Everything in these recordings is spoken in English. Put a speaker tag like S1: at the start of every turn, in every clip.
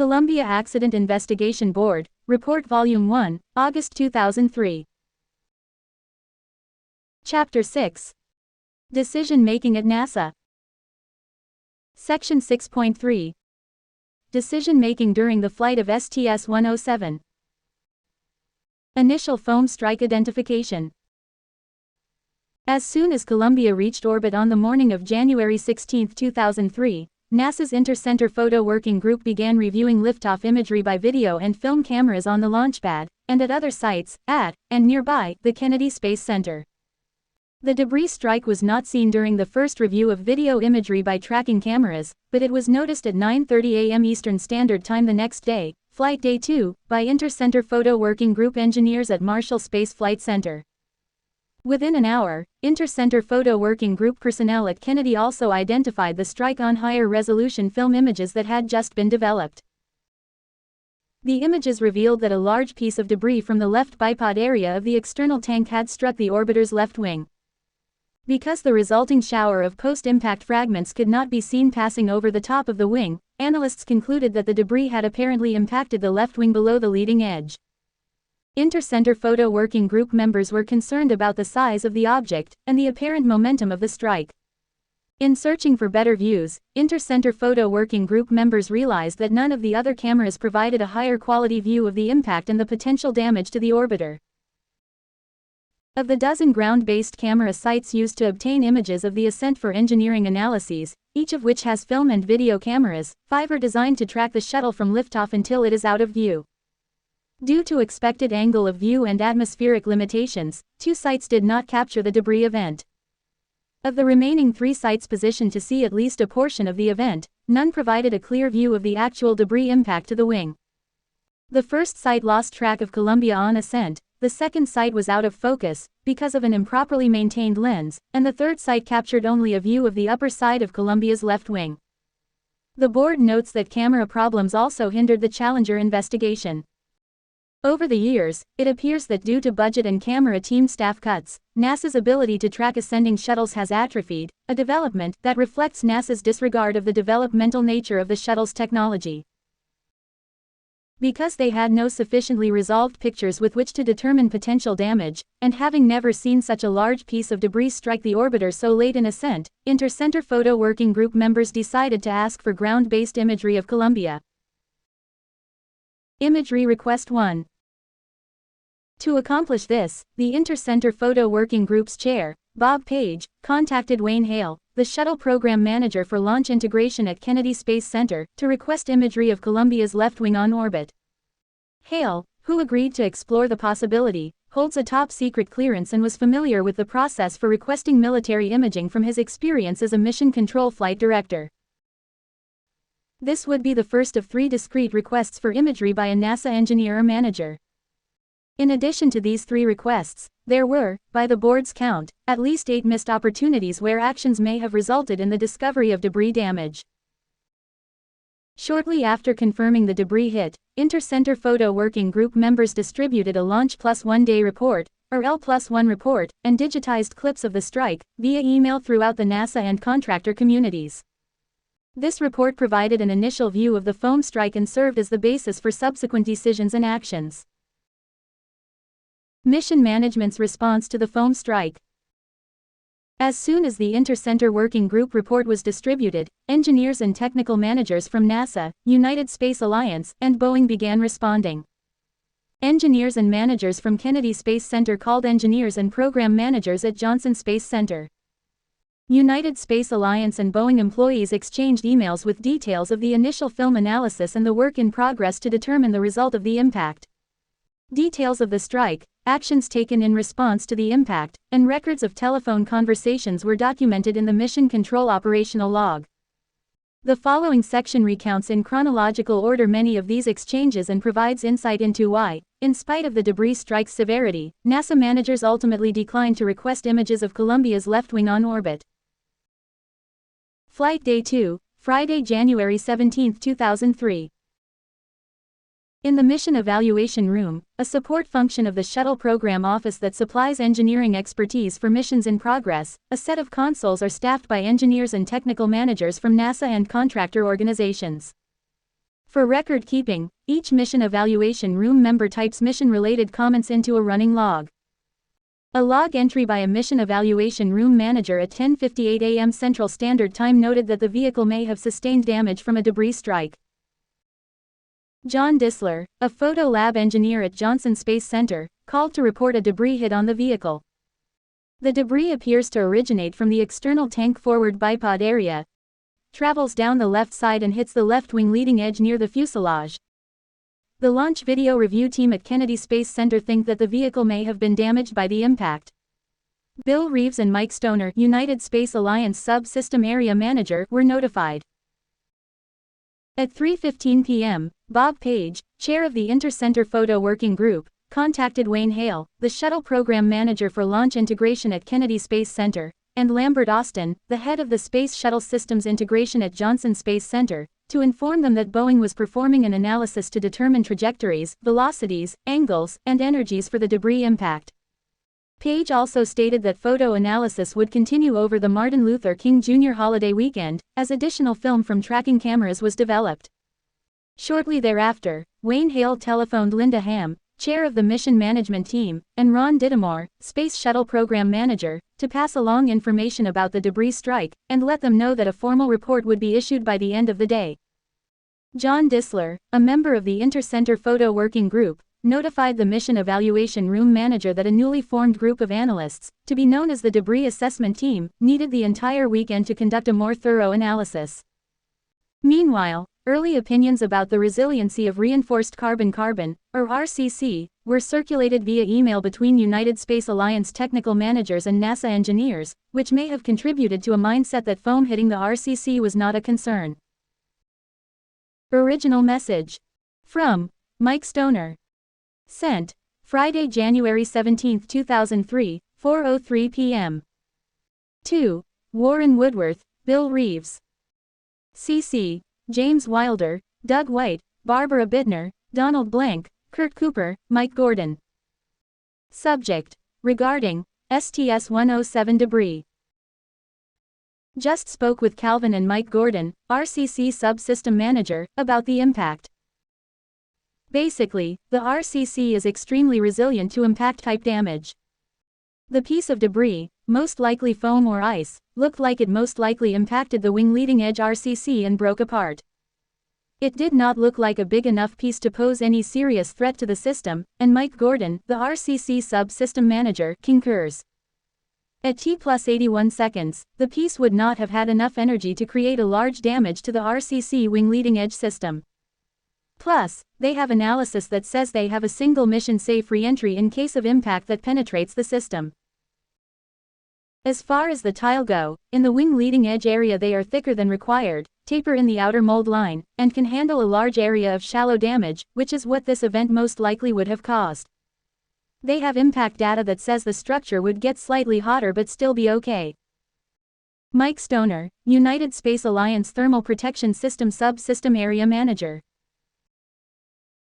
S1: Columbia Accident Investigation Board, Report Volume 1, August 2003. Chapter 6. Decision-Making at NASA. Section 6.3. Decision-Making during the flight of STS-107. Initial foam strike identification. As soon as Columbia reached orbit on the morning of January 16, 2003, NASA's Inter-Center Photo Working Group began reviewing liftoff imagery by video and film cameras on the launch pad, and at other sites, at, and nearby, the Kennedy Space Center. The debris strike was not seen during the first review of video imagery by tracking cameras, but it was noticed at 9:30 a.m. Eastern Standard Time the next day, Flight Day 2, by Inter-Center Photo Working Group engineers at Marshall Space Flight Center. Within an hour, Inter-Center Photo Working Group personnel at Kennedy also identified the strike on higher-resolution film images that had just been developed. The images revealed that a large piece of debris from the left bipod area of the external tank had struck the orbiter's left wing. Because the resulting shower of post-impact fragments could not be seen passing over the top of the wing, analysts concluded that the debris had apparently impacted the left wing below the leading edge. Inter-Center Photo Working Group members were concerned about the size of the object and the apparent momentum of the strike. In searching for better views, Inter-Center Photo Working Group members realized that none of the other cameras provided a higher quality view of the impact and the potential damage to the orbiter. Of the dozen ground-based camera sites used to obtain images of the ascent for engineering analyses, each of which has film and video cameras, 5 are designed to track the shuttle from liftoff until it is out of view. Due to expected angle of view and atmospheric limitations, 2 sites did not capture the debris event. Of the remaining 3 sites positioned to see at least a portion of the event, none provided a clear view of the actual debris impact to the wing. The first site lost track of Columbia on ascent, the second site was out of focus, because of an improperly maintained lens, and the third site captured only a view of the upper side of Columbia's left wing. The board notes that camera problems also hindered the Challenger investigation. Over the years, it appears that due to budget and camera team staff cuts, NASA's ability to track ascending shuttles has atrophied, a development that reflects NASA's disregard of the developmental nature of the shuttle's technology. Because they had no sufficiently resolved pictures with which to determine potential damage, and having never seen such a large piece of debris strike the orbiter so late in ascent, Inter-Center Photo Working Group members decided to ask for ground-based imagery of Columbia. Imagery Request 1. To accomplish this, the Inter-Center Photo Working Group's chair, Bob Page, contacted Wayne Hale, the shuttle program manager for launch integration at Kennedy Space Center, to request imagery of Columbia's left wing on orbit. Hale, who agreed to explore the possibility, holds a top-secret clearance and was familiar with the process for requesting military imaging from his experience as a mission control flight director. This would be the first of 3 discrete requests for imagery by a NASA engineer or manager. In addition to these 3 requests, there were, by the board's count, at least 8 missed opportunities where actions may have resulted in the discovery of debris damage. Shortly after confirming the debris hit, Inter-Center Photo Working Group members distributed a Launch Plus 1 Day report, or L+1 report, and digitized clips of the strike, via email throughout the NASA and contractor communities. This report provided an initial view of the foam strike and served as the basis for subsequent decisions and actions. Mission Management's response to the foam strike. As soon as the Inter-Center Working Group report was distributed, engineers and technical managers from NASA, United Space Alliance, and Boeing began responding. Engineers and managers from Kennedy Space Center called engineers and program managers at Johnson Space Center. United Space Alliance and Boeing employees exchanged emails with details of the initial film analysis and the work in progress to determine the result of the impact. Details of the strike, actions taken in response to the impact, and records of telephone conversations were documented in the Mission Control Operational Log. The following section recounts in chronological order many of these exchanges and provides insight into why, in spite of the debris strike's severity, NASA managers ultimately declined to request images of Columbia's left wing on orbit. Flight Day 2, Friday, January 17, 2003. In the Mission Evaluation Room, a support function of the Shuttle Program Office that supplies engineering expertise for missions in progress, a set of consoles are staffed by engineers and technical managers from NASA and contractor organizations. For record keeping, each mission evaluation room member types mission-related comments into a running log. A log entry by a mission evaluation room manager at 10:58 a.m. Central Standard Time noted that the vehicle may have sustained damage from a debris strike. John Disler, a photo lab engineer at Johnson Space Center, called to report a debris hit on the vehicle. The debris appears to originate from the external tank forward bipod area, travels down the left side and hits the left wing leading edge near the fuselage. The launch video review team at Kennedy Space Center think that the vehicle may have been damaged by the impact. Bill Reeves and Mike Stoner, United Space Alliance Sub-System Area Manager, were notified. At 3:15 p.m., Bob Page, chair of the Inter-Center Photo Working Group, contacted Wayne Hale, the shuttle program manager for launch integration at Kennedy Space Center, and Lambert Austin, the head of the Space Shuttle Systems Integration at Johnson Space Center, to inform them that Boeing was performing an analysis to determine trajectories, velocities, angles, and energies for the debris impact. Page also stated that photo analysis would continue over the Martin Luther King Jr. holiday weekend, as additional film from tracking cameras was developed. Shortly thereafter, Wayne Hale telephoned Linda Ham, chair of the mission management team, and Ron Dittemore, Space Shuttle Program Manager, to pass along information about the debris strike, and let them know that a formal report would be issued by the end of the day. John Disler, a member of the Inter-Center Photo Working Group, notified the Mission Evaluation Room Manager that a newly formed group of analysts, to be known as the Debris Assessment Team, needed the entire weekend to conduct a more thorough analysis. Meanwhile, early opinions about the resiliency of reinforced carbon-carbon, or RCC, were circulated via email between United Space Alliance technical managers and NASA engineers, which may have contributed to a mindset that foam hitting the RCC was not a concern. Original message. From Mike Stoner. Sent Friday, January 17, 2003, 4:03 p.m. To Warren Woodworth, Bill Reeves. CC James Wilder, Doug White, Barbara Bittner, Donald Blank, Kurt Cooper, Mike Gordon. Subject: regarding STS-107 debris. Just spoke with Calvin and Mike Gordon, RCC Subsystem Manager, about the impact. Basically, the RCC is extremely resilient to impact-type damage. The piece of debris, most likely foam or ice, looked like it most likely impacted the wing leading edge RCC and broke apart. It did not look like a big enough piece to pose any serious threat to the system, and Mike Gordon, the RCC Sub-System Manager, concurs. At T+81 seconds, the piece would not have had enough energy to create a large damage to the RCC wing leading edge system. Plus, they have analysis that says they have a single mission-safe re-entry in case of impact that penetrates the system. As far as the tile go, in the wing leading edge area they are thicker than required, taper in the outer mold line, and can handle a large area of shallow damage, which is what this event most likely would have caused. They have impact data that says the structure would get slightly hotter but still be okay. Mike Stoner, United Space Alliance Thermal Protection System Sub-System Area Manager.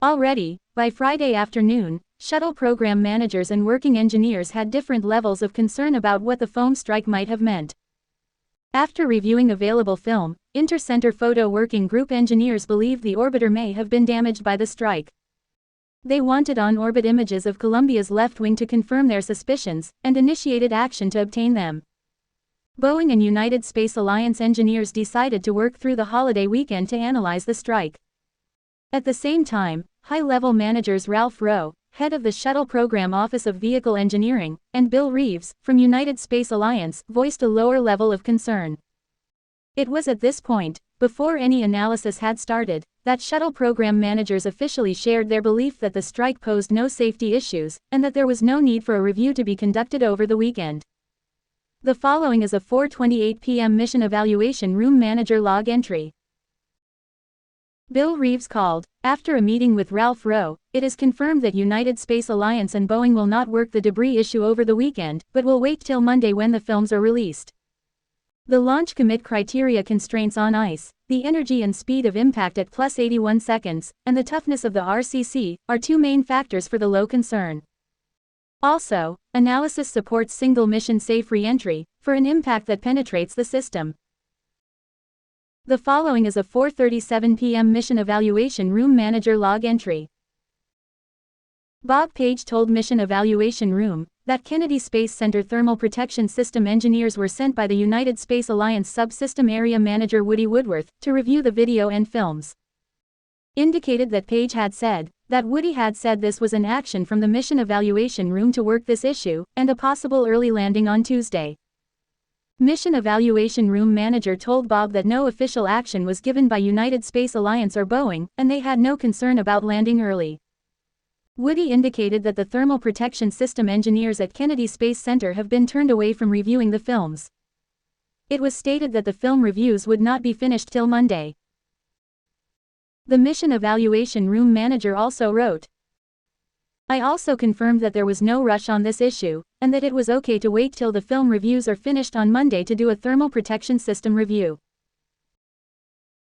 S1: Already, by Friday afternoon, shuttle program managers and working engineers had different levels of concern about what the foam strike might have meant. After reviewing available film, Inter-Center Photo Working Group engineers believed the orbiter may have been damaged by the strike. They wanted on-orbit images of Columbia's left wing to confirm their suspicions, and initiated action to obtain them. Boeing and United Space Alliance engineers decided to work through the holiday weekend to analyze the strike. At the same time, high-level managers Ralph Rowe, head of the Shuttle Program Office of Vehicle Engineering, and Bill Reeves, from United Space Alliance, voiced a lower level of concern. It was at this point, before any analysis had started, that shuttle program managers officially shared their belief that the strike posed no safety issues, and that there was no need for a review to be conducted over the weekend. The following is a 4:28 p.m. Mission Evaluation Room Manager log entry. Bill Reeves called, after a meeting with Ralph Rowe, it is confirmed that United Space Alliance and Boeing will not work the debris issue over the weekend, but will wait till Monday when the films are released. The launch commit criteria constraints on ice, the energy and speed of impact at +81 seconds, and the toughness of the RCC, are two main factors for the low concern. Also, analysis supports single mission safe re-entry, for an impact that penetrates the system. The following is a 4:37 p.m. Mission Evaluation Room Manager log entry. Bob Page told Mission Evaluation Room that Kennedy Space Center Thermal Protection System engineers were sent by the United Space Alliance Subsystem Area Manager Woody Woodworth to review the video and films. Indicated that Page had said that Woody had said this was an action from the Mission Evaluation Room to work this issue and a possible early landing on Tuesday. Mission Evaluation Room Manager told Bob that no official action was given by United Space Alliance or Boeing, and they had no concern about landing early. Woody indicated that the Thermal Protection System engineers at Kennedy Space Center have been turned away from reviewing the films. It was stated that the film reviews would not be finished till Monday. The Mission Evaluation Room Manager also wrote, "I also confirmed that there was no rush on this issue, and that it was okay to wait till the film reviews are finished on Monday to do a thermal protection system review."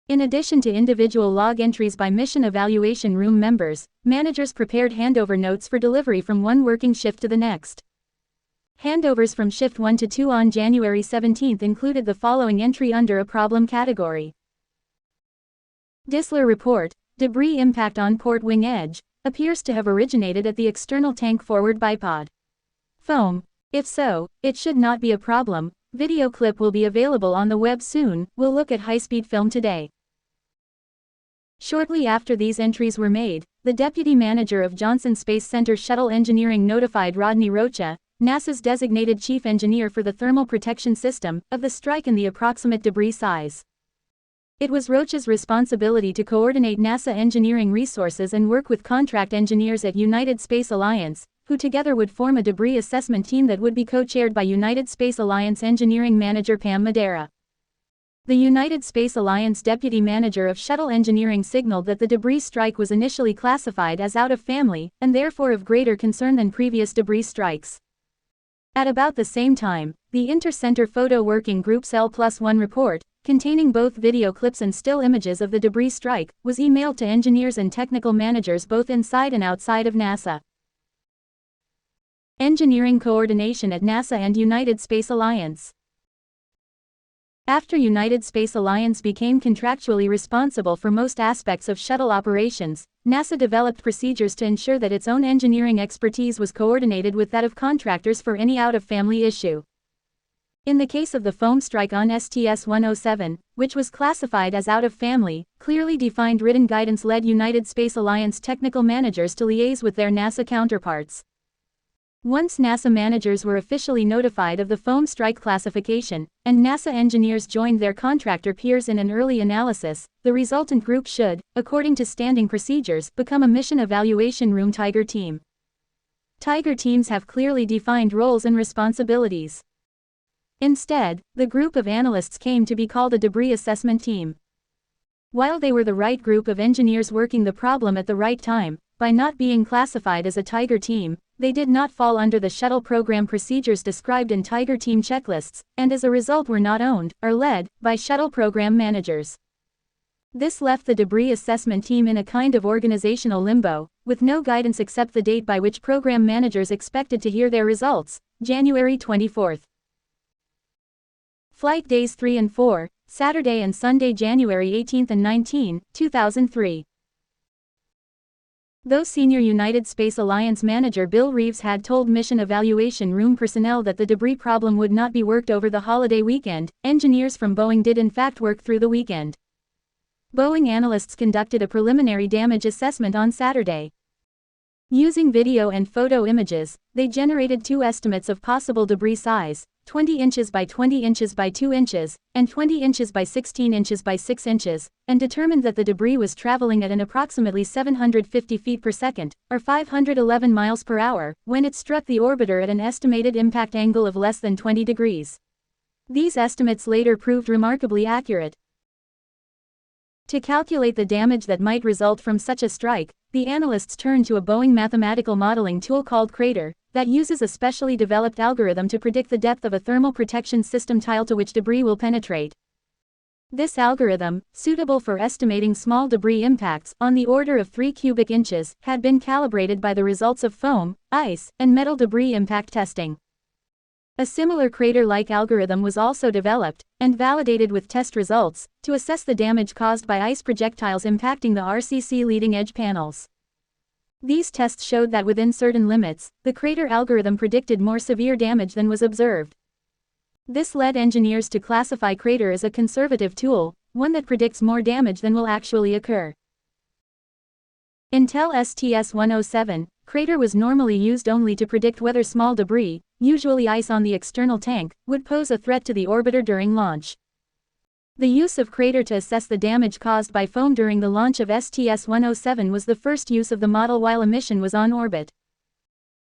S1: In addition to individual log entries by Mission Evaluation Room members, managers prepared handover notes for delivery from one working shift to the next. Handovers from Shift 1 to 2 on January 17 included the following entry under a problem category. Dissler report, debris impact on port wing edge, appears to have originated at the external tank forward bipod. Foam. If so, it should not be a problem. Video clip will be available on the web soon. We'll look at high-speed film today. Shortly after these entries were made, the deputy manager of Johnson Space Center Shuttle Engineering notified Rodney Rocha, NASA's designated chief engineer for the thermal protection system, of the strike and the approximate debris size. It was Rocha's responsibility to coordinate NASA engineering resources and work with contract engineers at United Space Alliance, who together would form a debris assessment team that would be co-chaired by United Space Alliance engineering manager Pam Madera. The United Space Alliance deputy manager of shuttle engineering signaled that the debris strike was initially classified as out of family, and therefore of greater concern than previous debris strikes. At about the same time, the Inter-Center Photo Working Group's L+1 report, containing both video clips and still images of the debris strike, was emailed to engineers and technical managers both inside and outside of NASA. Engineering coordination at NASA and United Space Alliance. After United Space Alliance became contractually responsible for most aspects of shuttle operations, NASA developed procedures to ensure that its own engineering expertise was coordinated with that of contractors for any out-of-family issue. In the case of the foam strike on STS-107, which was classified as out-of-family, clearly defined written guidance led United Space Alliance technical managers to liaise with their NASA counterparts. Once NASA managers were officially notified of the foam strike classification, and NASA engineers joined their contractor peers in an early analysis, the resultant group should, according to standing procedures, become a Mission Evaluation Room Tiger team. Tiger teams have clearly defined roles and responsibilities. Instead, the group of analysts came to be called a debris assessment team. While they were the right group of engineers working the problem at the right time, by not being classified as a Tiger team, they did not fall under the shuttle program procedures described in Tiger team checklists, and as a result were not owned, or led, by shuttle program managers. This left the debris assessment team in a kind of organizational limbo, with no guidance except the date by which program managers expected to hear their results, January 24. Flight days 3 and 4, Saturday and Sunday, January 18 and 19, 2003. Though senior United Space Alliance manager Bill Reeves had told Mission Evaluation Room personnel that the debris problem would not be worked over the holiday weekend, engineers from Boeing did in fact work through the weekend. Boeing analysts conducted a preliminary damage assessment on Saturday. Using video and photo images, they generated two estimates of possible debris size, 20 inches by 20 inches by 2 inches, and 20 inches by 16 inches by 6 inches, and determined that the debris was traveling at an approximately 750 feet per second, or 511 miles per hour, when it struck the orbiter at an estimated impact angle of less than 20 degrees. These estimates later proved remarkably accurate. To calculate the damage that might result from such a strike, the analysts turned to a Boeing mathematical modeling tool called Crater, that uses a specially developed algorithm to predict the depth of a thermal protection system tile to which debris will penetrate. This algorithm, suitable for estimating small debris impacts on the order of 3 cubic inches, had been calibrated by the results of foam, ice, and metal debris impact testing. A similar crater-like algorithm was also developed, and validated with test results, to assess the damage caused by ice projectiles impacting the RCC leading-edge panels. These tests showed that within certain limits, the crater algorithm predicted more severe damage than was observed. This led engineers to classify crater as a conservative tool, one that predicts more damage than will actually occur. Until STS-107, crater was normally used only to predict whether small debris, usually ice on the external tank, would pose a threat to the orbiter during launch. The use of crater to assess the damage caused by foam during the launch of STS-107 was the first use of the model while a mission was on orbit.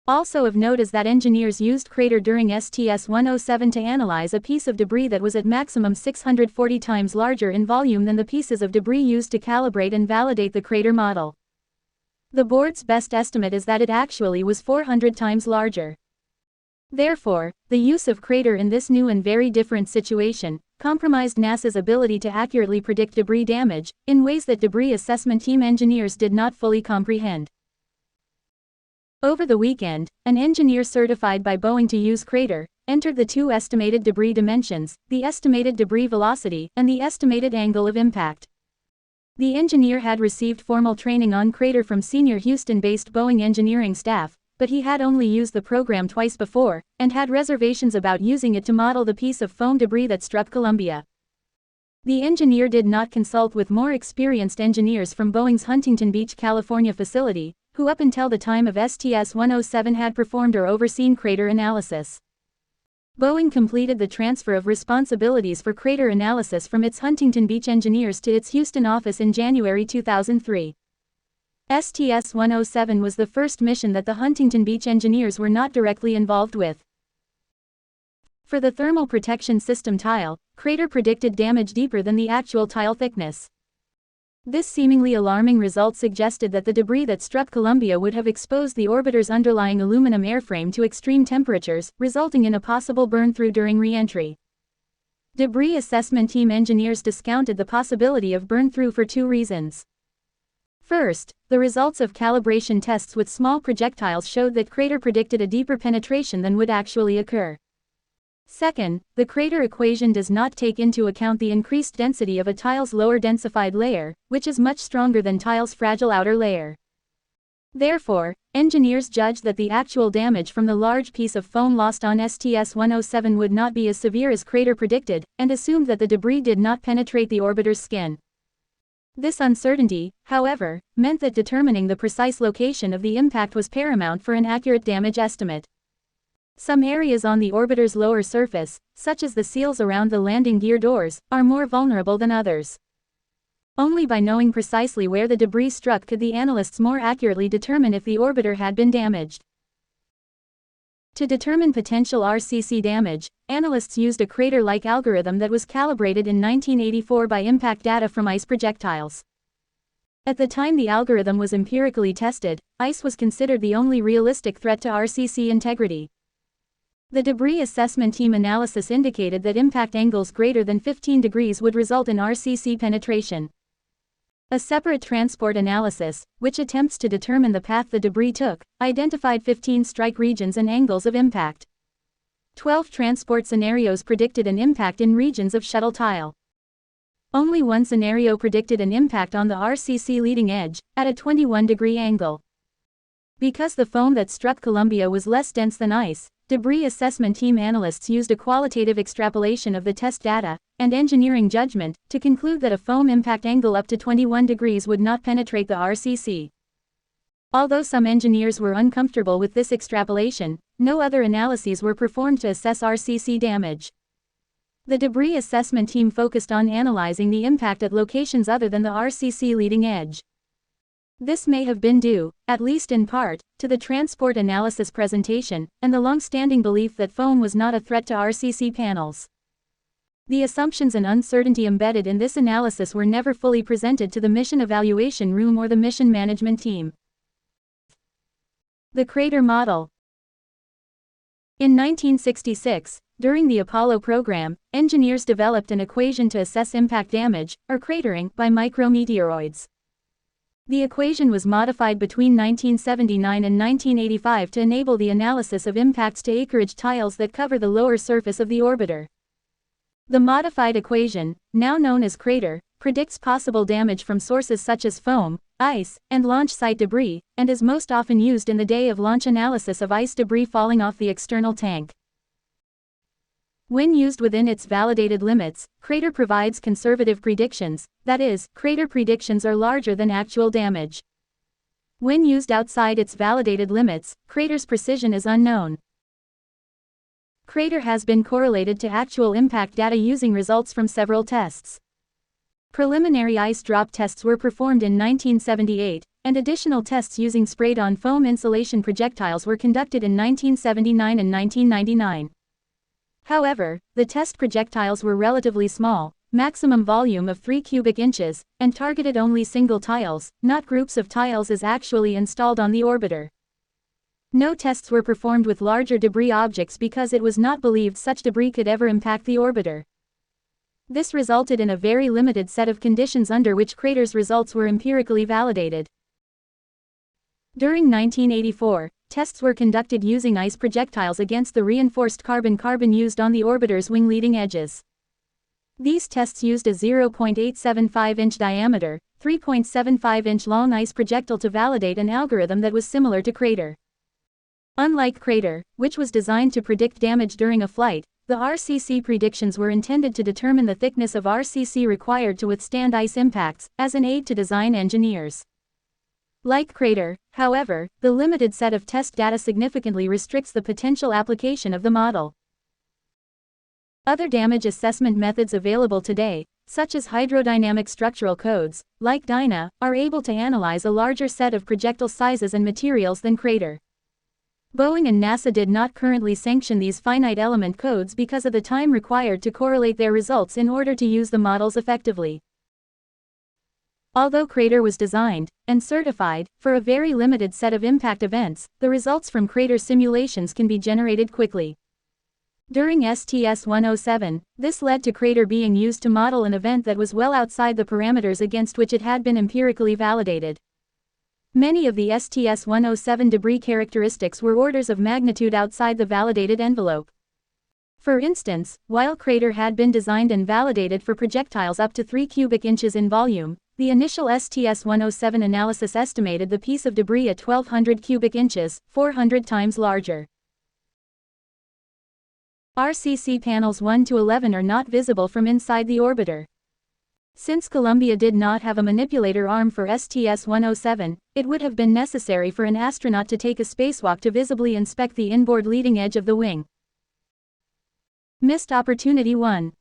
S1: Also of note is that engineers used crater during STS-107 to analyze a piece of debris that was at maximum 640 times larger in volume than the pieces of debris used to calibrate and validate the crater model. The board's best estimate is that it actually was 400 times larger. Therefore, the use of crater in this new and very different situation compromised NASA's ability to accurately predict debris damage in ways that debris assessment team engineers did not fully comprehend. Over the weekend, an engineer certified by Boeing to use crater entered the two estimated debris dimensions, the estimated debris velocity and the estimated angle of impact. The engineer had received formal training on crater from senior Houston-based Boeing engineering staff, but he had only used the program twice before, and had reservations about using it to model the piece of foam debris that struck Columbia. The engineer did not consult with more experienced engineers from Boeing's Huntington Beach, California facility, who up until the time of STS-107 had performed or overseen crater analysis. Boeing completed the transfer of responsibilities for crater analysis from its Huntington Beach engineers to its Houston office in January 2003. STS-107 was the first mission that the Huntington Beach engineers were not directly involved with. For the thermal protection system tile, crater predicted damage deeper than the actual tile thickness. This seemingly alarming result suggested that the debris that struck Columbia would have exposed the orbiter's underlying aluminum airframe to extreme temperatures, resulting in a possible burn-through during re-entry. Debris assessment team engineers discounted the possibility of burn-through for two reasons. First, the results of calibration tests with small projectiles showed that crater predicted a deeper penetration than would actually occur. Second, the crater equation does not take into account the increased density of a tile's lower densified layer, which is much stronger than tile's fragile outer layer. Therefore, engineers judged that the actual damage from the large piece of foam lost on STS-107 would not be as severe as crater predicted, and assumed that the debris did not penetrate the orbiter's skin. This uncertainty, however, meant that determining the precise location of the impact was paramount for an accurate damage estimate. Some areas on the orbiter's lower surface, such as the seals around the landing gear doors, are more vulnerable than others. Only by knowing precisely where the debris struck could the analysts more accurately determine if the orbiter had been damaged. To determine potential RCC damage, analysts used a crater-like algorithm that was calibrated in 1984 by impact data from ice projectiles. At the time the algorithm was empirically tested, ice was considered the only realistic threat to RCC integrity. The debris assessment team analysis indicated that impact angles greater than 15 degrees would result in RCC penetration. A separate transport analysis, which attempts to determine the path the debris took, identified 15 strike regions and angles of impact. 12 transport scenarios predicted an impact in regions of shuttle tile. Only one scenario predicted an impact on the RCC leading edge, at a 21-degree angle. Because the foam that struck Columbia was less dense than ice, debris assessment team analysts used a qualitative extrapolation of the test data and engineering judgment to conclude that a foam impact angle up to 21 degrees would not penetrate the RCC. Although some engineers were uncomfortable with this extrapolation, no other analyses were performed to assess RCC damage. The debris assessment team focused on analyzing the impact at locations other than the RCC leading edge. This may have been due, at least in part, to the transport analysis presentation, and the long-standing belief that foam was not a threat to RCC panels. The assumptions and uncertainty embedded in this analysis were never fully presented to the mission evaluation room or the mission management team. The crater model. In 1966, during the Apollo program, engineers developed an equation to assess impact damage, or cratering, by micrometeoroids. The equation was modified between 1979 and 1985 to enable the analysis of impacts to acreage tiles that cover the lower surface of the orbiter. The modified equation, now known as crater, predicts possible damage from sources such as foam, ice, and launch site debris, and is most often used in the day of launch analysis of ice debris falling off the external tank. When used within its validated limits, crater provides conservative predictions, that is, crater predictions are larger than actual damage. When used outside its validated limits, crater's precision is unknown. Crater has been correlated to actual impact data using results from several tests. Preliminary ice drop tests were performed in 1978, and additional tests using sprayed-on foam insulation projectiles were conducted in 1979 and 1999. However, the test projectiles were relatively small, maximum volume of 3 cubic inches, and targeted only single tiles, not groups of tiles as actually installed on the orbiter. No tests were performed with larger debris objects because it was not believed such debris could ever impact the orbiter. This resulted in a very limited set of conditions under which craters' results were empirically validated. During 1984, tests were conducted using ice projectiles against the reinforced carbon used on the orbiter's wing leading edges. These tests used a 0.875-inch diameter, 3.75-inch long ice projectile to validate an algorithm that was similar to crater. Unlike crater, which was designed to predict damage during a flight, the RCC predictions were intended to determine the thickness of RCC required to withstand ice impacts, as an aid to design engineers. Like crater, however, the limited set of test data significantly restricts the potential application of the model. Other damage assessment methods available today, such as hydrodynamic structural codes, like DYNA, are able to analyze a larger set of projectile sizes and materials than crater. Boeing and NASA did not currently sanction these finite element codes because of the time required to correlate their results in order to use the models effectively. Although crater was designed, and certified, for a very limited set of impact events, the results from crater simulations can be generated quickly. During STS-107, this led to crater being used to model an event that was well outside the parameters against which it had been empirically validated. Many of the STS-107 debris characteristics were orders of magnitude outside the validated envelope. For instance, while crater had been designed and validated for projectiles up to 3 cubic inches in volume, the initial STS-107 analysis estimated the piece of debris at 1200 cubic inches, 400 times larger. RCC panels 1 to 11 are not visible from inside the orbiter. Since Columbia did not have a manipulator arm for STS-107, it would have been necessary for an astronaut to take a spacewalk to visibly inspect the inboard leading edge of the wing. Missed Opportunity 1.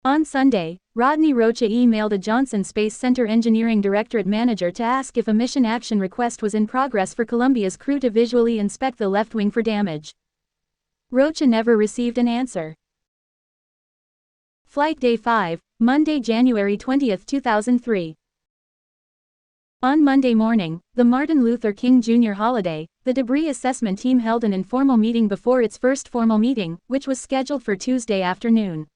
S1: On Sunday, Rodney Rocha emailed a Johnson Space Center Engineering Directorate manager to ask if a mission action request was in progress for Columbia's crew to visually inspect the left wing for damage. Rocha never received an answer. Flight Day 5, Monday, January 20, 2003. On Monday morning, the Martin Luther King Jr. holiday, the debris assessment team held an informal meeting before its first formal meeting, which was scheduled for Tuesday afternoon.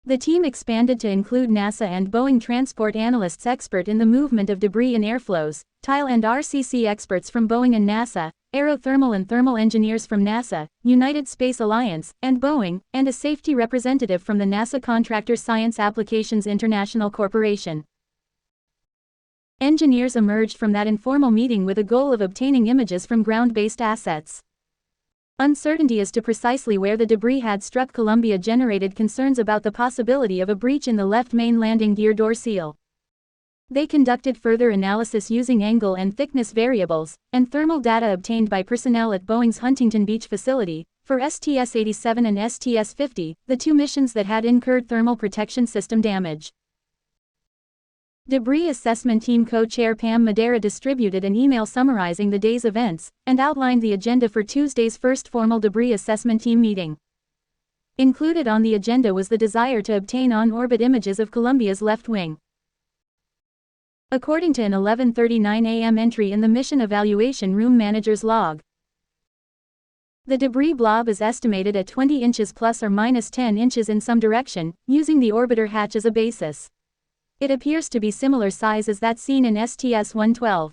S1: The team expanded to include NASA and Boeing transport analysts expert in the movement of debris in airflows, tile and RCC experts from Boeing and NASA, aerothermal and thermal engineers from NASA, United Space Alliance, and Boeing, and a safety representative from the NASA contractor Science Applications International Corporation. Engineers emerged from that informal meeting with a goal of obtaining images from ground-based assets. Uncertainty as to precisely where the debris had struck Columbia generated concerns about the possibility of a breach in the left main landing gear door seal. They conducted further analysis using angle and thickness variables, and thermal data obtained by personnel at Boeing's Huntington Beach facility, for STS-87 and STS-50, the two missions that had incurred thermal protection system damage. Debris Assessment Team Co-Chair Pam Madera distributed an email summarizing the day's events, and outlined the agenda for Tuesday's first formal Debris Assessment Team meeting. Included on the agenda was the desire to obtain on-orbit images of Columbia's left wing. According to an 11:39 a.m. entry in the Mission Evaluation Room Manager's log, the debris blob is estimated at 20 inches plus or minus 10 inches in some direction, using the orbiter hatch as a basis. It appears to be similar size as that seen in STS-112.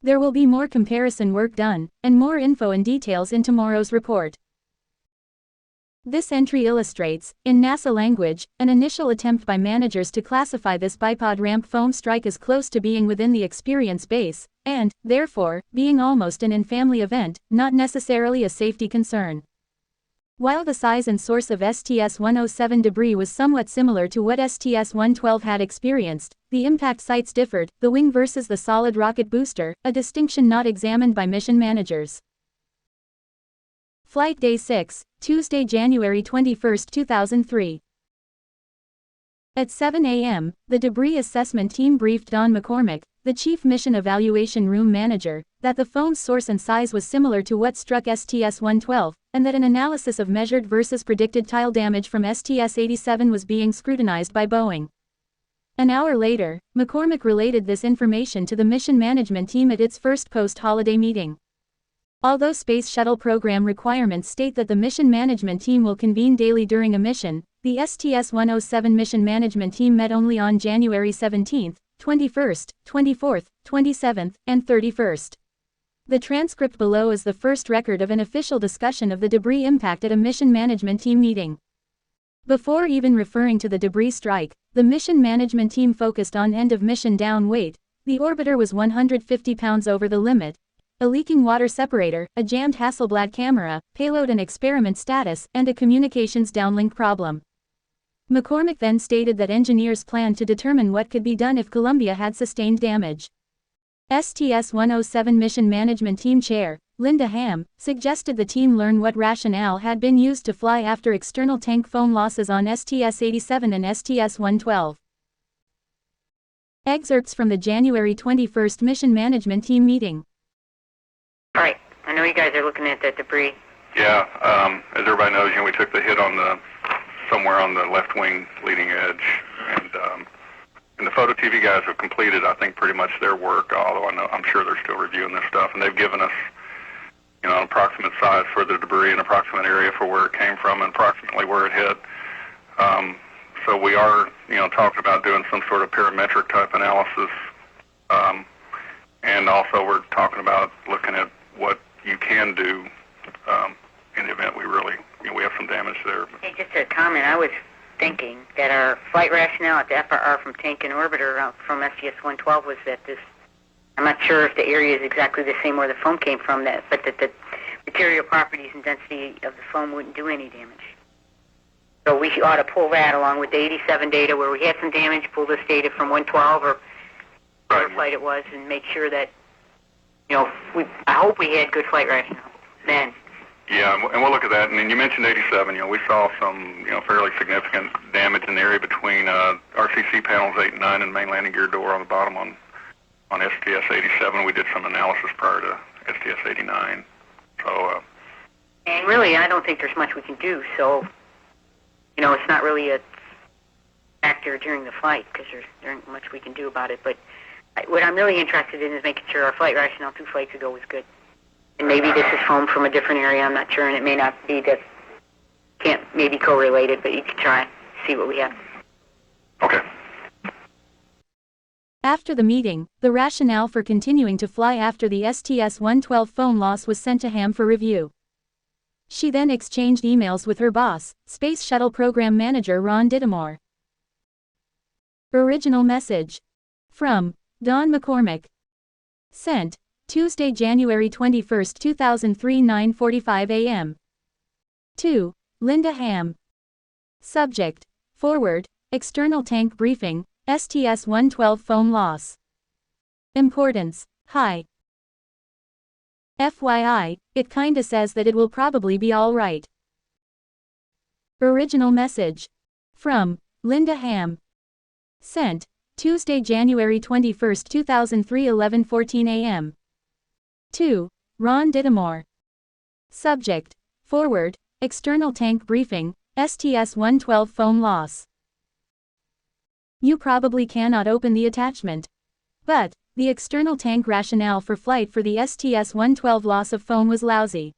S1: There will be more comparison work done, and more info and details in tomorrow's report. This entry illustrates, in NASA language, an initial attempt by managers to classify this bipod ramp foam strike as close to being within the experience base, and, therefore, being almost an in-family event, not necessarily a safety concern. While the size and source of STS-107 debris was somewhat similar to what STS-112 had experienced, the impact sites differed, the wing versus the solid rocket booster, a distinction not examined by mission managers. Flight Day 6, Tuesday, January 21, 2003. At 7 a.m., the debris assessment team briefed Don McCormick, the Chief Mission Evaluation Room Manager, that the foam's source and size was similar to what struck STS-112, and that an analysis of measured versus predicted tile damage from STS-87 was being scrutinized by Boeing. An hour later, McCormick related this information to the mission management team at its first post-holiday meeting. Although Space Shuttle program requirements state that the mission management team will convene daily during a mission, the STS-107 mission management team met only on January 17, 21st, 24th, 27th, and 31st. The transcript below is the first record of an official discussion of the debris impact at a mission management team meeting. Before even referring to the debris strike, the mission management team focused on end-of-mission down weight. The orbiter was 150 pounds over the limit, a leaking water separator, a jammed Hasselblad camera, payload and experiment status, and a communications downlink problem. McCormick then stated that engineers planned to determine what could be done if Columbia had sustained damage. STS-107 Mission Management Team Chair, Linda Ham, suggested the team learn what rationale had been used to fly after external tank foam losses on STS-87 and STS-112. Excerpts from the January 21 Mission Management Team meeting.
S2: All right, I know you guys are looking at that debris.
S3: Yeah, as everybody knows, we took the hit on somewhere on the left wing leading edge, and the photo TV guys have completed, I think, pretty much their work. Although I'm sure they're still reviewing this stuff, and they've given us, an approximate size for the debris, an approximate area for where it came from, and approximately where it hit. So we are, talking about doing some sort of parametric type analysis, and also we're talking about looking at what you can do in the event we really, we have some damage there.
S2: Hey, just a comment. I was thinking that our flight rationale at the FRR from tank and orbiter from STS-112 was that this, I'm not sure if the area is exactly the same where the foam came from, but that the material properties and density of the foam wouldn't do any damage. So we ought to pull that along with the 87 data where we had some damage, pull this data from 112 or whatever flight it was, and make sure that, I hope we had good flight rationale then.
S3: Yeah, and we'll look at that. And then you mentioned 87. We saw some, fairly significant damage in the area between RCC panels 8 and 9 and main landing gear door on the bottom on STS-87. We did some analysis prior to STS-89. So.
S2: And really, I don't think there's much we can do. So, it's not really a factor during the flight because there isn't much we can do about it. But what I'm really interested in is making sure our flight rationale 2 flights ago was good. And maybe this is foam from a different area, I'm not sure, and it may not be that, can't maybe correlate it, but you can try, see what we have.
S3: Okay.
S1: After the meeting, the rationale for continuing to fly after the STS-112 foam loss was sent to Ham for review. She then exchanged emails with her boss, Space Shuttle Program Manager Ron Dittemore. Original message. From Don McCormick. Sent Tuesday, January 21, 2003, 9:45 a.m. To Linda Ham. Subject: Forward, External Tank Briefing, STS-112 foam loss. Importance: High. FYI, it kinda says that it will probably be alright. Original message. From Linda Ham. Sent Tuesday, January 21, 2003, 11:14 a.m. To Ron Dittemore. Subject: Forward, External Tank Briefing, STS-112 foam loss. You probably cannot open the attachment. But the external tank rationale for flight for the STS-112 loss of foam was lousy.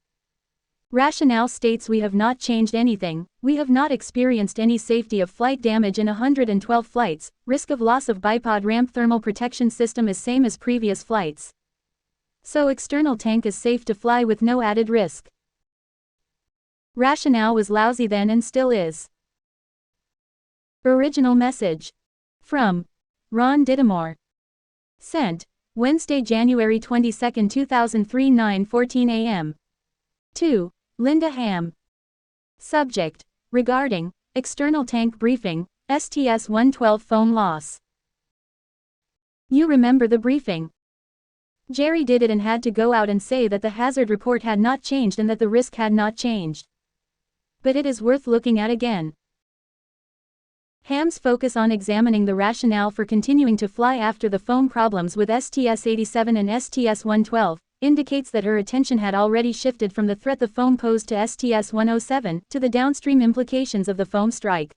S1: Rationale states we have not changed anything, we have not experienced any safety of flight damage in 112 flights, risk of loss of bipod ramp thermal protection system is same as previous flights. So external tank is safe to fly with no added risk. Rationale was lousy then and still is. Original message. From Ron Dittemore. Sent Wednesday, January 22, 2003, 9:14 a.m. To Linda Ham. Subject: regarding external tank briefing, STS-112 foam loss. You remember the briefing. Jerry did it and had to go out and say that the hazard report had not changed and that the risk had not changed. But it is worth looking at again. Ham's focus on examining the rationale for continuing to fly after the foam problems with STS-87 and STS-112 indicates that her attention had already shifted from the threat the foam posed to STS-107 to the downstream implications of the foam strike.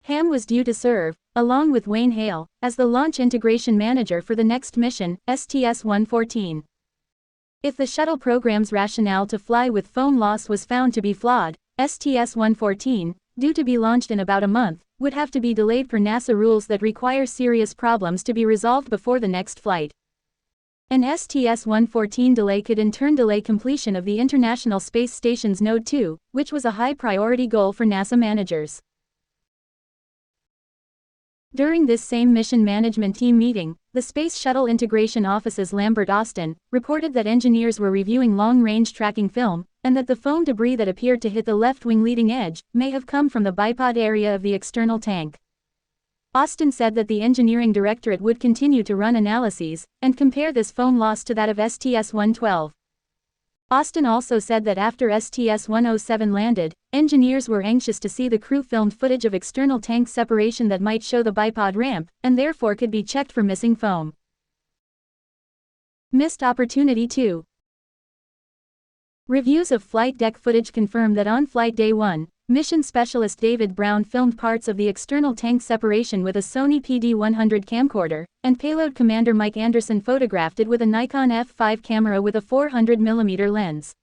S1: Ham was due to serve, along with Wayne Hale, as the launch integration manager for the next mission, STS-114. If the shuttle program's rationale to fly with foam loss was found to be flawed, STS-114, due to be launched in about a month, would have to be delayed per NASA rules that require serious problems to be resolved before the next flight. An STS-114 delay could in turn delay completion of the International Space Station's Node 2, which was a high-priority goal for NASA managers. During this same mission management team meeting, the Space Shuttle Integration Office's Lambert Austin reported that engineers were reviewing long-range tracking film, and that the foam debris that appeared to hit the left wing leading edge may have come from the bipod area of the external tank. Austin said that the engineering directorate would continue to run analyses and compare this foam loss to that of STS-112. Austin also said that after STS-107 landed, engineers were anxious to see the crew filmed footage of external tank separation that might show the bipod ramp, and therefore could be checked for missing foam. Missed opportunity 2. Reviews of flight deck footage confirm that on flight day 1, mission specialist David Brown filmed parts of the external tank separation with a Sony PD-100 camcorder, and payload commander Mike Anderson photographed it with a Nikon F5 camera with a 400mm lens.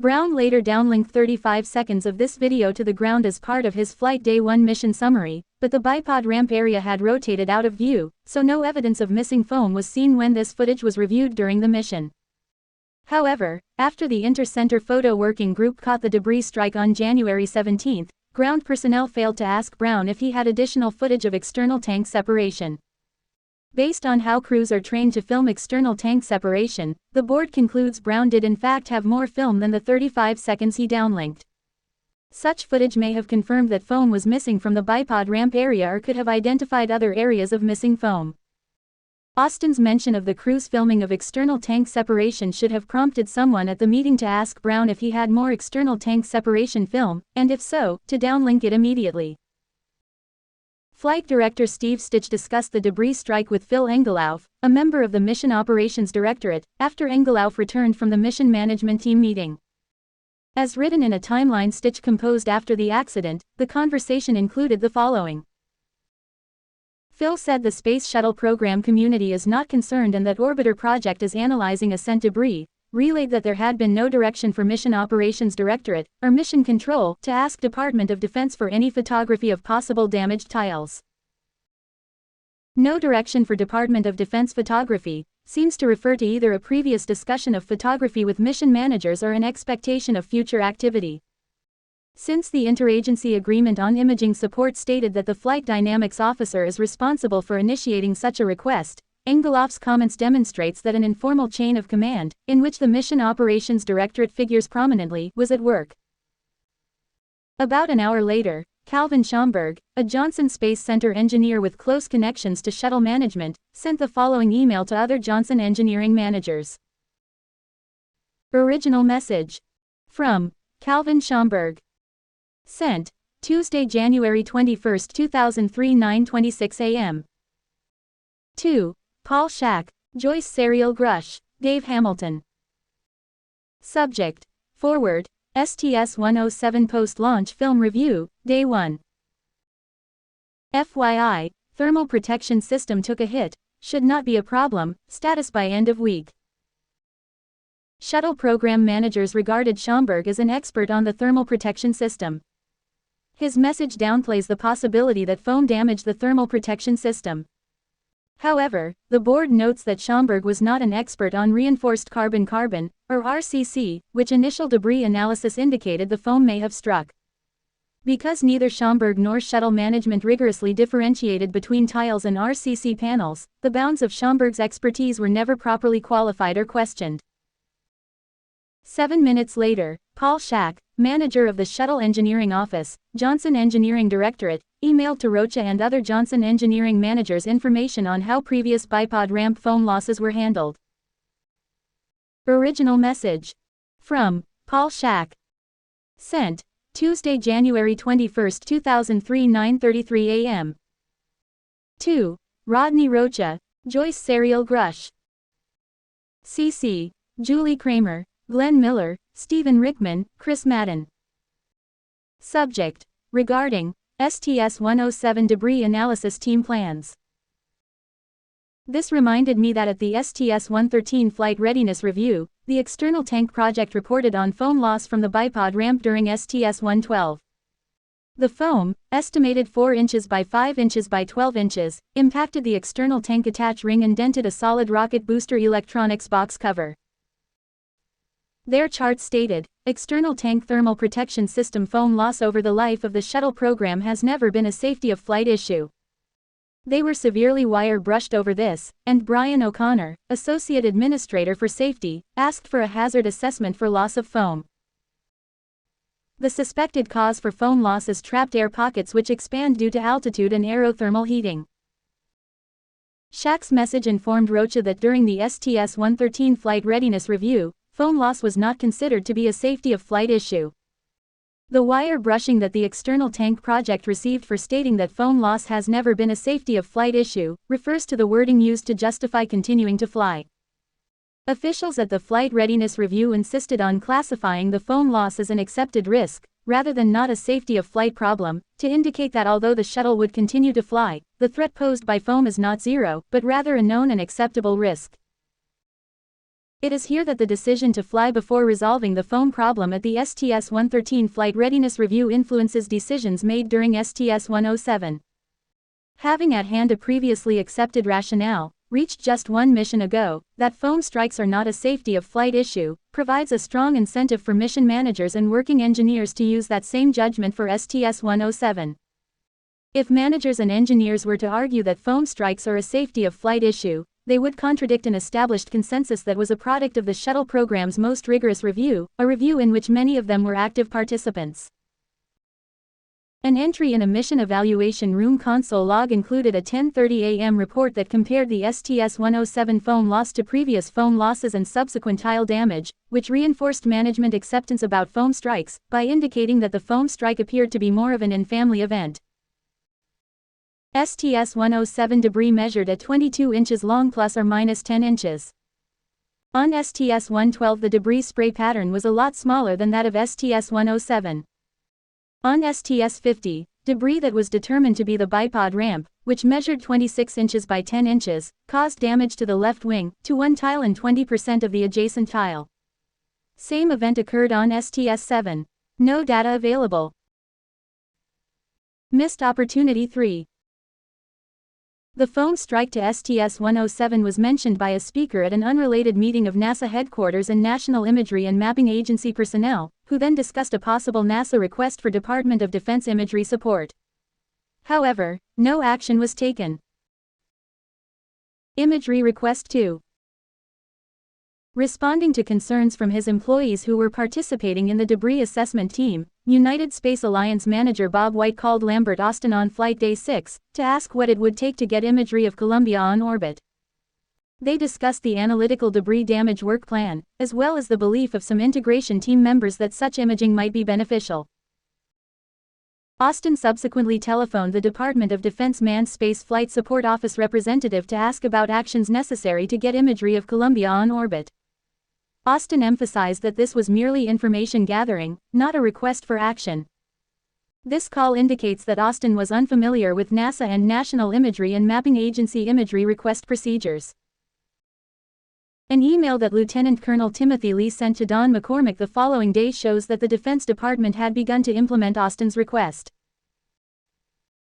S1: Brown later downlinked 35 seconds of this video to the ground as part of his flight day 1 mission summary, but the bipod ramp area had rotated out of view, so no evidence of missing foam was seen when this footage was reviewed during the mission. However, after the Inter-Center Photo Working Group caught the debris strike on January 17, ground personnel failed to ask Brown if he had additional footage of external tank separation. Based on how crews are trained to film external tank separation, the board concludes Brown did in fact have more film than the 35 seconds he downlinked. Such footage may have confirmed that foam was missing from the bipod ramp area or could have identified other areas of missing foam. Austin's mention of the crew's filming of external tank separation should have prompted someone at the meeting to ask Brown if he had more external tank separation film, and if so, to downlink it immediately. Flight Director Steve Stitch discussed the debris strike with Phil Engelhoff, a member of the Mission Operations Directorate, after Engelhoff returned from the mission management team meeting. As written in a timeline Stitch composed after the accident, the conversation included the following. Phil said the Space Shuttle program community is not concerned and that Orbiter Project is analyzing ascent debris, relayed that there had been no direction for Mission Operations Directorate, or Mission Control, to ask Department of Defense for any photography of possible damaged tiles. No direction for Department of Defense photography seems to refer to either a previous discussion of photography with mission managers or an expectation of future activity. Since the interagency agreement on imaging support stated that the flight dynamics officer is responsible for initiating such a request, Engelhoff's comments demonstrates that an informal chain of command, in which the Mission Operations Directorate figures prominently, was at work. About an hour later, Calvin Schomburg, a Johnson Space Center engineer with close connections to shuttle management, sent the following email to other Johnson engineering managers. Original message. From Calvin Schomburg. Sent Tuesday, January 21, 2003, 9:26 a.m. To Paul Schack, Joyce Serial Grush, Dave Hamilton. Subject. Forward. STS-107 Post-Launch Film Review, Day 1. FYI, thermal protection system took a hit, should not be a problem, status by end of week. Shuttle program managers regarded Schomburg as an expert on the thermal protection system. His message downplays the possibility that foam damaged the thermal protection system. However, the board notes that Schomburg was not an expert on reinforced carbon-carbon, or RCC, which initial debris analysis indicated the foam may have struck. Because neither Schomburg nor shuttle management rigorously differentiated between tiles and RCC panels, the bounds of Schomburg's expertise were never properly qualified or questioned. 7 minutes later, Paul Schack, manager of the Shuttle Engineering Office, Johnson Engineering Directorate, emailed to Rocha and other Johnson Engineering managers information on how previous bipod ramp foam losses were handled. Original message. From Paul Schack. Sent Tuesday, January 21, 2003, 9:33 a.m. To Rodney Rocha, Joyce Serial Grush. CC Julie Kramer, Glenn Miller, Stephen Rickman, Chris Madden. Subject: regarding STS-107 debris analysis team plans. This reminded me that at the STS-113 flight readiness review, the external tank project reported on foam loss from the bipod ramp during STS-112. The foam, estimated 4 inches by 5 inches by 12 inches, impacted the external tank attach ring and dented a solid rocket booster electronics box cover. Their chart stated, external tank thermal protection system foam loss over the life of the shuttle program has never been a safety of flight issue. They were severely wire brushed over this, and Brian O'Connor, Associate Administrator for Safety, asked for a hazard assessment for loss of foam. The suspected cause for foam loss is trapped air pockets which expand due to altitude and aerothermal heating. Schack's message informed Rocha that during the STS-113 flight readiness review, foam loss was not considered to be a safety of flight issue. The wire brushing that the external tank project received for stating that foam loss has never been a safety of flight issue refers to the wording used to justify continuing to fly. Officials at the flight readiness review insisted on classifying the foam loss as an accepted risk, rather than not a safety of flight problem, to indicate that although the shuttle would continue to fly, the threat posed by foam is not zero, but rather a known and acceptable risk. It is here that the decision to fly before resolving the foam problem at the STS-113 flight readiness review influences decisions made during STS-107. Having at hand a previously accepted rationale, reached just one mission ago, that foam strikes are not a safety of flight issue, provides a strong incentive for mission managers and working engineers to use that same judgment for STS-107. If managers and engineers were to argue that foam strikes are a safety of flight issue, they would contradict an established consensus that was a product of the shuttle program's most rigorous review, a review in which many of them were active participants. An entry in a mission evaluation room console log included a 10:30 a.m. report that compared the STS-107 foam loss to previous foam losses and subsequent tile damage, which reinforced management acceptance about foam strikes, by indicating that the foam strike appeared to be more of an in-family event. STS-107 debris measured at 22 inches long plus or minus 10 inches. On STS-112 the debris spray pattern was a lot smaller than that of STS-107. On STS-50, debris that was determined to be the bipod ramp, which measured 26 inches by 10 inches, caused damage to the left wing, to one tile and 20% of the adjacent tile. Same event occurred on STS-7. No data available. Missed opportunity 3. The foam strike to STS-107 was mentioned by a speaker at an unrelated meeting of NASA headquarters and National Imagery and Mapping Agency personnel, who then discussed a possible NASA request for Department of Defense imagery support. However, no action was taken. Imagery Request 2. Responding to concerns from his employees who were participating in the debris assessment team, United Space Alliance manager Bob White called Lambert Austin on Flight Day 6 to ask what it would take to get imagery of Columbia on orbit. They discussed the analytical debris damage work plan, as well as the belief of some integration team members that such imaging might be beneficial. Austin subsequently telephoned the Department of Defense Manned Space Flight Support Office representative to ask about actions necessary to get imagery of Columbia on orbit. Austin emphasized that this was merely information gathering, not a request for action. This call indicates that Austin was unfamiliar with NASA and National Imagery and Mapping Agency imagery request procedures. An email that Lieutenant Colonel Timothy Lee sent to Don McCormick the following day shows that the Defense Department had begun to implement Austin's request.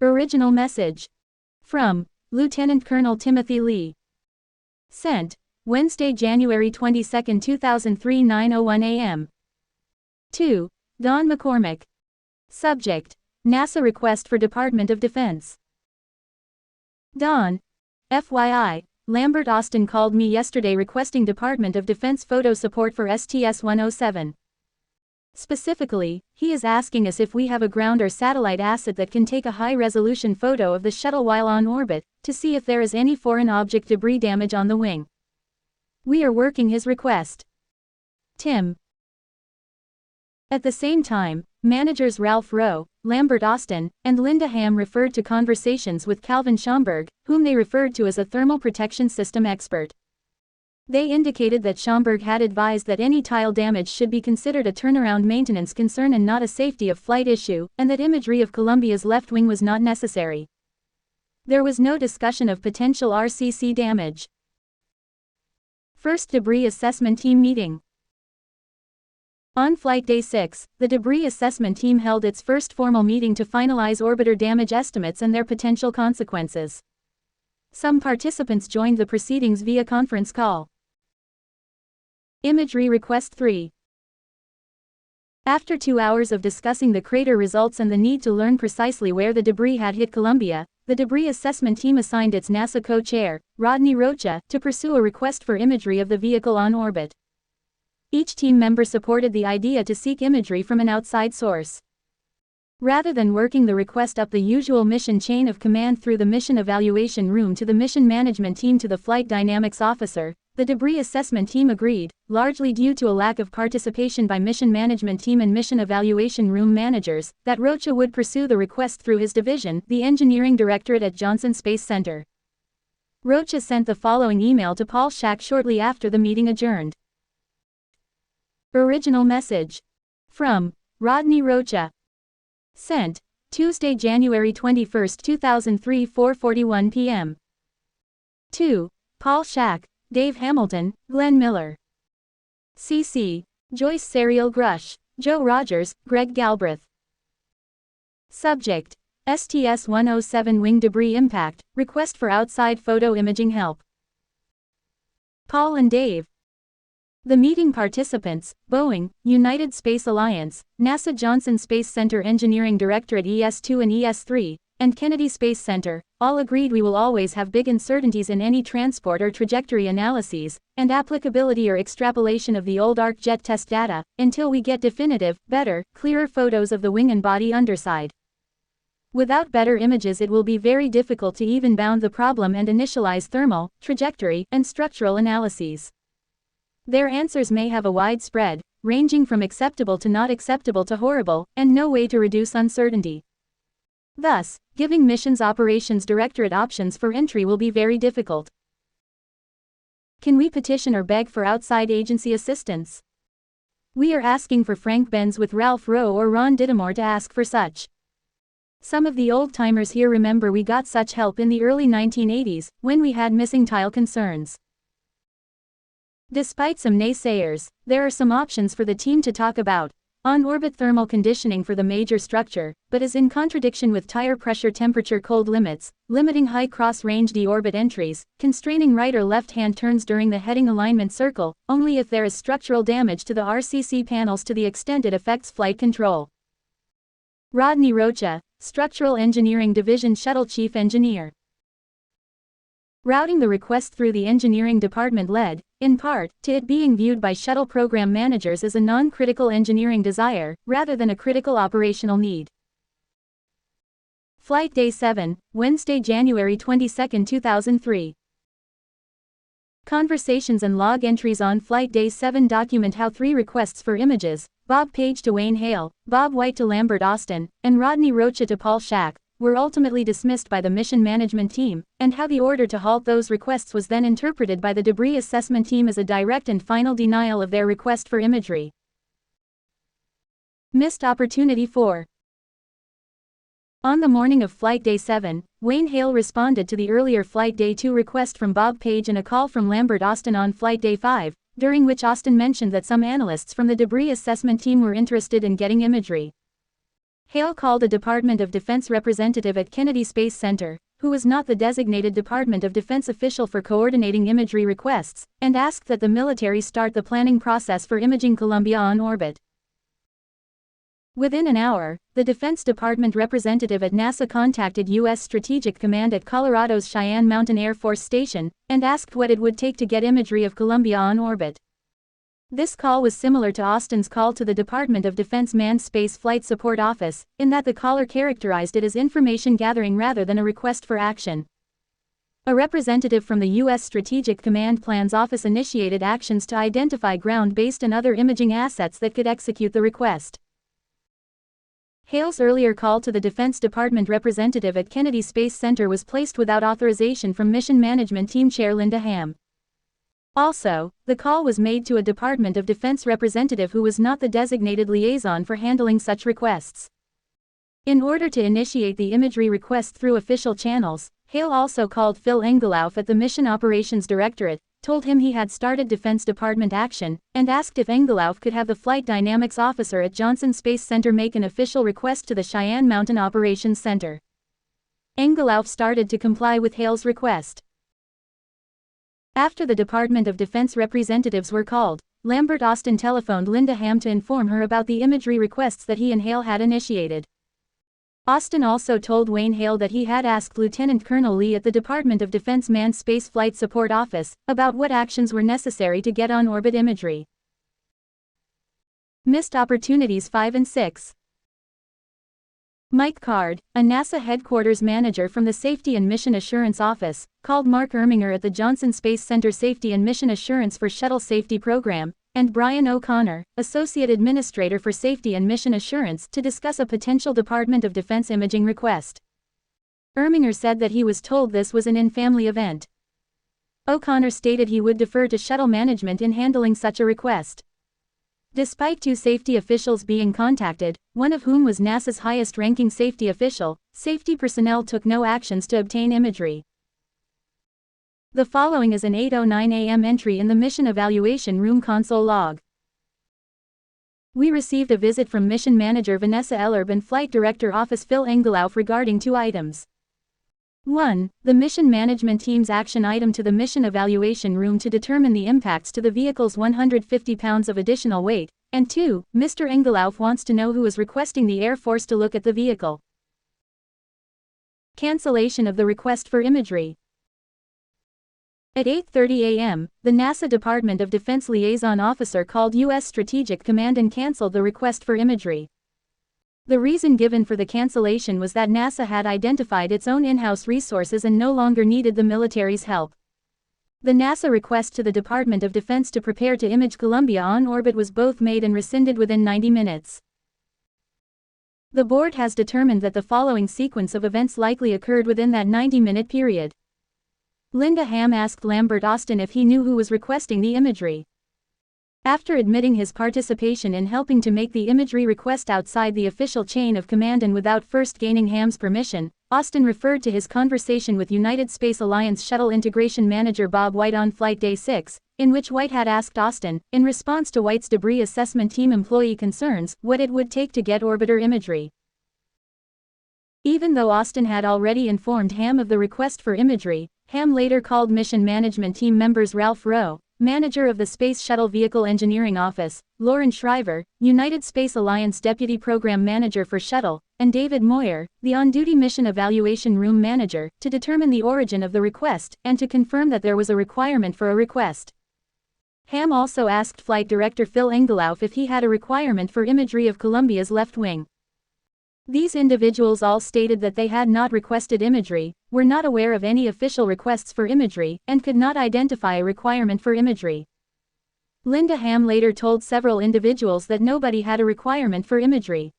S1: Original message. From Lieutenant Colonel Timothy Lee. Sent Wednesday, January 22, 2003, 9:01 a.m. To Don McCormick. Subject: NASA request for Department of Defense. Don. FYI, Lambert Austin called me yesterday requesting Department of Defense photo support for STS-107. Specifically, he is asking us if we have a ground or satellite asset that can take a high-resolution photo of the shuttle while on orbit, to see if there is any foreign object debris damage on the wing. We are working his request. Tim. At the same time, managers Ralph Rowe, Lambert Austin, and Linda Ham referred to conversations with Calvin Schomburg, whom they referred to as a thermal protection system expert. They indicated that Schomburg had advised that any tile damage should be considered a turnaround maintenance concern and not a safety of flight issue, and that imagery of Columbia's left wing was not necessary. There was no discussion of potential RCC damage. First Debris Assessment Team Meeting. On Flight Day 6, the Debris Assessment Team held its first formal meeting to finalize orbiter damage estimates and their potential consequences. Some participants joined the proceedings via conference call. Imagery Request 3. After 2 hours of discussing the crater results and the need to learn precisely where the debris had hit Columbia, the Debris Assessment Team assigned its NASA co-chair, Rodney Rocha, to pursue a request for imagery of the vehicle on orbit. Each team member supported the idea to seek imagery from an outside source. Rather than working the request up the usual mission chain of command through the mission evaluation room to the mission management team to the flight dynamics officer, the debris assessment team agreed, largely due to a lack of participation by mission management team and mission evaluation room managers, that Rocha would pursue the request through his division, the Engineering Directorate at Johnson Space Center. Rocha sent the following email to Paul Schack shortly after the meeting adjourned. Original message. From Rodney Rocha. Sent Tuesday, January 21, 2003, 4:41 p.m. To Paul Schack, Dave Hamilton, Glenn Miller. CC Joyce Serial Grush, Joe Rogers, Greg Galbraith. Subject: STS-107 wing debris impact, request for outside photo imaging help. Paul and Dave. The meeting participants, Boeing, United Space Alliance, NASA Johnson Space Center Engineering Directorate ES2 and ES3, and Kennedy Space Center, all agreed we will always have big uncertainties in any transport or trajectory analyses, and applicability or extrapolation of the old arc jet test data, until we get definitive, better, clearer photos of the wing and body underside. Without better images it will be very difficult to even bound the problem and initialize thermal, trajectory, and structural analyses. Their answers may have a wide spread, ranging from acceptable to not acceptable to horrible, and no way to reduce uncertainty. Thus, giving Missions Operations Directorate options for entry will be very difficult. Can we petition or beg for outside agency assistance? We are asking for Frank Benz with Ralph Rowe or Ron Dittemore to ask for such. Some of the old-timers here remember we got such help in the early 1980s, when we had missing tile concerns. Despite some naysayers, there are some options for the team to talk about. On-orbit thermal conditioning for the major structure, but is in contradiction with tire pressure temperature cold limits, limiting high cross-range deorbit entries, constraining right or left-hand turns during the heading alignment circle, only if there is structural damage to the RCC panels to the extent it affects flight control. Rodney Rocha, Structural Engineering Division Shuttle Chief Engineer. Routing the request through the engineering department led, in part, to it being viewed by shuttle program managers as a non-critical engineering desire, rather than a critical operational need. Flight Day 7, Wednesday, January 22, 2003. Conversations and log entries on Flight Day 7 document how 3 requests for images, Bob Page to Wayne Hale, Bob White to Lambert Austin, and Rodney Rocha to Paul Schack, were ultimately dismissed by the mission management team, and how the order to halt those requests was then interpreted by the debris assessment team as a direct and final denial of their request for imagery. Missed opportunity 4. On the morning of Flight Day 7, Wayne Hale responded to the earlier Flight Day 2 request from Bob Page and a call from Lambert Austin on Flight Day 5, during which Austin mentioned that some analysts from the debris assessment team were interested in getting imagery. Hale called a Department of Defense representative at Kennedy Space Center, who was not the designated Department of Defense official for coordinating imagery requests, and asked that the military start the planning process for imaging Columbia on orbit. Within an hour, the Defense Department representative at NASA contacted U.S. Strategic Command at Colorado's Cheyenne Mountain Air Force Station, and asked what it would take to get imagery of Columbia on orbit. This call was similar to Austin's call to the Department of Defense Manned Space Flight Support Office, in that the caller characterized it as information gathering rather than a request for action. A representative from the U.S. Strategic Command Plans Office initiated actions to identify ground-based and other imaging assets that could execute the request. Hale's earlier call to the Defense Department representative at Kennedy Space Center was placed without authorization from Mission Management Team Chair Linda Ham. Also, the call was made to a Department of Defense representative who was not the designated liaison for handling such requests. In order to initiate the imagery request through official channels, Hale also called Phil Engelhoff at the Mission Operations Directorate, told him he had started Defense Department action, and asked if Engelhoff could have the Flight Dynamics Officer at Johnson Space Center make an official request to the Cheyenne Mountain Operations Center. Engelhoff started to comply with Hale's request. After the Department of Defense representatives were called, Lambert Austin telephoned Linda Ham to inform her about the imagery requests that he and Hale had initiated. Austin also told Wayne Hale that he had asked Lieutenant Colonel Lee at the Department of Defense Manned Space Flight Support Office about what actions were necessary to get on-orbit imagery. Missed opportunities 5 and 6. Mike Card, a NASA headquarters manager from the Safety and Mission Assurance Office, called Mark Erminger at the Johnson Space Center Safety and Mission Assurance for Shuttle Safety Program, and Brian O'Connor, Associate Administrator for Safety and Mission Assurance, to discuss a potential Department of Defense imaging request. Erminger said that he was told this was an in-family event. O'Connor stated he would defer to shuttle management in handling such a request. Despite 2 safety officials being contacted, one of whom was NASA's highest-ranking safety official, safety personnel took no actions to obtain imagery. The following is an 8:09 a.m. entry in the Mission Evaluation Room console log. We received a visit from Mission Manager Vanessa Ellerb and Flight Director Office Phil Engelhoff regarding 2 items. 1. The Mission Management Team's action item to the Mission Evaluation Room to determine the impacts to the vehicle's 150 pounds of additional weight, and 2. Mr. Engelhoff wants to know who is requesting the Air Force to look at the vehicle. Cancellation of the request for imagery. At 8:30 a.m., the NASA Department of Defense Liaison Officer called U.S. Strategic Command and canceled the request for imagery. The reason given for the cancellation was that NASA had identified its own in-house resources and no longer needed the military's help. The NASA request to the Department of Defense to prepare to image Columbia on orbit was both made and rescinded within 90 minutes. The board has determined that the following sequence of events likely occurred within that 90-minute period. Linda Ham asked Lambert Austin if he knew who was requesting the imagery. After admitting his participation in helping to make the imagery request outside the official chain of command and without first gaining Ham's permission, Austin referred to his conversation with United Space Alliance Shuttle Integration Manager Bob White on Flight Day 6, in which White had asked Austin, in response to White's debris assessment team employee concerns, what it would take to get orbiter imagery. Even though Austin had already informed Ham of the request for imagery, Ham later called Mission Management Team members Ralph Rowe, manager of the Space Shuttle Vehicle Engineering Office, Lauren Shriver, United Space Alliance Deputy Program Manager for Shuttle, and David Moyer, the on-duty Mission Evaluation Room Manager, to determine the origin of the request, and to confirm that there was a requirement for a request. Ham also asked Flight Director Phil Engelhoff if he had a requirement for imagery of Columbia's left wing. These individuals all stated that they had not requested imagery, were not aware of any official requests for imagery, and could not identify a requirement for imagery. Linda Ham later told several individuals that nobody had a requirement for imagery.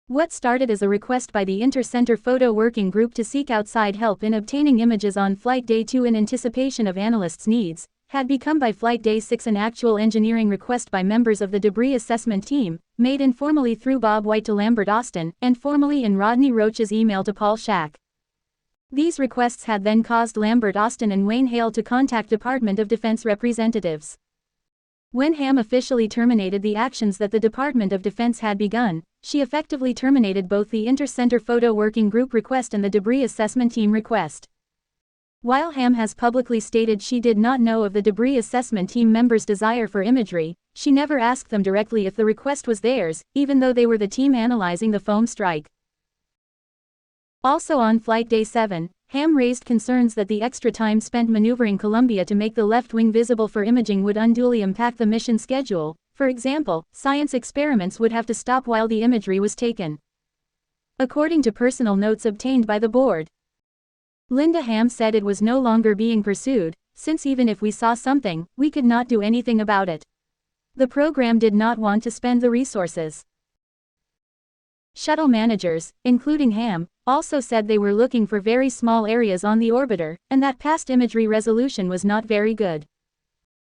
S1: What started as a request by the Inter-Center Photo Working Group to seek outside help in obtaining images on Flight Day 2 in anticipation of analysts' needs, had become by Flight Day 6 an actual engineering request by members of the debris assessment team, made informally through Bob White to Lambert Austin, and formally in Rodney Rocha's email to Paul Schack. These requests had then caused Lambert Austin and Wayne Hale to contact Department of Defense representatives. When Ham officially terminated the actions that the Department of Defense had begun, she effectively terminated both the Inter-Center Photo Working Group request and the Debris Assessment Team request. While Ham has publicly stated she did not know of the Debris Assessment Team members' desire for imagery, she never asked them directly if the request was theirs, even though they were the team analyzing the foam strike. Also on Flight Day 7, Ham raised concerns that the extra time spent maneuvering Columbia to make the left wing visible for imaging would unduly impact the mission schedule. For example, science experiments would have to stop while the imagery was taken. According to personal notes obtained by the board, Linda Ham said it was no longer being pursued, since even if we saw something, we could not do anything about it. The program did not want to spend the resources. Shuttle managers, including Ham, also said they were looking for very small areas on the orbiter, and that past imagery resolution was not very good.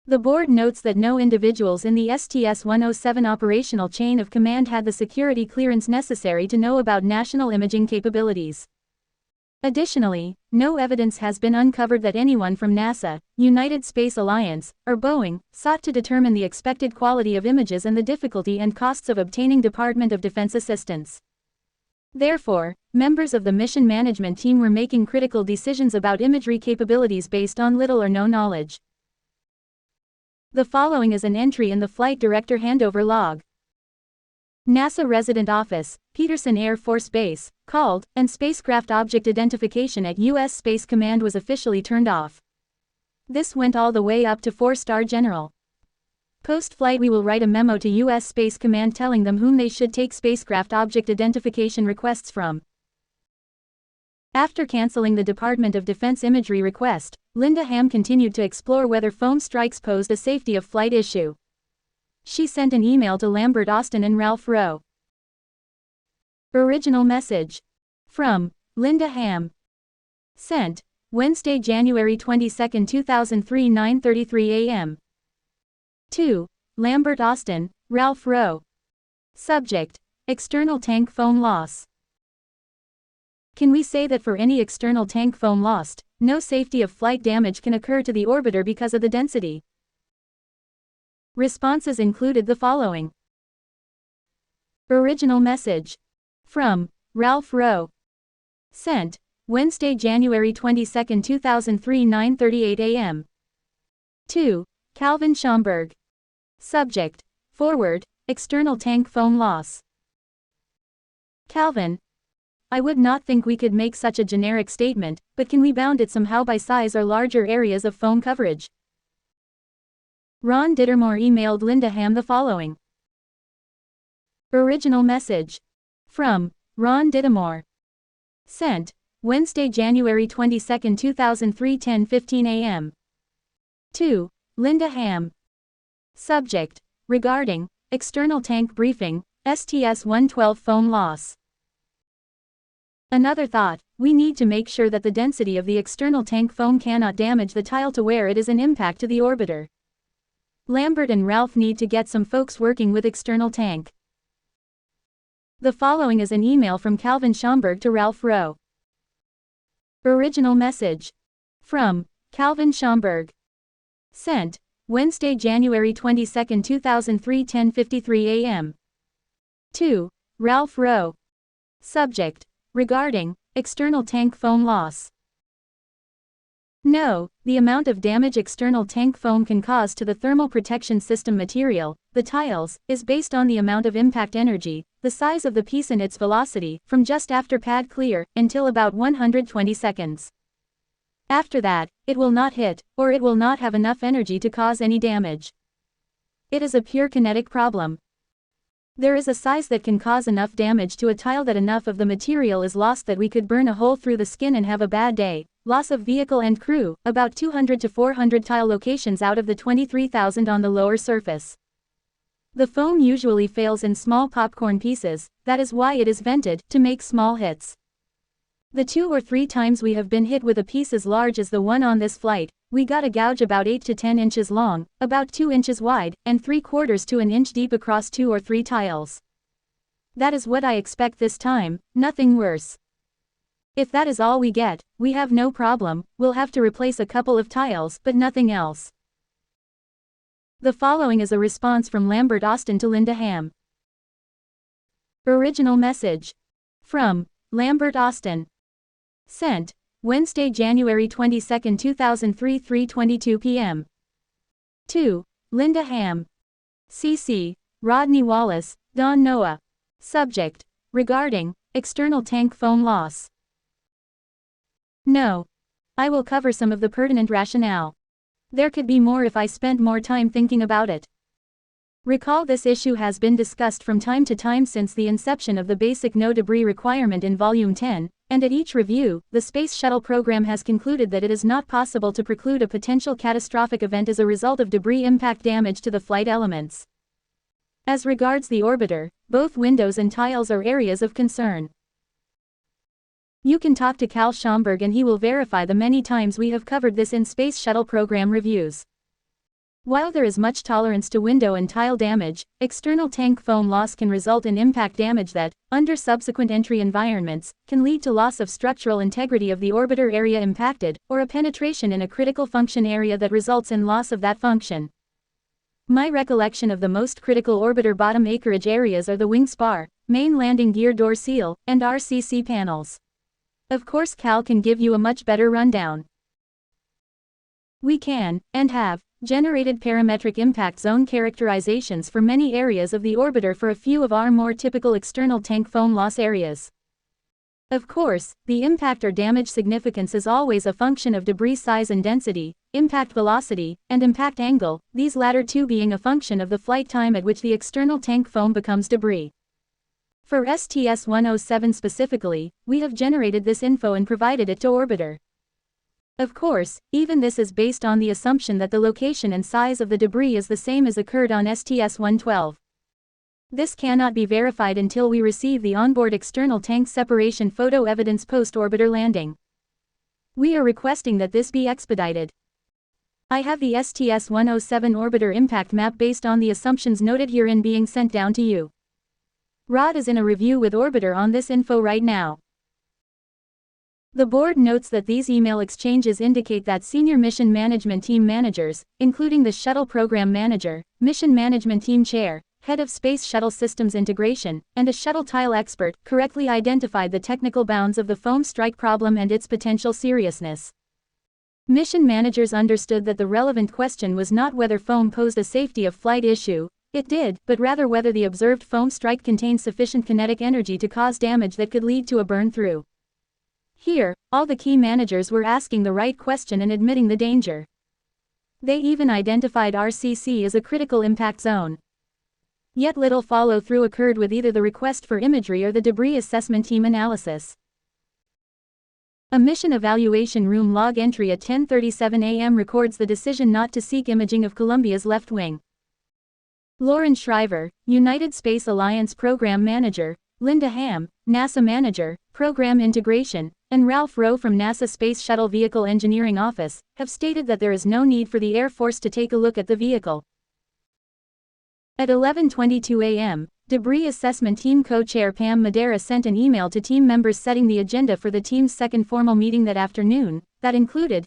S1: The board notes that no individuals in the STS-107 operational chain of command had the security clearance necessary to know about national imaging capabilities. Additionally, no evidence has been uncovered that anyone from NASA, United Space Alliance, or Boeing sought to determine the expected quality of images and the difficulty and costs of obtaining Department of Defense assistance. Therefore, members of the mission management team were making critical decisions about imagery capabilities based on little or no knowledge. The following is an entry in the Flight Director Handover Log. NASA Resident Office, Peterson Air Force Base, called, and spacecraft object identification at U.S. Space Command was officially turned off. This went all the way up to 4-star general. Post-flight we will write a memo to U.S. Space Command telling them whom they should take spacecraft object identification requests from. After canceling the Department of Defense imagery request, Linda Ham continued to explore whether foam strikes posed a safety of flight issue. She sent an email to Lambert Austin and Ralph Rowe. Original message. From Linda Ham. Sent Wednesday, January 22, 2003, 9:33 a.m. To Lambert Austin, Ralph Rowe. Subject: external tank foam loss. Can we say that for any external tank foam lost, no safety of flight damage can occur to the orbiter because of the density? Responses included the following. Original message. From Ralph Rowe. Sent Wednesday, January 22, 2003, 9:38 a.m. To Calvin Schomburg. Subject: forward, external tank foam loss. Calvin: I would not think we could make such a generic statement, but can we bound it somehow by size or larger areas of foam coverage? Ron Dittermore emailed Linda Ham the following. Original message. From Ron Dittermore. Sent Wednesday, January 22, 2003, 10:15 a.m. To Linda Ham. Subject: regarding external tank briefing, STS-112 foam loss. Another thought: we need to make sure that the density of the external tank foam cannot damage the tile to where it is an impact to the orbiter. Lambert and Ralph need to get some folks working with external tank. The following is an email from Calvin Schomburg to Ralph Rowe. Original message. From Calvin Schomburg. Sent Wednesday, January 22, 2003, 10:53 a.m. To Ralph Rowe. Subject: regarding external tank foam loss. No, the amount of damage external tank foam can cause to the thermal protection system material, the tiles, is based on the amount of impact energy, the size of the piece and its velocity, from just after pad clear, until about 120 seconds. After that, it will not hit, or it will not have enough energy to cause any damage. It is a pure kinetic problem. There is a size that can cause enough damage to a tile that enough of the material is lost that we could burn a hole through the skin and have a bad day. Loss of vehicle and crew, about 200 to 400 tile locations out of the 23,000 on the lower surface. The foam usually fails in small popcorn pieces, that is why it is vented, to make small hits. The 2 or 3 times we have been hit with a piece as large as the one on this flight, We got a gouge about 8 to 10 inches long, about 2 inches wide, and 3/4 to an inch deep across 2 or 3 tiles. That is what I expect this time, nothing worse. If that is all we get, we have no problem, we'll have to replace a couple of tiles but nothing else. The following is a response from Lambert Austin to Linda Ham. Original message. From Lambert Austin. Sent Wednesday, January 22, 2003, 3:22 p.m. To Linda Ham. CC Rodney Wallace, Don Noah. Subject: regarding external tank foam loss. No. I will cover some of the pertinent rationale. There could be more if I spent more time thinking about it. Recall this issue has been discussed from time to time since the inception of the basic no debris requirement in Volume 10, and at each review, the Space Shuttle program has concluded that it is not possible to preclude a potential catastrophic event as a result of debris impact damage to the flight elements. As regards the orbiter, both windows and tiles are areas of concern. You can talk to Cal Schomburg and he will verify the many times we have covered this in Space Shuttle program reviews. While there is much tolerance to window and tile damage, external tank foam loss can result in impact damage that, under subsequent entry environments, can lead to loss of structural integrity of the orbiter area impacted, or a penetration in a critical function area that results in loss of that function. My recollection of the most critical orbiter bottom acreage areas are the wing spar, main landing gear door seal, and RCC panels. Of course Cal can give you a much better rundown. We can, and have, generated parametric impact zone characterizations for many areas of the orbiter for a few of our more typical external tank foam loss areas. Of course, the impact or damage significance is always a function of debris size and density, impact velocity, and impact angle, these latter two being a function of the flight time at which the external tank foam becomes debris. For STS-107 specifically, we have generated this info and provided it to Orbiter. Of course, even this is based on the assumption that the location and size of the debris is the same as occurred on STS-112. This cannot be verified until we receive the onboard external tank separation photo evidence post-orbiter landing. We are requesting that this be expedited. I have the STS-107 orbiter impact map based on the assumptions noted herein being sent down to you. Rod is in a review with Orbiter on this info right now. The board notes that these email exchanges indicate that senior mission management team managers, including the shuttle program manager, mission management team chair, head of Space Shuttle Systems Integration, and a shuttle tile expert, correctly identified the technical bounds of the foam strike problem and its potential seriousness. Mission managers understood that the relevant question was not whether foam posed a safety of flight issue. It did, but rather whether the observed foam strike contained sufficient kinetic energy to cause damage that could lead to a burn-through. Here, all the key managers were asking the right question and admitting the danger. They even identified RCC as a critical impact zone. Yet little follow-through occurred with either the request for imagery or the debris assessment team analysis. A mission evaluation room log entry at 10:37 a.m. records the decision not to seek imaging of Columbia's left wing. Lauren Shriver, United Space Alliance Program Manager, Linda Ham, NASA Manager, Program Integration, and Ralph Rowe from NASA Space Shuttle Vehicle Engineering Office, have stated that there is no need for the Air Force to take a look at the vehicle. At 11:22 a.m., Debris Assessment Team Co-Chair Pam Madera sent an email to team members setting the agenda for the team's second formal meeting that afternoon, that included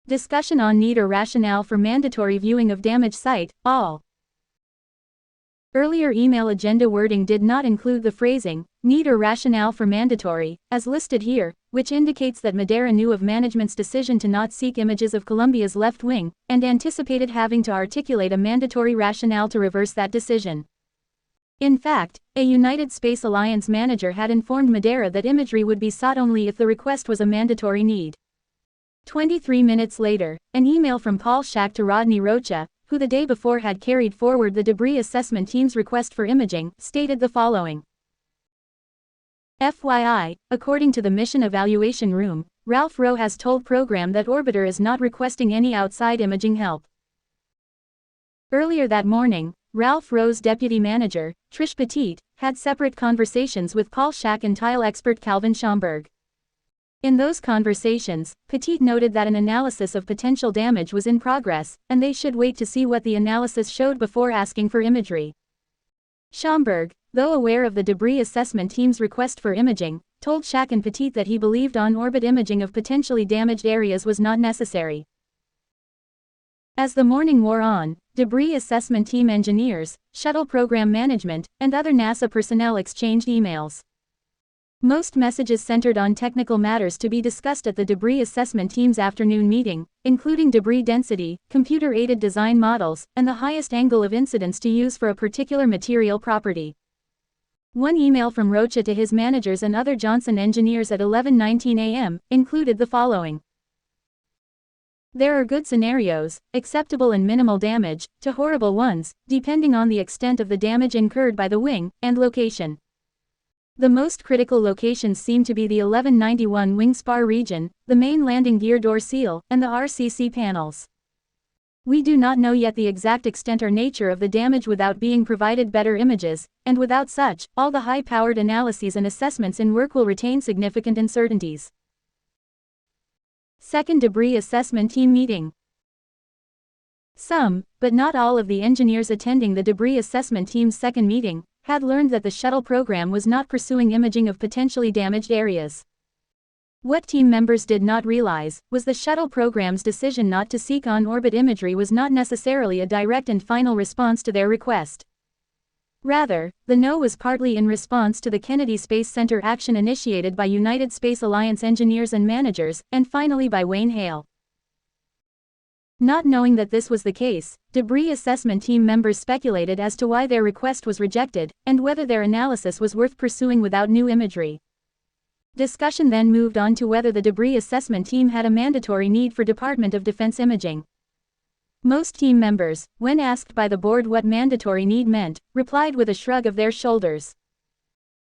S1: discussion on need or rationale for mandatory viewing of damage site, all. Earlier email agenda wording did not include the phrasing, need or rationale for mandatory, as listed here, which indicates that Madera knew of management's decision to not seek images of Columbia's left wing, and anticipated having to articulate a mandatory rationale to reverse that decision. In fact, a United Space Alliance manager had informed Madera that imagery would be sought only if the request was a mandatory need. 23 minutes later, an email from Paul Schack to Rodney Rocha, who the day before had carried forward the debris assessment team's request for imaging, stated the following. FYI, according to the Mission Evaluation Room, Ralph Rowe has told Program that Orbiter is not requesting any outside imaging help. Earlier that morning, Ralph Rowe's deputy manager, Trish Petit, had separate conversations with Paul Schack and tile expert Calvin Schomburg. In those conversations, Petit noted that an analysis of potential damage was in progress, and they should wait to see what the analysis showed before asking for imagery. Schomburg, though aware of the debris assessment team's request for imaging, told Schack and Petit that he believed on-orbit imaging of potentially damaged areas was not necessary. As the morning wore on, debris assessment team engineers, shuttle program management, and other NASA personnel exchanged emails. Most messages centered on technical matters to be discussed at the debris assessment team's afternoon meeting, including debris density, computer-aided design models, and the highest angle of incidence to use for a particular material property. One email from Rocha to his managers and other Johnson engineers at 11:19 a.m. included the following. There are good scenarios, acceptable and minimal damage, to horrible ones, depending on the extent of the damage incurred by the wing, and location. The most critical locations seem to be the 1191 wing spar region, the main landing gear door seal, and the RCC panels. We do not know yet the exact extent or nature of the damage without being provided better images, and without such, all the high-powered analyses and assessments in work will retain significant uncertainties. Second Debris Assessment Team Meeting. Some, but not all of the engineers attending the debris assessment team's second meeting, had learned that the shuttle program was not pursuing imaging of potentially damaged areas. What team members did not realize was the shuttle program's decision not to seek on-orbit imagery was not necessarily a direct and final response to their request. Rather, the no was partly in response to the Kennedy Space Center action initiated by United Space Alliance engineers and managers, and finally by Wayne Hale. Not knowing that this was the case, debris assessment team members speculated as to why their request was rejected, and whether their analysis was worth pursuing without new imagery. Discussion then moved on to whether the debris assessment team had a mandatory need for Department of Defense imaging. Most team members, when asked by the board what mandatory need meant, replied with a shrug of their shoulders.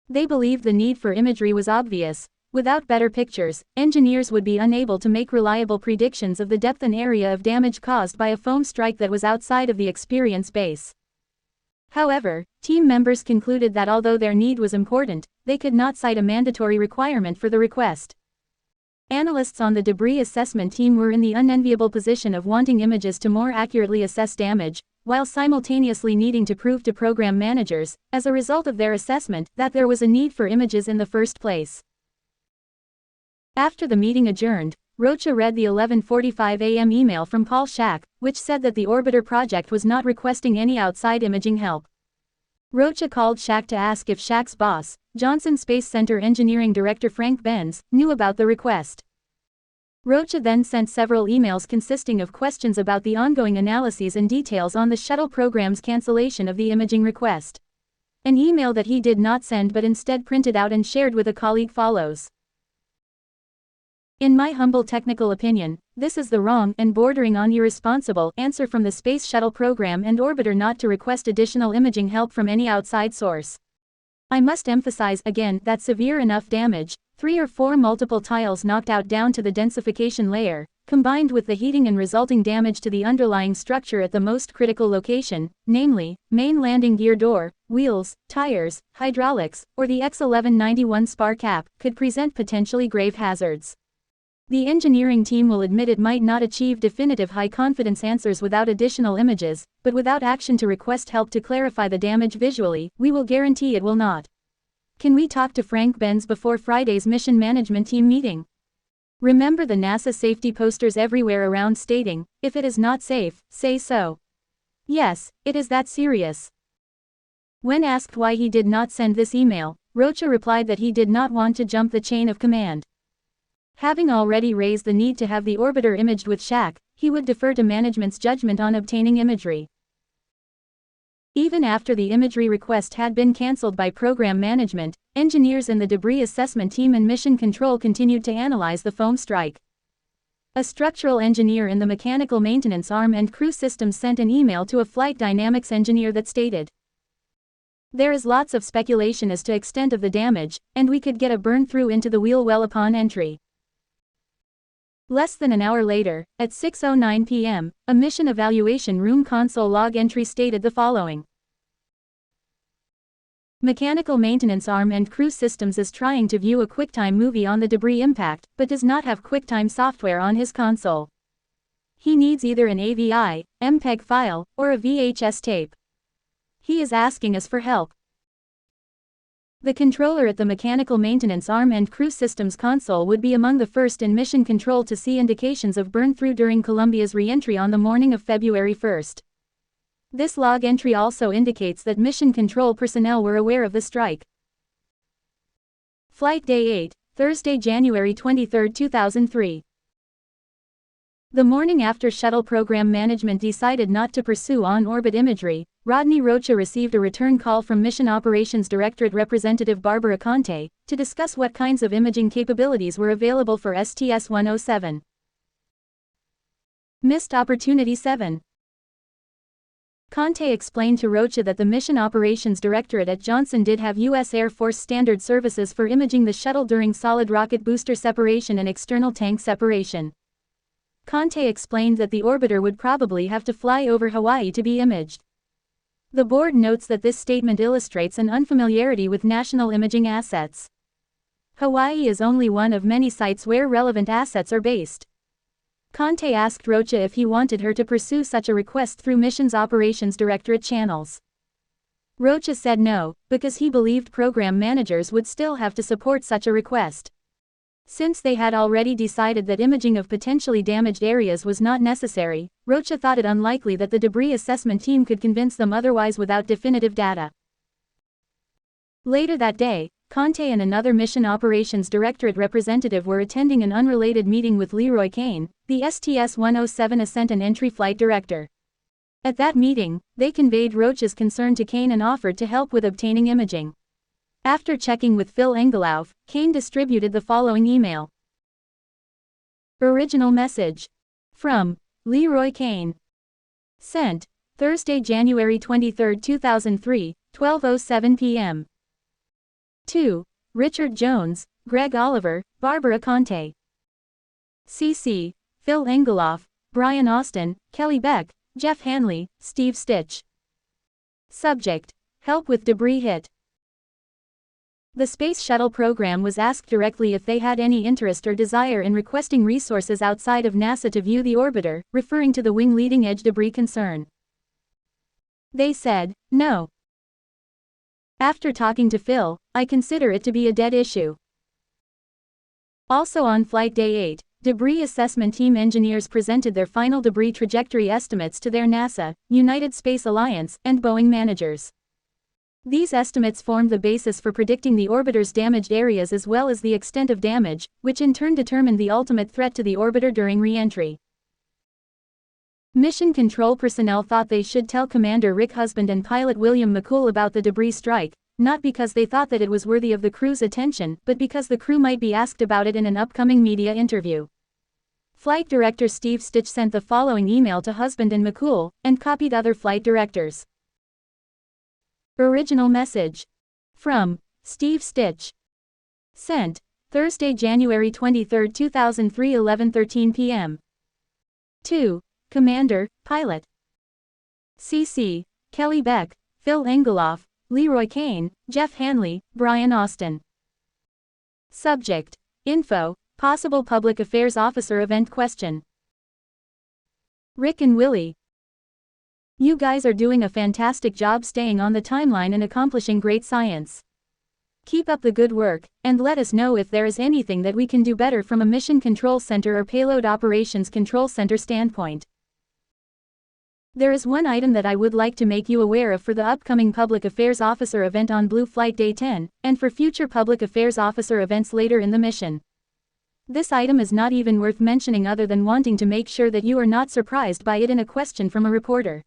S1: They believed the need for imagery was obvious. Without better pictures, engineers would be unable to make reliable predictions of the depth and area of damage caused by a foam strike that was outside of the experience base. However, team members concluded that although their need was important, they could not cite a mandatory requirement for the request. Analysts on the debris assessment team were in the unenviable position of wanting images to more accurately assess damage, while simultaneously needing to prove to program managers, as a result of their assessment, that there was a need for images in the first place. After the meeting adjourned, Rocha read the 11:45 a.m. email from Paul Schack, which said that the orbiter project was not requesting any outside imaging help. Rocha called Schack to ask if Schack's boss, Johnson Space Center Engineering Director Frank Benz, knew about the request. Rocha then sent several emails consisting of questions about the ongoing analyses and details on the shuttle program's cancellation of the imaging request. An email that he did not send but instead printed out and shared with a colleague follows. In my humble technical opinion, this is the wrong and bordering on irresponsible answer from the Space Shuttle program and orbiter not to request additional imaging help from any outside source. I must emphasize again that severe enough damage, 3 or 4 multiple tiles knocked out down to the densification layer, combined with the heating and resulting damage to the underlying structure at the most critical location, namely, main landing gear door, wheels, tires, hydraulics, or the X1191 spar cap, could present potentially grave hazards. The engineering team will admit it might not achieve definitive high-confidence answers without additional images, but without action to request help to clarify the damage visually, we will guarantee it will not. Can we talk to Frank Benz before Friday's mission management team meeting? Remember the NASA safety posters everywhere around stating, if it is not safe, say so. Yes, it is that serious. When asked why he did not send this email, Rocha replied that he did not want to jump the chain of command. Having already raised the need to have the orbiter imaged with Schack, he would defer to management's judgment on obtaining imagery. Even after the imagery request had been cancelled by program management, engineers in the debris assessment team and mission control continued to analyze the foam strike. A structural engineer in the mechanical maintenance arm and crew systems sent an email to a flight dynamics engineer that stated, "There is lots of speculation as to extent of the damage, and we could get a burn through into the wheel well upon entry." Less than an hour later, at 6:09 p.m., a mission evaluation room console log entry stated the following. Mechanical Maintenance Arm and Crew Systems is trying to view a QuickTime movie on the debris impact, but does not have QuickTime software on his console. He needs either an AVI, MPEG file, or a VHS tape. He is asking us for help. The controller at the Mechanical Maintenance Arm and Crew Systems console would be among the first in mission control to see indications of burn-through during Columbia's re-entry on the morning of February 1. This log entry also indicates that mission control personnel were aware of the strike. Flight Day 8, Thursday, January 23, 2003. The morning after Shuttle Program Management decided not to pursue on-orbit imagery, Rodney Rocha received a return call from Mission Operations Directorate Representative Barbara Conte to discuss what kinds of imaging capabilities were available for STS-107. Missed Opportunity 7. Conte explained to Rocha that the Mission Operations Directorate at Johnson did have U.S. Air Force standard services for imaging the shuttle during solid rocket booster separation and external tank separation. Conte explained that the orbiter would probably have to fly over Hawaii to be imaged. The board notes that this statement illustrates an unfamiliarity with national imaging assets. Hawaii is only one of many sites where relevant assets are based. Conte asked Rocha if he wanted her to pursue such a request through Missions Operations Directorate channels. Rocha said no, because he believed program managers would still have to support such a request. Since they had already decided that imaging of potentially damaged areas was not necessary, Rocha thought it unlikely that the debris assessment team could convince them otherwise without definitive data. Later that day, Conte and another Mission Operations Directorate representative were attending an unrelated meeting with Leroy Kane, the STS-107 Ascent and Entry Flight Director. At that meeting, they conveyed Rocha's concern to Kane and offered to help with obtaining imaging. After checking with Phil Engelhoff, Kane distributed the following email. Original message. From Leroy Kane. Sent, Thursday, January 23, 2003, 12:07 p.m. To Richard Jones, Greg Oliver, Barbara Conte. CC, Phil Engelhoff, Brian Austin, Kelly Beck, Jeff Hanley, Steve Stitch. Subject: Help with debris hit. The Space Shuttle program was asked directly if they had any interest or desire in requesting resources outside of NASA to view the orbiter, referring to the wing leading edge debris concern. They said, no. After talking to Phil, I consider it to be a dead issue. Also on Flight Day 8, Debris Assessment Team engineers presented their final debris trajectory estimates to their NASA, United Space Alliance, and Boeing managers. These estimates formed the basis for predicting the orbiter's damaged areas as well as the extent of damage, which in turn determined the ultimate threat to the orbiter during re-entry. Mission control personnel thought they should tell Commander Rick Husband and pilot William McCool about the debris strike, not because they thought that it was worthy of the crew's attention, but because the crew might be asked about it in an upcoming media interview. Flight Director Steve Stitch sent the following email to Husband and McCool, and copied other flight directors. Original message. From Steve Stitch. Sent, Thursday, January 23, 2003, 11:13 p.m. To Commander, Pilot. CC, Kelly Beck, Phil Engelhoff, Leroy Kane, Jeff Hanley, Brian Austin. Subject: Info, Possible Public Affairs Officer Event Question. Rick and Willie. You guys are doing a fantastic job staying on the timeline and accomplishing great science. Keep up the good work, and let us know if there is anything that we can do better from a Mission Control Center or Payload Operations Control Center standpoint. There is one item that I would like to make you aware of for the upcoming Public Affairs Officer event on Blue Flight Day 10, and for future Public Affairs Officer events later in the mission. This item is not even worth mentioning other than wanting to make sure that you are not surprised by it in a question from a reporter.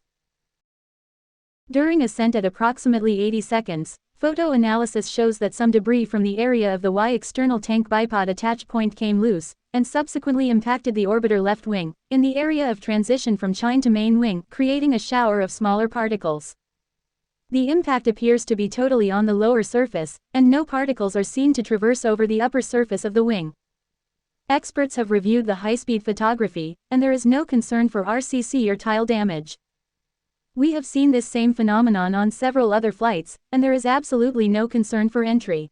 S1: During ascent at approximately 80 seconds, photo analysis shows that some debris from the area of the Y external tank bipod attach point came loose, and subsequently impacted the orbiter left wing, in the area of transition from chine to main wing, creating a shower of smaller particles. The impact appears to be totally on the lower surface, and no particles are seen to traverse over the upper surface of the wing. Experts have reviewed the high-speed photography, and there is no concern for RCC or tile damage. We have seen this same phenomenon on several other flights, and there is absolutely no concern for entry.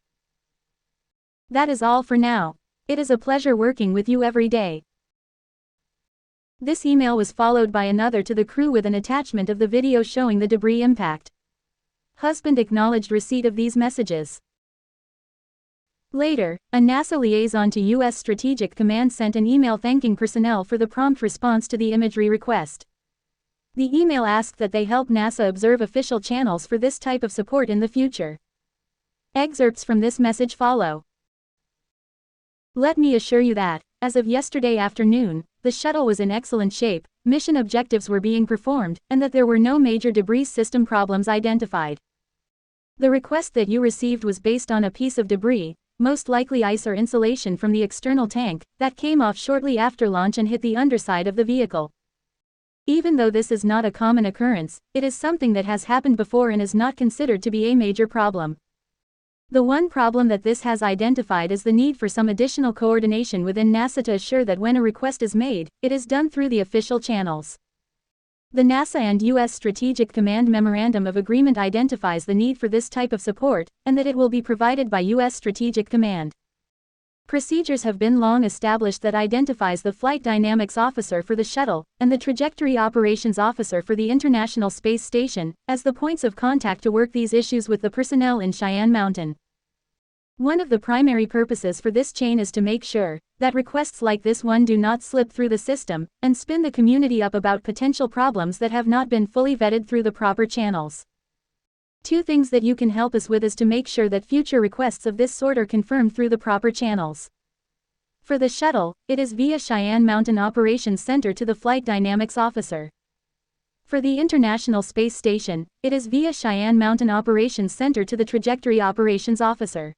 S1: That is all for now. It is a pleasure working with you every day. This email was followed by another to the crew with an attachment of the video showing the debris impact. Husband acknowledged receipt of these messages. Later, a NASA liaison to U.S. Strategic Command sent an email thanking personnel for the prompt response to the imagery request. The email asked that they help NASA observe official channels for this type of support in the future. Excerpts from this message follow. Let me assure you that, as of yesterday afternoon, the shuttle was in excellent shape, mission objectives were being performed, and that there were no major debris system problems identified. The request that you received was based on a piece of debris, most likely ice or insulation from the external tank, that came off shortly after launch and hit the underside of the vehicle. Even though this is not a common occurrence, it is something that has happened before and is not considered to be a major problem. The one problem that this has identified is the need for some additional coordination within NASA to assure that when a request is made, it is done through the official channels. The NASA and U.S. Strategic Command Memorandum of Agreement identifies the need for this type of support, and that it will be provided by U.S. Strategic Command. Procedures have been long established that identifies the Flight Dynamics Officer for the shuttle, and the Trajectory Operations Officer for the International Space Station, as the points of contact to work these issues with the personnel in Cheyenne Mountain. One of the primary purposes for this chain is to make sure that requests like this one do not slip through the system, and spin the community up about potential problems that have not been fully vetted through the proper channels. Two things that you can help us with is to make sure that future requests of this sort are confirmed through the proper channels. For the shuttle, it is via Cheyenne Mountain Operations Center to the Flight Dynamics Officer. For the International Space Station, it is via Cheyenne Mountain Operations Center to the Trajectory Operations Officer.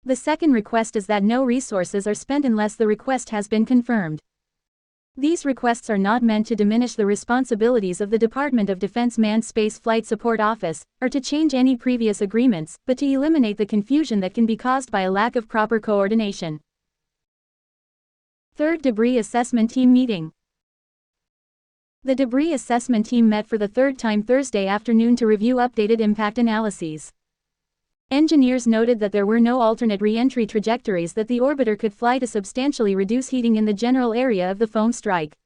S1: The second request is that no resources are spent unless the request has been confirmed. These requests are not meant to diminish the responsibilities of the Department of Defense Manned Space Flight Support Office, or to change any previous agreements, but to eliminate the confusion that can be caused by a lack of proper coordination. Third Debris Assessment Team Meeting. The Debris Assessment Team met for the third time Thursday afternoon to review updated impact analyses. Engineers noted that there were no alternate re-entry trajectories that the orbiter could fly to substantially reduce heating in the general area of the foam strike.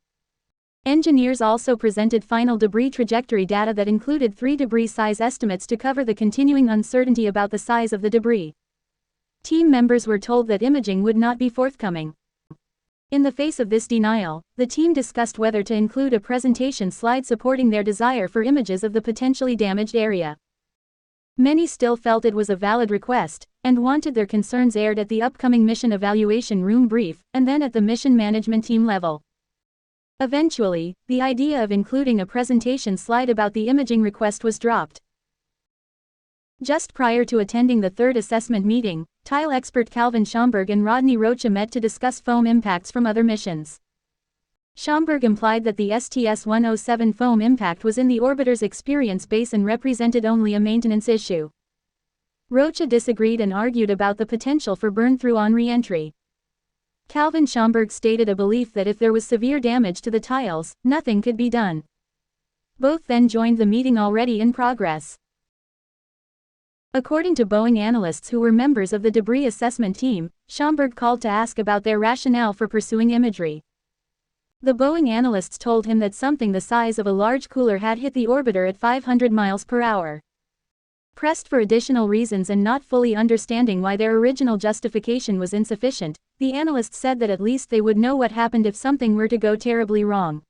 S1: Engineers also presented final debris trajectory data that included 3 debris size estimates to cover the continuing uncertainty about the size of the debris. Team members were told that imaging would not be forthcoming. In the face of this denial, the team discussed whether to include a presentation slide supporting their desire for images of the potentially damaged area. Many still felt it was a valid request, and wanted their concerns aired at the upcoming mission evaluation room brief, and then at the mission management team level. Eventually, the idea of including a presentation slide about the imaging request was dropped. Just prior to attending the third assessment meeting, tile expert Calvin Schomburg and Rodney Rocha met to discuss foam impacts from other missions. Schomburg implied that the STS-107 foam impact was in the orbiter's experience base and represented only a maintenance issue. Rocha disagreed and argued about the potential for burn-through on re-entry. Calvin Schomburg stated a belief that if there was severe damage to the tiles, nothing could be done. Both then joined the meeting already in progress. According to Boeing analysts who were members of the debris assessment team, Schomburg called to ask about their rationale for pursuing imagery. The Boeing analysts told him that something the size of a large cooler had hit the orbiter at 500 miles per hour. Pressed for additional reasons and not fully understanding why their original justification was insufficient, the analysts said that at least they would know what happened if something were to go terribly wrong.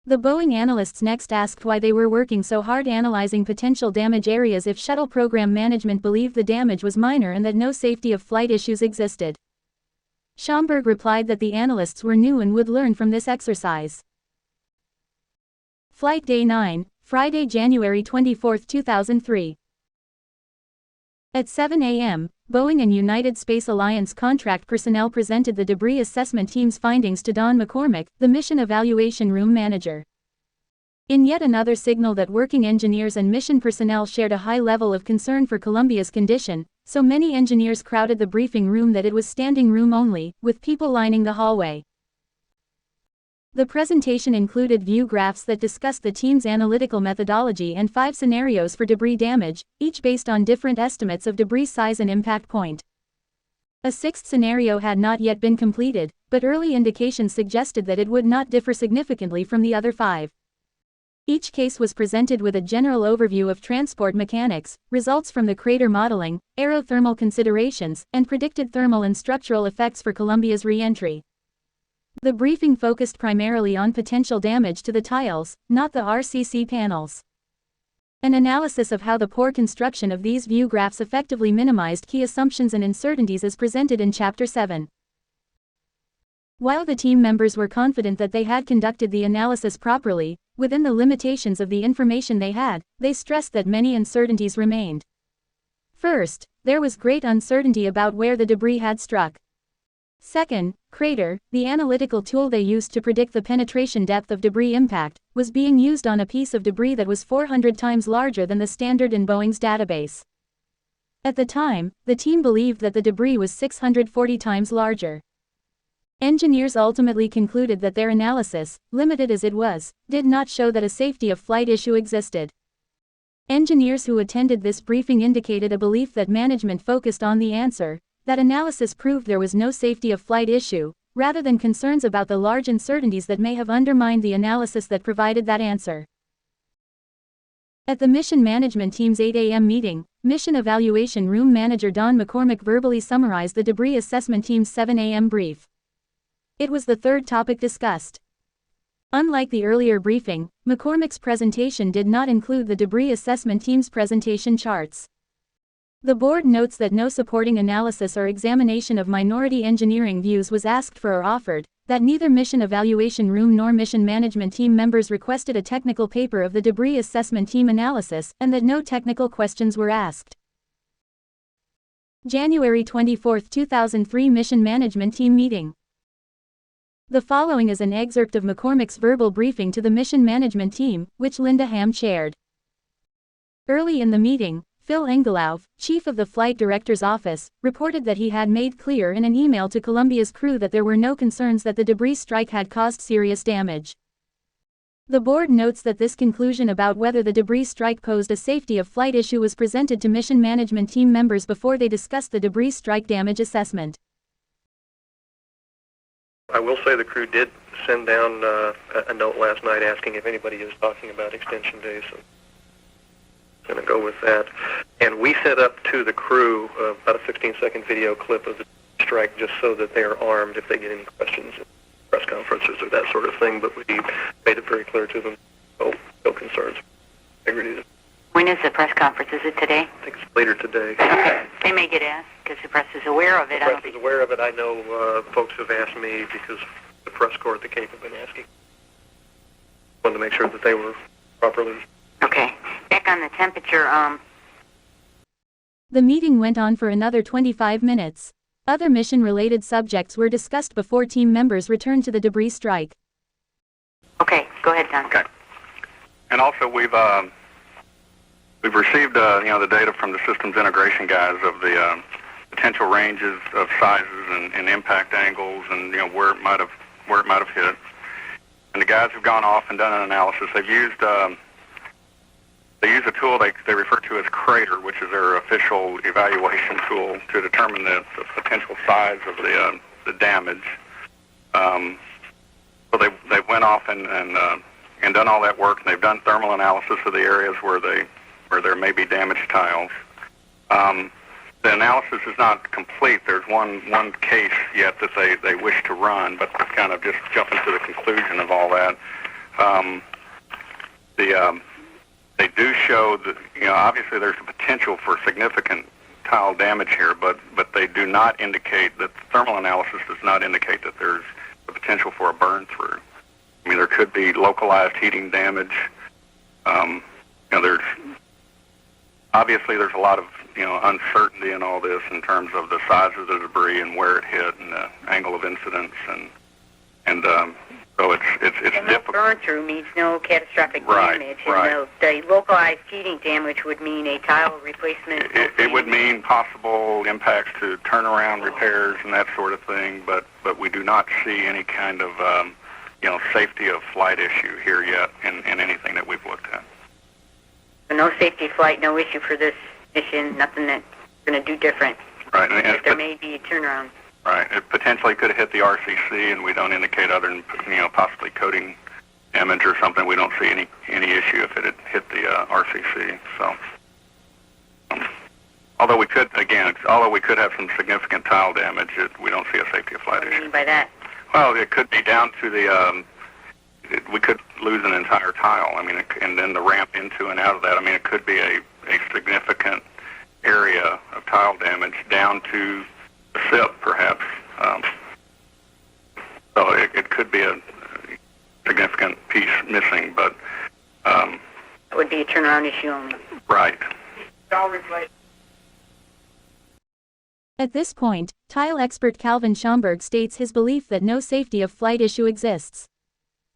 S1: The Boeing analysts next asked why they were working so hard analyzing potential damage areas if shuttle program management believed the damage was minor and that no safety of flight issues existed. Schomburg replied that the analysts were new and would learn from this exercise. Flight Day 9, Friday, January 24, 2003. At 7 a.m., Boeing and United Space Alliance contract personnel presented the debris assessment team's findings to Don McCormick, the mission evaluation room manager. In yet another signal that working engineers and mission personnel shared a high level of concern for Columbia's condition, so many engineers crowded the briefing room that it was standing room only, with people lining the hallway. The presentation included view graphs that discussed the team's analytical methodology and 5 scenarios for debris damage, each based on different estimates of debris size and impact point. A 6th scenario had not yet been completed, but early indications suggested that it would not differ significantly from the other 5. Each case was presented with a general overview of transport mechanics, results from the crater modeling, aerothermal considerations, and predicted thermal and structural effects for Columbia's re-entry. The briefing focused primarily on potential damage to the tiles, not the RCC panels. An analysis of how the poor construction of these view graphs effectively minimized key assumptions and uncertainties is presented in Chapter 7. While the team members were confident that they had conducted the analysis properly, within the limitations of the information they had, they stressed that many uncertainties remained. First, there was great uncertainty about where the debris had struck. Second, crater, the analytical tool they used to predict the penetration depth of debris impact, was being used on a piece of debris that was 400 times larger than the standard in Boeing's database. At the time, the team believed that the debris was 640 times larger. Engineers ultimately concluded that their analysis, limited as it was, did not show that a safety of flight issue existed. Engineers who attended this briefing indicated a belief that management focused on the answer, that analysis proved there was no safety of flight issue, rather than concerns about the large uncertainties that may have undermined the analysis that provided that answer. At the mission management team's 8 a.m. meeting, Mission Evaluation Room Manager Don McCormick verbally summarized the debris assessment team's 7 a.m. brief. It was the third topic discussed. Unlike the earlier briefing, McCormick's presentation did not include the debris assessment team's presentation charts. The board notes that no supporting analysis or examination of minority engineering views was asked for or offered, that neither Mission Evaluation Room nor Mission Management Team members requested a technical paper of the debris assessment team analysis, and that no technical questions were asked. January 24, 2003 Mission Management Team Meeting. The following is an excerpt of McCormick's verbal briefing to the Mission Management Team, which Linda Ham chaired. Early in the meeting, Phil Engelauff, chief of the flight director's office, reported that he had made clear in an email to Columbia's crew that there were no concerns that the debris strike had caused serious damage. The board notes that this conclusion about whether the debris strike posed a safety of flight issue was presented to mission management team members before they discussed the debris strike damage assessment.
S4: I will say the crew did send down a note last night asking if anybody is talking about extension days. So going to go with that. And we set up to the crew about a 16-second video clip of the strike just so that they are armed if they get any questions at press conferences or that sort of thing. But we made it very clear to them, no concerns.
S2: When is the press conference? Is it today?
S4: I think it's later today.
S2: Okay. They may get asked because the press is aware of it.
S4: The press is aware of it. I know folks have asked me because the press corps at the CAIB have been asking. Wanted to make sure that they were properly.
S2: Okay. Back on the temperature,
S1: The meeting went on for another 25 minutes. Other mission-related subjects were discussed before team members returned to the debris strike.
S2: Okay, go ahead, Don.
S3: Okay. And also we've received the data from the systems integration guys of the potential ranges of sizes and impact angles and where it might have hit. And the guys have gone off and done an analysis. They've used they use a tool they refer to as Crater, which is their official evaluation tool to determine the potential size of the damage. So they went off and done all that work, and they've done thermal analysis of the areas where there may be damaged tiles. The analysis is not complete. There's one case yet that they wish to run, but kind of just jumping to the conclusion of all that. They do show that obviously there's a potential for significant tile damage here, but they do not indicate that the thermal analysis does not indicate that there's the potential for a burn through. I mean, there could be localized heating damage. There's obviously a lot of uncertainty in all this in terms of the size of the debris and where it hit and the angle of incidence and so it's
S2: no
S3: difficult.
S2: Burn through means no catastrophic
S3: Right,
S2: damage.
S3: right.
S2: And the localized heating damage would mean a tile replacement.
S3: It would mean possible impacts to turnaround repairs and that sort of thing, but we do not see any kind of safety of flight issue here yet in anything that we've looked at.
S2: So no safety flight, no issue for this mission, nothing that's going to do different.
S3: Right.
S2: But there may be a turnaround.
S3: Right. It potentially could have hit the RCC, and we don't indicate other than, possibly coating damage or something. We don't see any issue if it had hit the RCC. So, although we could have some significant tile damage, we don't see a safety of flight
S2: What do you
S3: issue.
S2: mean by that?
S3: Well, it could be down to the, we could lose an entire tile. And then the ramp into and out of that. It could be a significant area of tile damage down to the SIP, perhaps. So it could be a significant piece missing, but...
S2: That would be a turnaround issue only.
S3: Right.
S1: At this point, tile expert Calvin Schomburg states his belief that no safety of flight issue exists.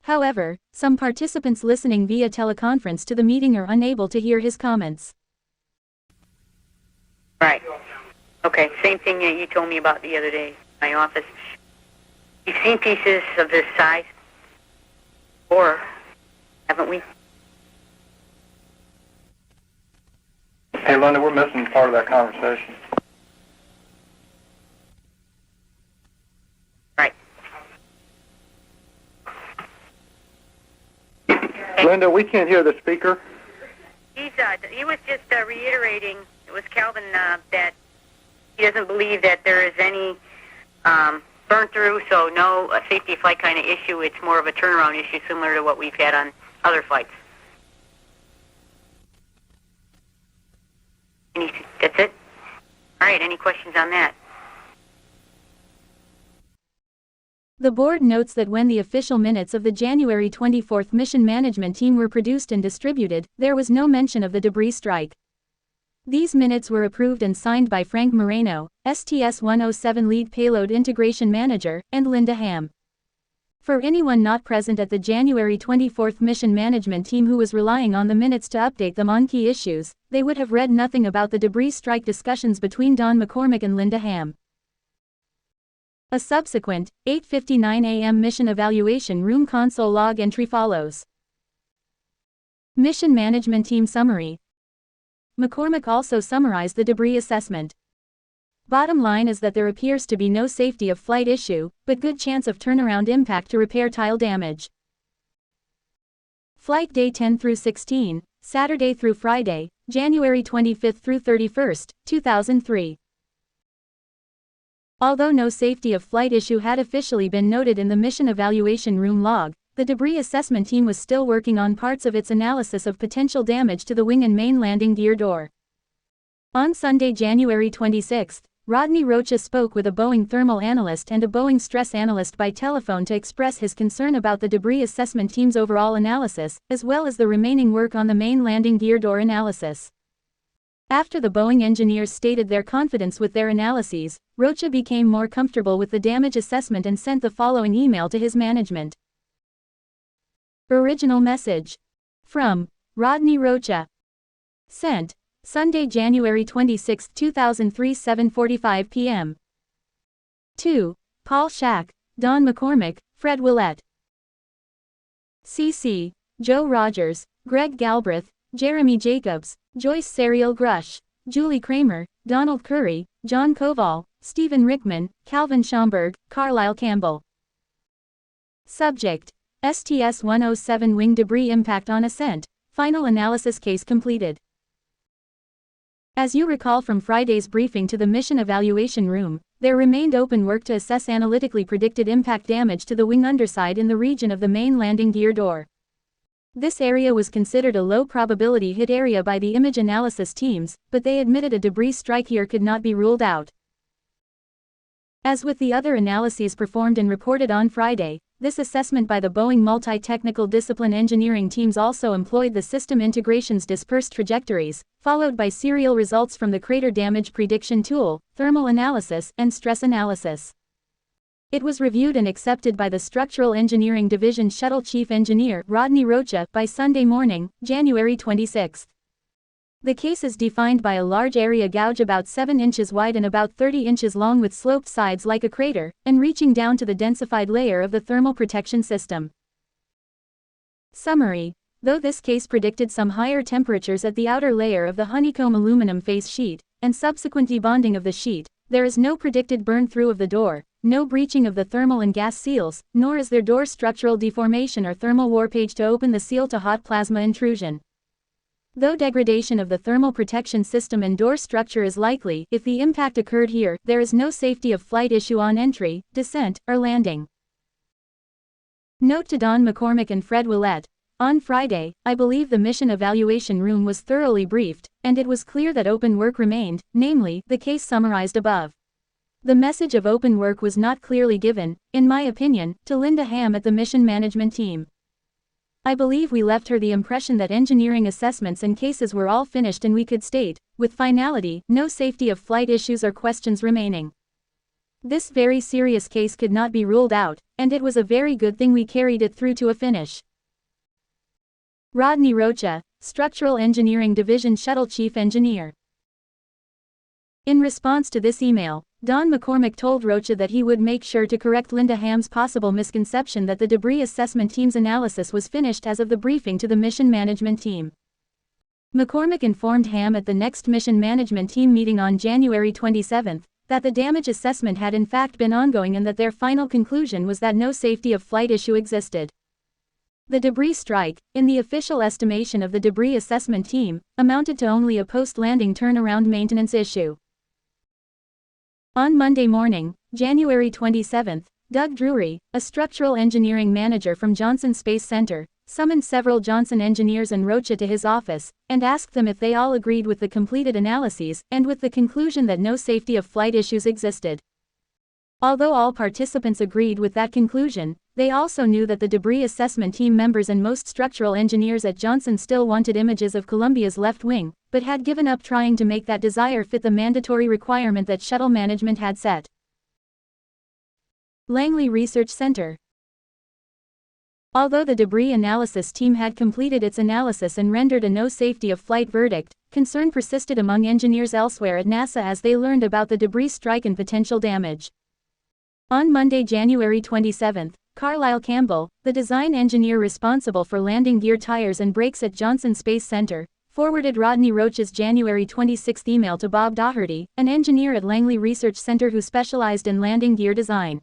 S1: However, some participants listening via teleconference to the meeting are unable to hear his comments.
S2: Right. Okay, same thing that you told me about the other day in my office. You've seen pieces of this size, or haven't we?
S5: Hey, Linda, we're missing part of that conversation.
S2: Right.
S5: Linda, we can't hear the speaker.
S2: He was just reiterating, it was Calvin, that he doesn't believe that there is any burn through, so no safety flight kind of issue. It's more of a turnaround issue similar to what we've had on other flights. That's it? All right, any questions on that?
S1: The board notes that when the official minutes of the January 24th mission management team were produced and distributed, there was no mention of the debris strike. These minutes were approved and signed by Frank Moreno, STS-107 Lead Payload Integration Manager, and Linda Ham. For anyone not present at the January 24th mission management team who was relying on the minutes to update them on key issues, they would have read nothing about the debris strike discussions between Don McCormick and Linda Ham. A subsequent, 8:59 a.m. mission evaluation room console log entry follows. Mission Management Team Summary. McCormick also summarized the debris assessment. Bottom line is that there appears to be no safety of flight issue, but good chance of turnaround impact to repair tile damage. Flight day 10 through 16, Saturday through Friday, January 25 through 31, 2003. Although no safety of flight issue had officially been noted in the mission evaluation room log, the debris assessment team was still working on parts of its analysis of potential damage to the wing and main landing gear door. On Sunday, January 26, Rodney Rocha spoke with a Boeing thermal analyst and a Boeing stress analyst by telephone to express his concern about the debris assessment team's overall analysis, as well as the remaining work on the main landing gear door analysis. After the Boeing engineers stated their confidence with their analyses, Rocha became more comfortable with the damage assessment and sent the following email to his management. Original message. From Rodney Rocha. Sent Sunday, January 26, 2003, 7:45 p.m. To Paul Schack, Don McCormick, Fred Willett. CC, Joe Rogers, Greg Galbraith, Jeremy Jacobs, Joyce Serial Grush, Julie Kramer, Donald Curry, John Koval, Stephen Rickman, Calvin Schomburg, Carlisle Campbell. Subject: STS-107 wing debris impact on ascent. Final analysis case completed. As you recall from Friday's briefing to the mission evaluation room, there remained open work to assess analytically predicted impact damage to the wing underside in the region of the main landing gear door. This area was considered a low probability hit area by the image analysis teams, but they admitted a debris strike here could not be ruled out. As with the other analyses performed and reported on Friday, this assessment by the Boeing multi-technical discipline engineering teams also employed the system integration's dispersed trajectories, followed by serial results from the crater damage prediction tool, thermal analysis, and stress analysis. It was reviewed and accepted by the Structural Engineering Division Shuttle Chief Engineer, Rodney Rocha, by Sunday morning, January 26. The case is defined by a large area gouge about 7 inches wide and about 30 inches long with sloped sides like a crater, and reaching down to the densified layer of the thermal protection system. Summary. Though this case predicted some higher temperatures at the outer layer of the honeycomb aluminum face sheet, and subsequent debonding of the sheet, there is no predicted burn-through of the door, no breaching of the thermal and gas seals, nor is there door structural deformation or thermal warpage to open the seal to hot plasma intrusion. Though degradation of the thermal protection system and door structure is likely if the impact occurred here, there is no safety of flight issue on entry, descent, or landing. Note to Don McCormick and Fred Willett. On Friday, I believe the mission evaluation room was thoroughly briefed, and it was clear that open work remained, namely, the case summarized above. The message of open work was not clearly given, in my opinion, to Linda Ham at the mission management team. I believe we left her the impression that engineering assessments and cases were all finished and we could state, with finality, no safety of flight issues or questions remaining. This very serious case could not be ruled out, and it was a very good thing we carried it through to a finish. Rodney Rocha, Structural Engineering Division Shuttle Chief Engineer. In response to this email, Don McCormick told Rocha that he would make sure to correct Linda Ham's possible misconception that the debris assessment team's analysis was finished as of the briefing to the mission management team. McCormick informed Ham at the next mission management team meeting on January 27 that the damage assessment had in fact been ongoing and that their final conclusion was that no safety of flight issue existed. The debris strike, in the official estimation of the debris assessment team, amounted to only a post-landing turnaround maintenance issue. On Monday morning, January 27, Doug Drury, a structural engineering manager from Johnson Space Center, summoned several Johnson engineers and Rocha to his office, and asked them if they all agreed with the completed analyses and with the conclusion that no safety of flight issues existed. Although all participants agreed with that conclusion, they also knew that the debris assessment team members and most structural engineers at Johnson still wanted images of Columbia's left wing, but had given up trying to make that desire fit the mandatory requirement that shuttle management had set. Langley Research Center. Although the debris analysis team had completed its analysis and rendered a no safety of flight verdict, concern persisted among engineers elsewhere at NASA as they learned about the debris strike and potential damage. On Monday, January 27, Carlisle Campbell, the design engineer responsible for landing gear tires and brakes at Johnson Space Center, forwarded Rodney Rocha's January 26 email to Bob Doherty, an engineer at Langley Research Center who specialized in landing gear design.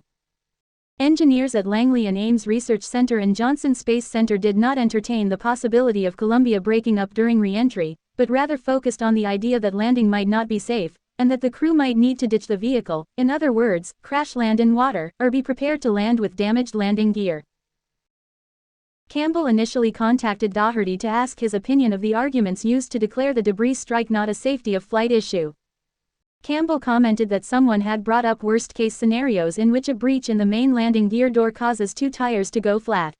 S1: Engineers at Langley and Ames Research Center and Johnson Space Center did not entertain the possibility of Columbia breaking up during re-entry, but rather focused on the idea that landing might not be safe, and that the crew might need to ditch the vehicle, in other words, crash land in water, or be prepared to land with damaged landing gear. Campbell initially contacted Doherty to ask his opinion of the arguments used to declare the debris strike not a safety of flight issue. Campbell commented that someone had brought up worst-case scenarios in which a breach in the main landing gear door causes two tires to go flat.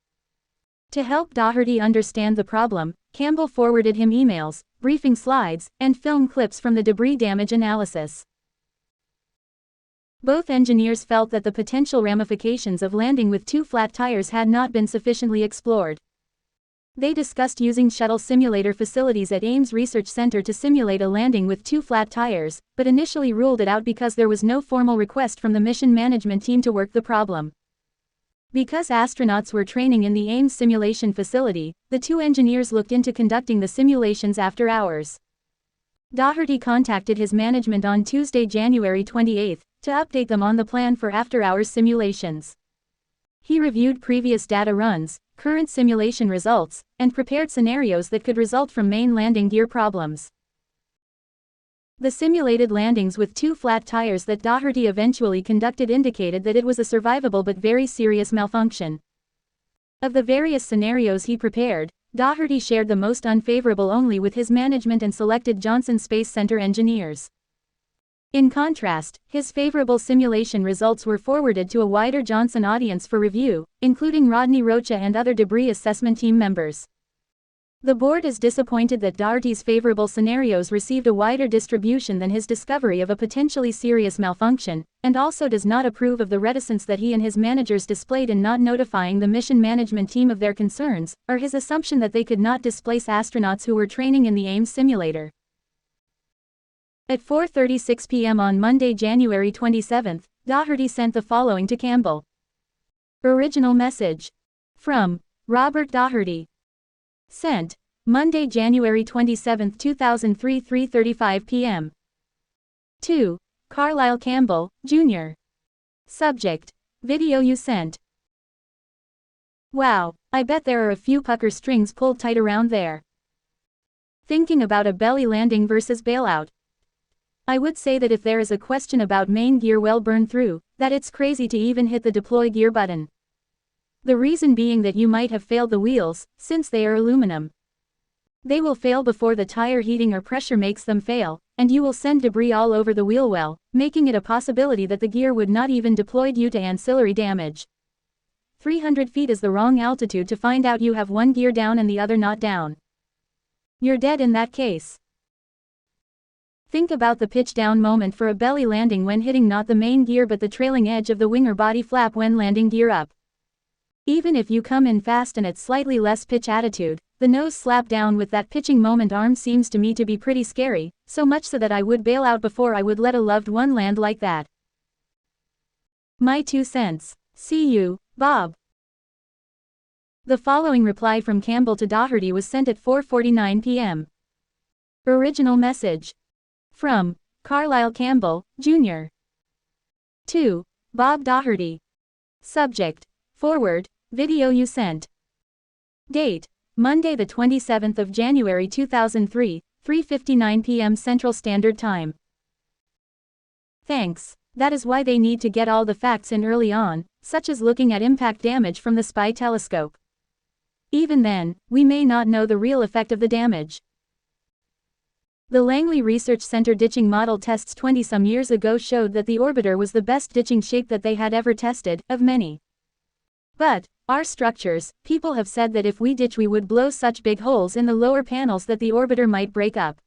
S1: To help Doherty understand the problem, Campbell forwarded him emails, briefing slides, and film clips from the debris damage analysis. Both engineers felt that the potential ramifications of landing with two flat tires had not been sufficiently explored. They discussed using shuttle simulator facilities at Ames Research Center to simulate a landing with two flat tires, but initially ruled it out because there was no formal request from the mission management team to work the problem. Because astronauts were training in the Ames simulation facility, the two engineers looked into conducting the simulations after hours. Doherty contacted his management on Tuesday, January 28, to update them on the plan for after-hours simulations. He reviewed previous data runs, current simulation results, and prepared scenarios that could result from main landing gear problems. The simulated landings with two flat tires that Doherty eventually conducted indicated that it was a survivable but very serious malfunction. Of the various scenarios he prepared, Doherty shared the most unfavorable only with his management and selected Johnson Space Center engineers. In contrast, his favorable simulation results were forwarded to a wider Johnson audience for review, including Rodney Rocha and other debris assessment team members. The board is disappointed that Doherty's favorable scenarios received a wider distribution than his discovery of a potentially serious malfunction, and also does not approve of the reticence that he and his managers displayed in not notifying the mission management team of their concerns, or his assumption that they could not displace astronauts who were training in the Ames simulator. At 4:36 p.m. on Monday, January 27, Doherty sent the following to Campbell. Original message. From Robert Doherty. Sent Monday, January 27, 2003, 3:35 p.m. To Carlisle Campbell, Jr. Subject. Video you sent. Wow, I bet there are a few pucker strings pulled tight around there. Thinking about a belly landing versus bailout. I would say that if there is a question about main gear well burned through, that it's crazy to even hit the deploy gear button. The reason being that you might have failed the wheels, since they are aluminum. They will fail before the tire heating or pressure makes them fail, and you will send debris all over the wheel well, making it a possibility that the gear would not even deploy due to ancillary damage. 300 feet is the wrong altitude to find out you have one gear down and the other not down. You're dead in that case. Think about the pitch down moment for a belly landing when hitting not the main gear but the trailing edge of the wing or body flap when landing gear up. Even if you come in fast and at slightly less pitch attitude, the nose slap down with that pitching moment arm seems to me to be pretty scary, so much so that I would bail out before I would let a loved one land like that. My 2 cents. See you, Bob. The following reply from Campbell to Doherty was sent at 4:49 p.m. Original message. From Carlisle Campbell, Jr. To Bob Doherty. Subject. Forward. Video you sent. Date. Monday the 27th of January 2003, 3:59 p.m. Central Standard Time. Thanks. That is why they need to get all the facts in early on, such as looking at impact damage from the spy telescope. Even then, we may not know the real effect of the damage. The Langley Research Center ditching model tests 20-some years ago showed that the orbiter was the best ditching shape that they had ever tested, of many. But, our structures, people have said that if we ditch we would blow such big holes in the lower panels that the orbiter might break up.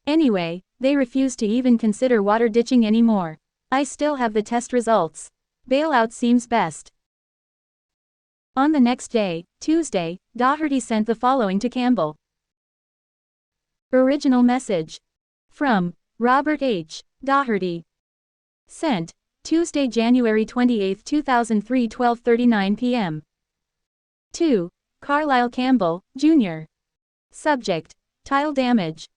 S1: Anyway, they refuse to even consider water ditching anymore. I still have the test results. Bailout seems best. On the next day, Tuesday, Doherty sent the following to Campbell. Original message. From Robert H. Doherty. Sent Tuesday, January 28, 2003, 12:39 p.m. To Carlisle Campbell, Jr. Subject. Tile damage.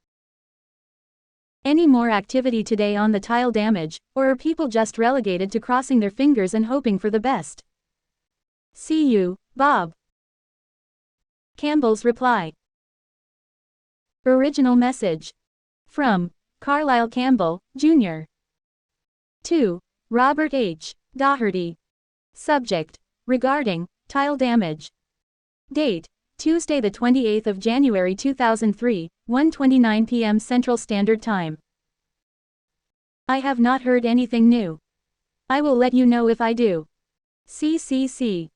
S1: Any more activity today on the tile damage, or are people just relegated to crossing their fingers and hoping for the best? See you, Bob. Campbell's reply. Original message. From Carlisle Campbell, Jr. To Robert H. Doherty. Subject. Regarding tile damage. Date. Tuesday the 28th of January 2003, 1:29 p.m. Central Standard Time. I have not heard anything new. I will let you know if I do. CCC.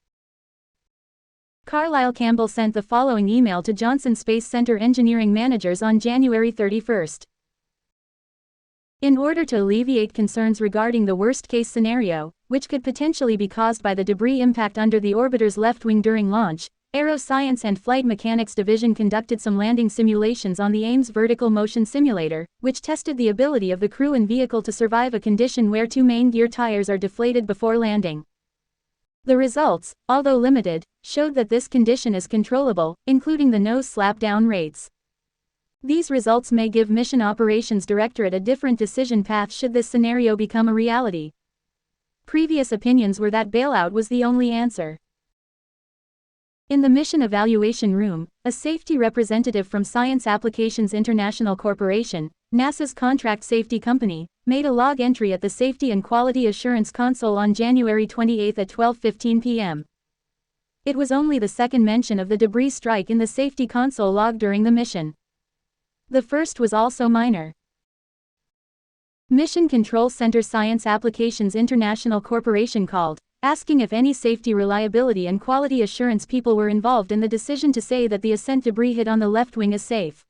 S1: Carlisle Campbell sent the following email to Johnson Space Center engineering managers on January 31. In order to alleviate concerns regarding the worst-case scenario, which could potentially be caused by the debris impact under the orbiter's left wing during launch, Aeroscience and Flight Mechanics Division conducted some landing simulations on the Ames Vertical Motion Simulator, which tested the ability of the crew and vehicle to survive a condition where 2 main gear tires are deflated before landing. The results, although limited, showed that this condition is controllable, including the nose slap-down rates. These results may give Mission Operations Directorate a different decision path should this scenario become a reality. Previous opinions were that bailout was the only answer. In the Mission Evaluation Room, a safety representative from Science Applications International Corporation, NASA's contract safety company, made a log entry at the Safety and Quality Assurance Console on January 28 at 12:15 p.m. It was only the second mention of the debris strike in the safety console log during the mission. The first was also minor. Mission Control Center Science Applications International Corporation called, asking if any safety, reliability and quality assurance people were involved in the decision to say that the ascent debris hit on the left wing is safe.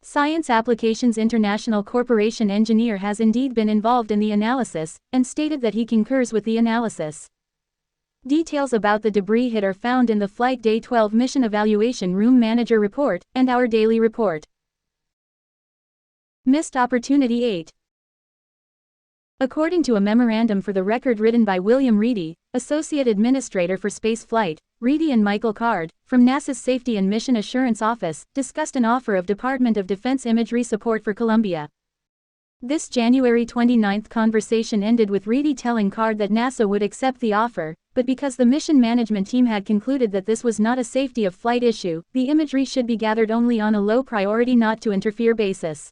S1: Science Applications International Corporation engineer has indeed been involved in the analysis, and stated that he concurs with the analysis. Details about the debris hit are found in the Flight Day 12 Mission Evaluation Room Manager Report, and our daily report. Missed opportunity 8. According to a memorandum for the record written by William Reedy, Associate Administrator for Space Flight, Reedy and Michael Card, from NASA's Safety and Mission Assurance Office, discussed an offer of Department of Defense imagery support for Columbia. This January 29 conversation ended with Reedy telling Card that NASA would accept the offer, but because the mission management team had concluded that this was not a safety of flight issue, the imagery should be gathered only on a low priority not to interfere basis.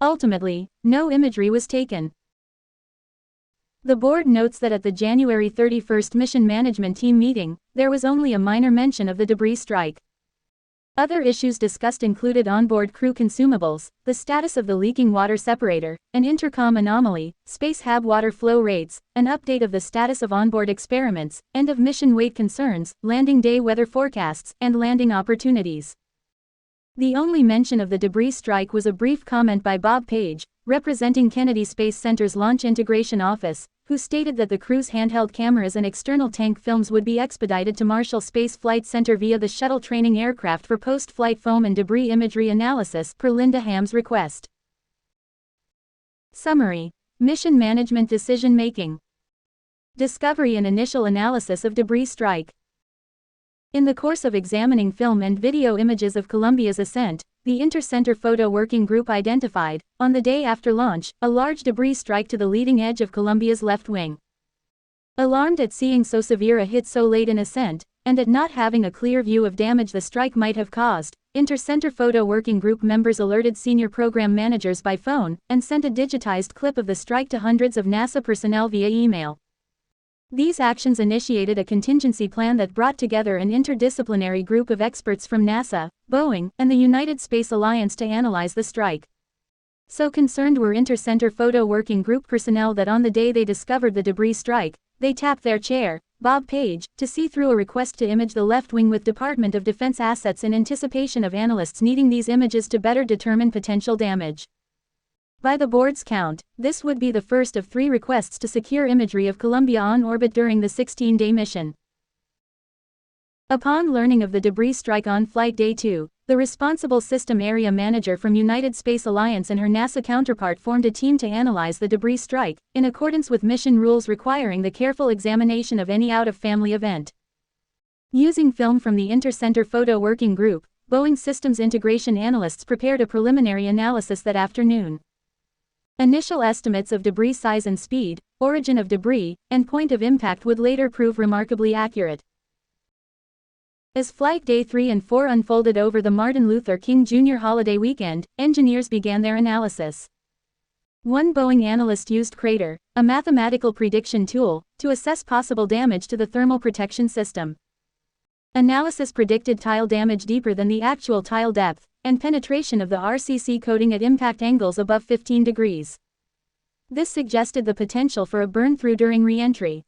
S1: Ultimately, no imagery was taken. The board notes that at the January 31 mission management team meeting, there was only a minor mention of the debris strike. Other issues discussed included onboard crew consumables, the status of the leaking water separator, an intercom anomaly, space hab water flow rates, an update of the status of onboard experiments, end of mission weight concerns, landing day weather forecasts, and landing opportunities. The only mention of the debris strike was a brief comment by Bob Page, representing Kennedy Space Center's Launch Integration Office, who stated that the crew's handheld cameras and external tank films would be expedited to Marshall Space Flight Center via the shuttle training aircraft for post-flight foam and debris imagery analysis per Linda Ham's request. Summary: Mission Management Decision-Making. Discovery and Initial Analysis of Debris Strike. In the course of examining film and video images of Columbia's ascent, the Inter-Center Photo Working Group identified, on the day after launch, a large debris strike to the leading edge of Columbia's left wing. Alarmed at seeing so severe a hit so late in ascent, and at not having a clear view of damage the strike might have caused, Inter-Center Photo Working Group members alerted senior program managers by phone, and sent a digitized clip of the strike to hundreds of NASA personnel via email. These actions initiated a contingency plan that brought together an interdisciplinary group of experts from NASA, Boeing, and the United Space Alliance to analyze the strike. So concerned were Inter-Center Photo Working Group personnel that on the day they discovered the debris strike, they tapped their chair, Bob Page, to see through a request to image the left wing with Department of Defense assets in anticipation of analysts needing these images to better determine potential damage. By the board's count, this would be the first of 3 requests to secure imagery of Columbia on orbit during the 16-day mission. Upon learning of the debris strike on Flight Day 2, the responsible system area manager from United Space Alliance and her NASA counterpart formed a team to analyze the debris strike, in accordance with mission rules requiring the careful examination of any out-of-family event. Using film from the Inter-Center Photo Working Group, Boeing Systems Integration analysts prepared a preliminary analysis that afternoon. Initial estimates of debris size and speed, origin of debris, and point of impact would later prove remarkably accurate. As Flight Day 3 and 4 unfolded over the Martin Luther King Jr. holiday weekend, engineers began their analysis. One Boeing analyst used Crater, a mathematical prediction tool, to assess possible damage to the thermal protection system. Analysis predicted tile damage deeper than the actual tile depth, and penetration of the RCC coating at impact angles above 15 degrees. This suggested the potential for a burn-through during re-entry.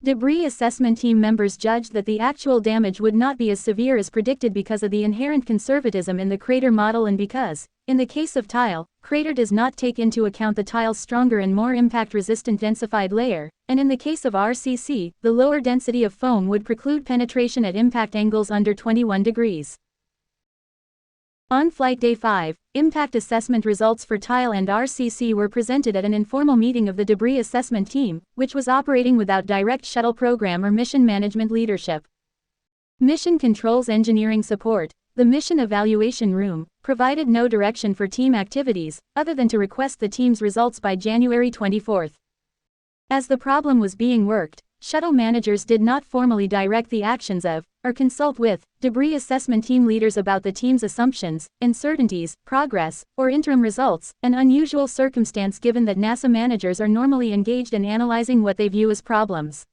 S1: Debris assessment team members judged that the actual damage would not be as severe as predicted because of the inherent conservatism in the Crater model and because, in the case of tile, Crater does not take into account the tile's stronger and more impact-resistant densified layer, and in the case of RCC, the lower density of foam would preclude penetration at impact angles under 21 degrees. On Flight Day 5, impact assessment results for tile and RCC were presented at an informal meeting of the debris assessment team, which was operating without direct shuttle program or mission management leadership. Mission Controls Engineering Support, the Mission Evaluation Room, provided no direction for team activities, other than to request the team's results by January 24. As the problem was being worked, shuttle managers did not formally direct the actions of, or consult with, debris assessment team leaders about the team's assumptions, uncertainties, progress, or interim results, an unusual circumstance given that NASA managers are normally engaged in analyzing what they view as problems.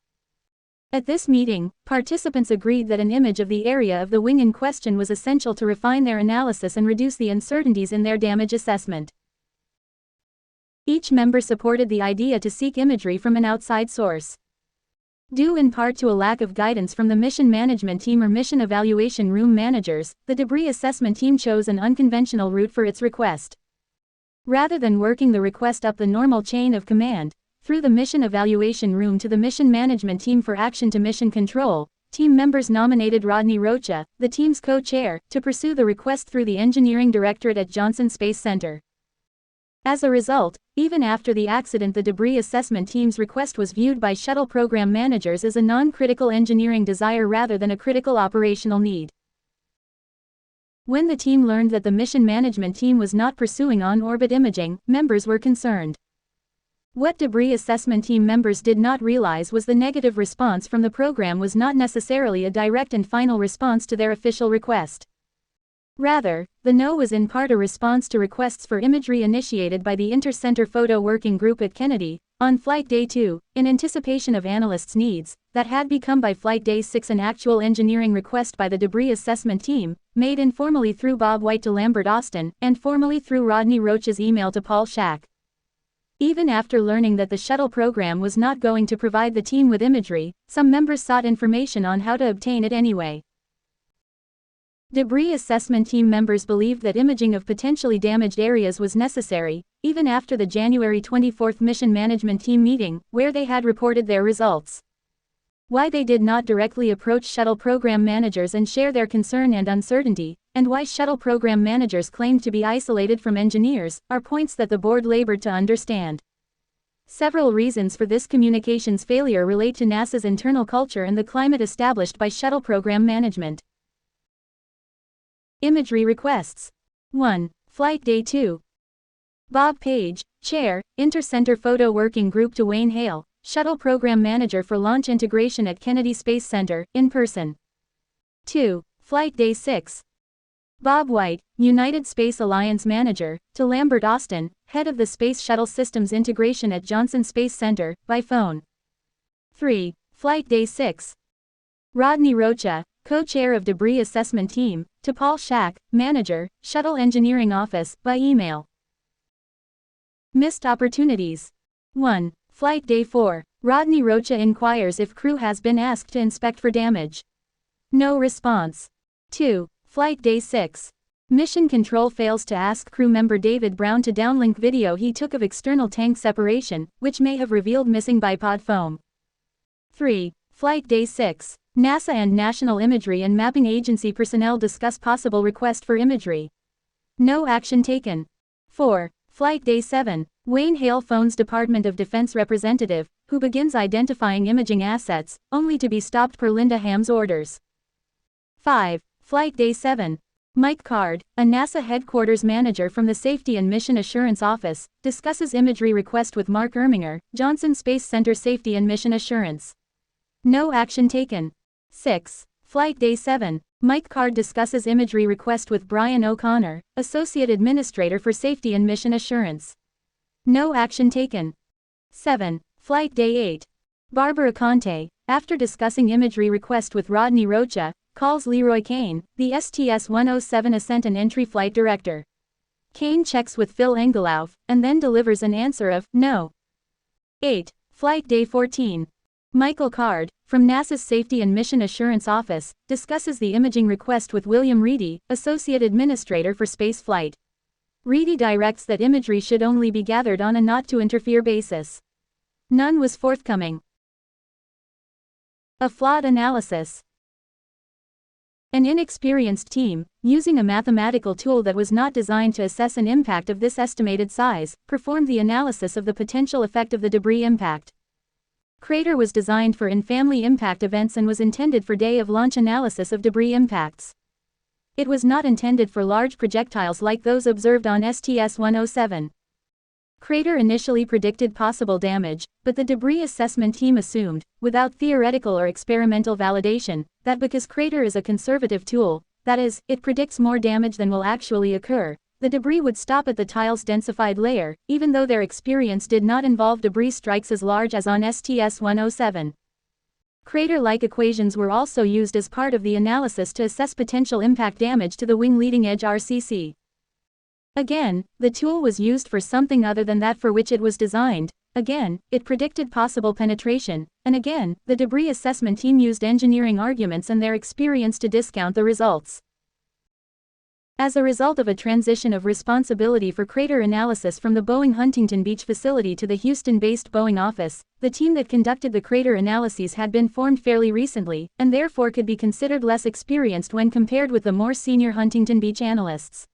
S1: At this meeting, participants agreed that an image of the area of the wing in question was essential to refine their analysis and reduce the uncertainties in their damage assessment. Each member supported the idea to seek imagery from an outside source. Due in part to a lack of guidance from the mission management team or mission evaluation room managers, the debris assessment team chose an unconventional route for its request. Rather than working the request up the normal chain of command, through the mission evaluation room to the mission management team for action to mission control, team members nominated Rodney Rocha, the team's co-chair, to pursue the request through the engineering directorate at Johnson Space Center. As a result, even after the accident, the debris assessment team's request was viewed by shuttle program managers as a non-critical engineering desire rather than a critical operational need. When the team learned that the mission management team was not pursuing on-orbit imaging, members were concerned. What debris assessment team members did not realize was the negative response from the program was not necessarily a direct and final response to their official request. Rather, the no was in part a response to requests for imagery initiated by the Inter-Center Photo Working Group at Kennedy, on Flight Day 2, in anticipation of analysts' needs, that had become by Flight Day 6 an actual engineering request by the debris assessment team, made informally through Bob White to Lambert Austin, and formally through Rodney Rocha's email to Paul Schack. Even after learning that the shuttle program was not going to provide the team with imagery, some members sought information on how to obtain it anyway. Debris assessment team members believed that imaging of potentially damaged areas was necessary, even after the January 24 mission management team meeting, where they had reported their results. Why they did not directly approach shuttle program managers and share their concern and uncertainty, and why shuttle program managers claimed to be isolated from engineers, are points that the board labored to understand. Several reasons for this communications failure relate to NASA's internal culture and the climate established by shuttle program management. Imagery requests. 1. Flight Day 2. Bob Page, Chair, Inter-Center Photo Working Group, to Wayne Hale, Shuttle Program Manager for Launch Integration at Kennedy Space Center, in person. 2. Flight Day 6. Bob White, United Space Alliance Manager, to Lambert Austin, Head of the Space Shuttle Systems Integration at Johnson Space Center, by phone. 3. Flight Day 6. Rodney Rocha, Co-Chair of Debris Assessment Team, to Paul Schack, Manager, Shuttle Engineering Office, by email. Missed opportunities. 1. Flight Day 4. Rodney Rocha inquires if crew has been asked to inspect for damage. No response. 2. Flight Day 6. Mission Control fails to ask crew member David Brown to downlink video he took of external tank separation, which may have revealed missing bipod foam. 3. Flight Day 6. NASA and National Imagery and Mapping Agency personnel discuss possible request for imagery. No action taken. 4. Flight Day 7. Wayne Hale phones Department of Defense representative, who begins identifying imaging assets, only to be stopped per Linda Ham's orders. 5. Flight Day 7. Mike Card, a NASA headquarters manager from the Safety and Mission Assurance Office, discusses imagery request with Mark Erminger, Johnson Space Center Safety and Mission Assurance. No action taken. 6. Flight Day 7. Mike Card discusses imagery request with Brian O'Connor, Associate Administrator for Safety and Mission Assurance. No action taken. 7. Flight Day 8. Barbara Conte, after discussing imagery request with Rodney Rocha, calls Leroy Kane, the STS-107 Ascent and Entry Flight Director. Kane checks with Phil Engelauff, and then delivers an answer of no. 8. Flight Day 14. Michael Card, from NASA's Safety and Mission Assurance Office, discusses the imaging request with William Reedy, Associate Administrator for Space Flight. Reedy directs that imagery should only be gathered on a not-to-interfere basis. None was forthcoming. A flawed analysis. An inexperienced team, using a mathematical tool that was not designed to assess an impact of this estimated size, performed the analysis of the potential effect of the debris impact. Crater was designed for in-family impact events and was intended for day-of-launch analysis of debris impacts. It was not intended for large projectiles like those observed on STS-107. Crater initially predicted possible damage, but the debris assessment team assumed, without theoretical or experimental validation, that because Crater is a conservative tool, that is, it predicts more damage than will actually occur, the debris would stop at the tile's densified layer, even though their experience did not involve debris strikes as large as on STS-107. Crater-like equations were also used as part of the analysis to assess potential impact damage to the wing leading edge RCC. Again, the tool was used for something other than that for which it was designed. Again, it predicted possible penetration, and again, the debris assessment team used engineering arguments and their experience to discount the results. As a result of a transition of responsibility for crater analysis from the Boeing Huntington Beach facility to the Houston-based Boeing office, the team that conducted the crater analyses had been formed fairly recently, and therefore could be considered less experienced when compared with the more senior Huntington Beach analysts.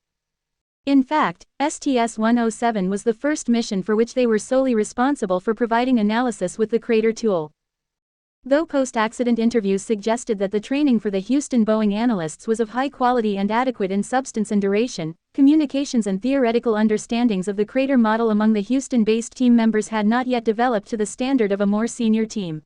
S1: In fact, STS-107 was the first mission for which they were solely responsible for providing analysis with the crater tool. Though post-accident interviews suggested that the training for the Houston Boeing analysts was of high quality and adequate in substance and duration, communications and theoretical understandings of the crater model among the Houston-based team members had not yet developed to the standard of a more senior team.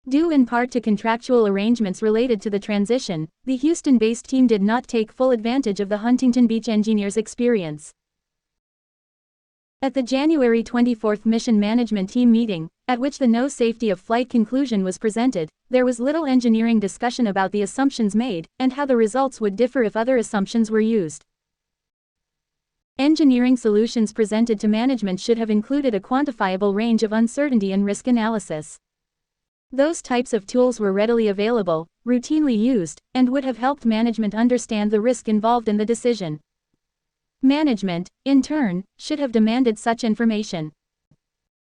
S1: Due in part to contractual arrangements related to the transition, the Houston-based team did not take full advantage of the Huntington Beach engineers' experience. At the January 24 Mission Management Team meeting, at which the no safety of flight conclusion was presented, there was little engineering discussion about the assumptions made, and how the results would differ if other assumptions were used. Engineering solutions presented to management should have included a quantifiable range of uncertainty and risk analysis. Those types of tools were readily available, routinely used, and would have helped management understand the risk involved in the decision. Management, in turn, should have demanded such information.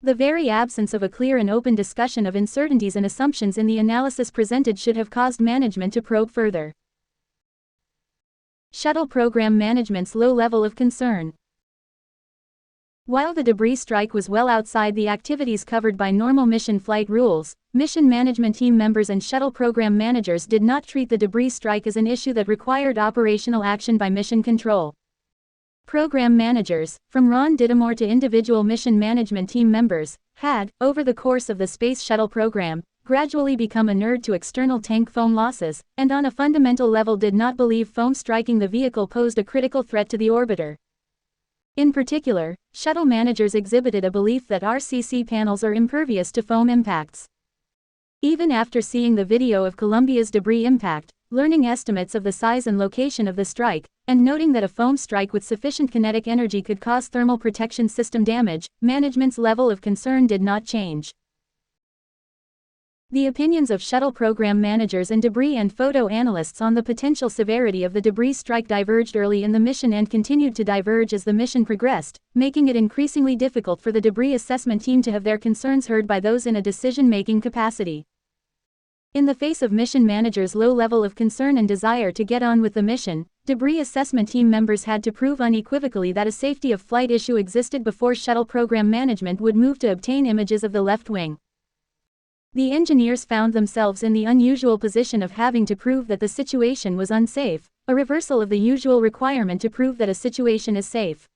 S1: The very absence of a clear and open discussion of uncertainties and assumptions in the analysis presented should have caused management to probe further. Shuttle program management's low level of concern. While the debris strike was well outside the activities covered by normal mission flight rules, mission management team members and shuttle program managers did not treat the debris strike as an issue that required operational action by mission control. Program managers, from Ron Dittemore to individual mission management team members, had, over the course of the Space Shuttle program, gradually become inured to external tank foam losses, and on a fundamental level did not believe foam striking the vehicle posed a critical threat to the orbiter. In particular, shuttle managers exhibited a belief that RCC panels are impervious to foam impacts. Even after seeing the video of Columbia's debris impact, learning estimates of the size and location of the strike, and noting that a foam strike with sufficient kinetic energy could cause thermal protection system damage, management's level of concern did not change. The opinions of shuttle program managers and debris and photo analysts on the potential severity of the debris strike diverged early in the mission and continued to diverge as the mission progressed, making it increasingly difficult for the debris assessment team to have their concerns heard by those in a decision-making capacity. In the face of mission managers' low level of concern and desire to get on with the mission, debris assessment team members had to prove unequivocally that a safety of flight issue existed before shuttle program management would move to obtain images of the left wing. The engineers found themselves in the unusual position of having to prove that the situation was unsafe, a reversal of the usual requirement to prove that a situation is safe.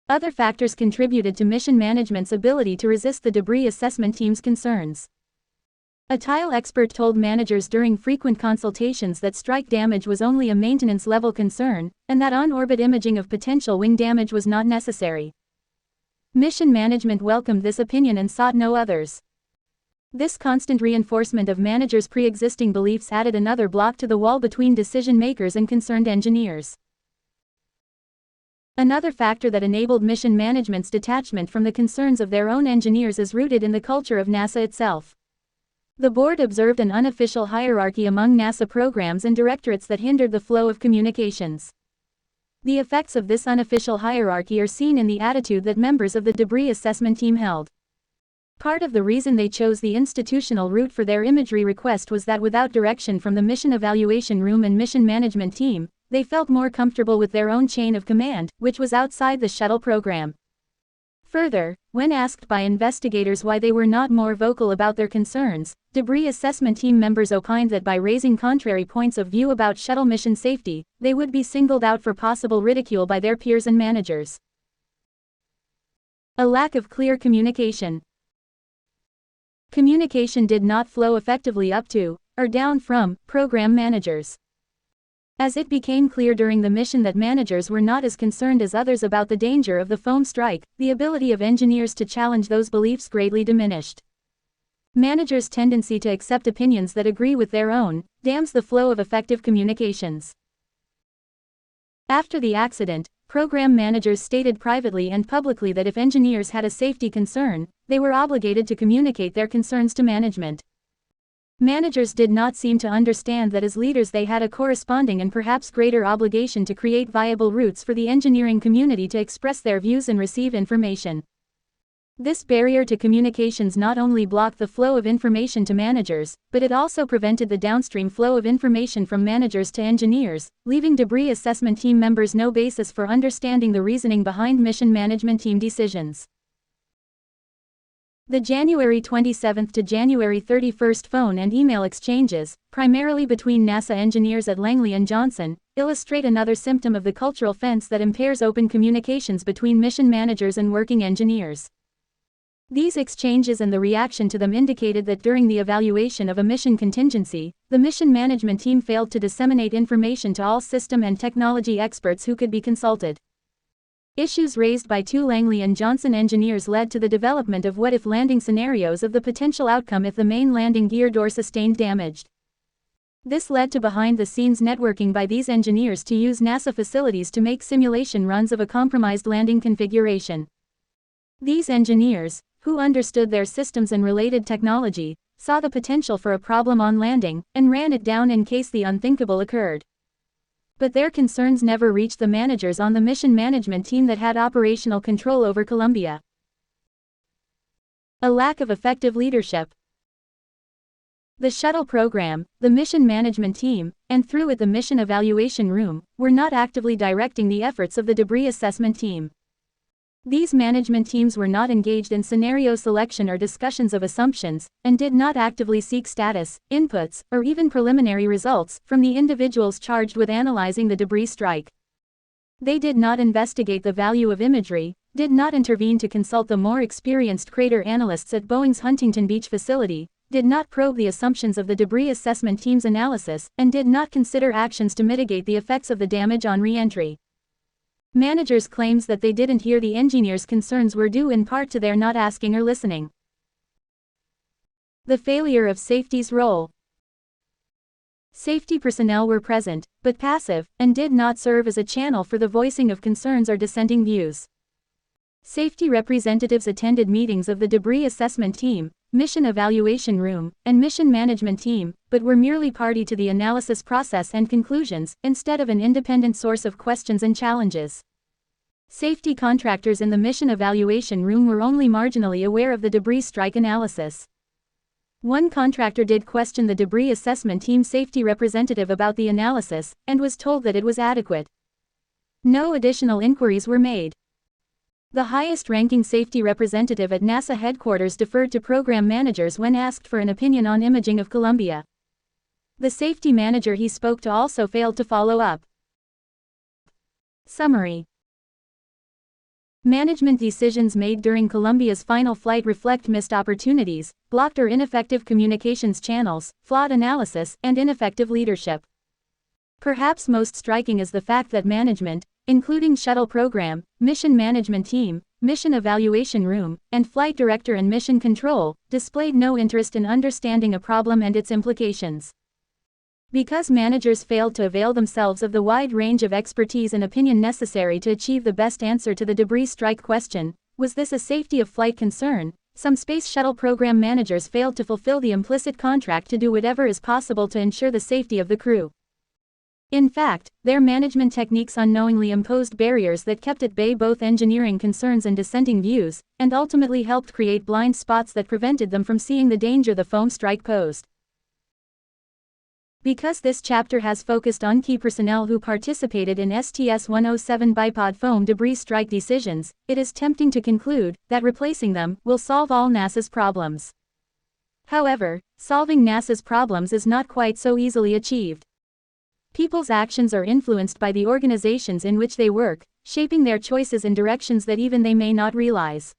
S1: Other factors contributed to mission management's ability to resist the debris assessment team's concerns. A tile expert told managers during frequent consultations that strike damage was only a maintenance-level concern, and that on-orbit imaging of potential wing damage was not necessary. Mission management welcomed this opinion and sought no others. This constant reinforcement of managers' pre-existing beliefs added another block to the wall between decision-makers and concerned engineers. Another factor that enabled mission management's detachment from the concerns of their own engineers is rooted in the culture of NASA itself. The board observed an unofficial hierarchy among NASA programs and directorates that hindered the flow of communications. The effects of this unofficial hierarchy are seen in the attitude that members of the debris assessment team held. Part of the reason they chose the institutional route for their imagery request was that without direction from the mission evaluation room and mission management team, they felt more comfortable with their own chain of command, which was outside the shuttle program. Further, when asked by investigators why they were not more vocal about their concerns, debris assessment team members opined that by raising contrary points of view about shuttle mission safety, they would be singled out for possible ridicule by their peers and managers. A lack of clear communication. Communication did not flow effectively up to, or down from, program managers. As it became clear during the mission that managers were not as concerned as others about the danger of the foam strike, the ability of engineers to challenge those beliefs greatly diminished. Managers' tendency to accept opinions that agree with their own dams the flow of effective communications. After the accident, program managers stated privately and publicly that if engineers had a safety concern, they were obligated to communicate their concerns to management. Managers did not seem to understand that as leaders they had a corresponding and perhaps greater obligation to create viable routes for the engineering community to express their views and receive information. This barrier to communications not only blocked the flow of information to managers, but it also prevented the downstream flow of information from managers to engineers, leaving debris assessment team members no basis for understanding the reasoning behind mission management team decisions. The January 27 to January 31 phone and email exchanges, primarily between NASA engineers at Langley and Johnson, illustrate another symptom of the cultural fence that impairs open communications between mission managers and working engineers. These exchanges and the reaction to them indicated that during the evaluation of a mission contingency, the mission management team failed to disseminate information to all system and technology experts who could be consulted. Issues raised by two Langley and Johnson engineers led to the development of what-if landing scenarios of the potential outcome if the main landing gear door sustained damage. This led to behind-the-scenes networking by these engineers to use NASA facilities to make simulation runs of a compromised landing configuration. These engineers, who understood their systems and related technology, saw the potential for a problem on landing, and ran it down in case the unthinkable occurred. But their concerns never reached the managers on the mission management team that had operational control over Columbia. A lack of effective leadership. The shuttle program, the mission management team, and through it the mission evaluation room, were not actively directing the efforts of the debris assessment team. These management teams were not engaged in scenario selection or discussions of assumptions, and did not actively seek status, inputs, or even preliminary results from the individuals charged with analyzing the debris strike. They did not investigate the value of imagery, did not intervene to consult the more experienced crater analysts at Boeing's Huntington Beach facility, did not probe the assumptions of the debris assessment team's analysis, and did not consider actions to mitigate the effects of the damage on re-entry. Managers' claims that they didn't hear the engineers' concerns were due in part to their not asking or listening. The failure of safety's role. Safety personnel were present, but passive, and did not serve as a channel for the voicing of concerns or dissenting views. Safety representatives attended meetings of the debris assessment team, mission evaluation room, and mission management team, but were merely party to the analysis process and conclusions, instead of an independent source of questions and challenges. Safety contractors in the mission evaluation room were only marginally aware of the debris strike analysis. One contractor did question the debris assessment team safety representative about the analysis, and was told that it was adequate. No additional inquiries were made. The highest-ranking safety representative at NASA headquarters deferred to program managers when asked for an opinion on imaging of Columbia. The safety manager he spoke to also failed to follow up. Summary. Management decisions made during Columbia's final flight reflect missed opportunities, blocked or ineffective communications channels, flawed analysis, and ineffective leadership. Perhaps most striking is the fact that management, including shuttle program, mission management team, mission evaluation room, and flight director and mission control, displayed no interest in understanding a problem and its implications. Because managers failed to avail themselves of the wide range of expertise and opinion necessary to achieve the best answer to the debris strike question, was this a safety of flight concern? Some space shuttle program managers failed to fulfill the implicit contract to do whatever is possible to ensure the safety of the crew. In fact, their management techniques unknowingly imposed barriers that kept at bay both engineering concerns and dissenting views, and ultimately helped create blind spots that prevented them from seeing the danger the foam strike posed. Because this chapter has focused on key personnel who participated in STS-107 bipod foam debris strike decisions, it is tempting to conclude that replacing them will solve all NASA's problems. However, solving NASA's problems is not quite so easily achieved. People's actions are influenced by the organizations in which they work, shaping their choices in directions that even they may not realize.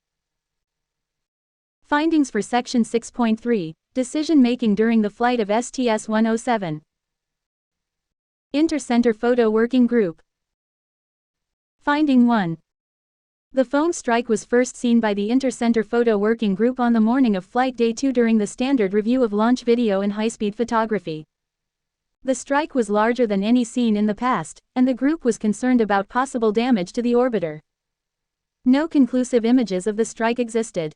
S1: Findings for Section 6.3, Decision-Making During the Flight of STS-107. Inter-Center Photo Working Group. Finding 1. The foam strike was first seen by the Inter-Center Photo Working Group on the morning of Flight Day 2 during the standard review of launch video and high-speed photography. The strike was larger than any seen in the past, and the group was concerned about possible damage to the orbiter. No conclusive images of the strike existed.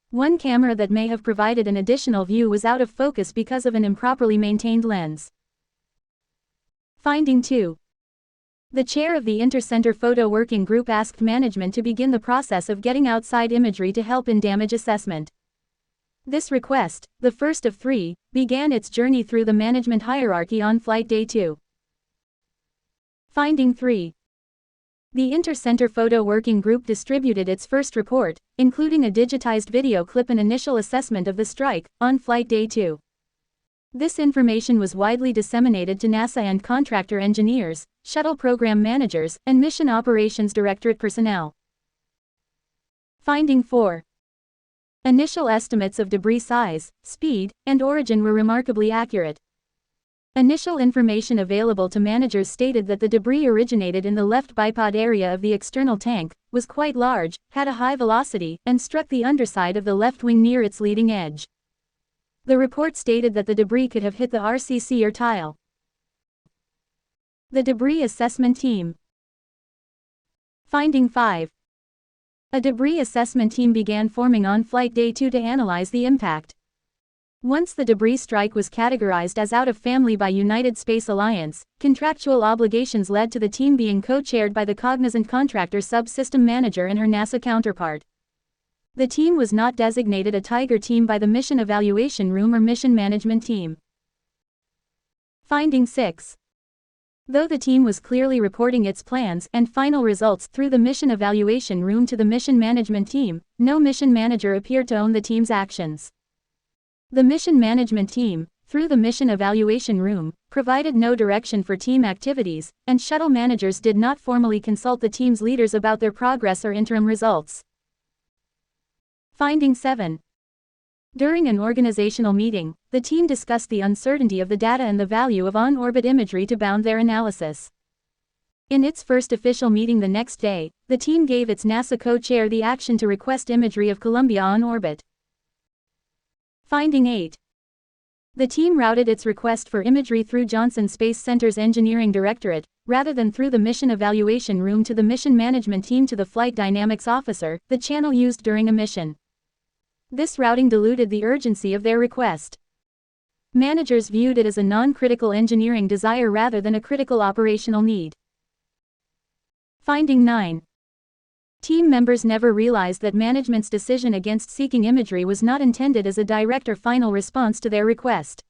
S1: One camera that may have provided an additional view was out of focus because of an improperly maintained lens. Finding 2. The chair of the Inter-Center Photo Working Group asked management to begin the process of getting outside imagery to help in damage assessment. This request, the first of 3, began its journey through the management hierarchy on flight day 2. Finding 3. The Inter-Center Photo Working Group distributed its first report, including a digitized video clip and initial assessment of the strike, on flight day 2. This information was widely disseminated to NASA and contractor engineers, shuttle program managers, and Mission Operations Directorate personnel. Finding 4. Initial estimates of debris size, speed, and origin were remarkably accurate. Initial information available to managers stated that the debris originated in the left bipod area of the external tank, was quite large, had a high velocity, and struck the underside of the left wing near its leading edge. The report stated that the debris could have hit the RCC or tile. The Debris Assessment Team. Finding 5. A debris assessment team began forming on flight day 2 to analyze the impact. Once the debris strike was categorized as out of family by United Space Alliance, contractual obligations led to the team being co-chaired by the cognizant contractor subsystem manager and her NASA counterpart. The team was not designated a Tiger team by the Mission Evaluation Room or Mission Management Team. Finding 6. Though the team was clearly reporting its plans and final results through the Mission Evaluation Room to the Mission Management Team, no mission manager appeared to own the team's actions. The Mission Management Team, through the Mission Evaluation Room, provided no direction for team activities, and shuttle managers did not formally consult the team's leaders about their progress or interim results. Finding 7. During an organizational meeting, the team discussed the uncertainty of the data and the value of on-orbit imagery to bound their analysis. In its first official meeting the next day, the team gave its NASA co-chair the action to request imagery of Columbia on orbit. Finding 8. The team routed its request for imagery through Johnson Space Center's Engineering Directorate, rather than through the Mission Evaluation Room to the Mission Management Team to the Flight Dynamics Officer, the channel used during a mission. This routing diluted the urgency of their request. Managers viewed it as a non-critical engineering desire rather than a critical operational need. Finding 9. Team members never realized that management's decision against seeking imagery was not intended as a direct or final response to their request.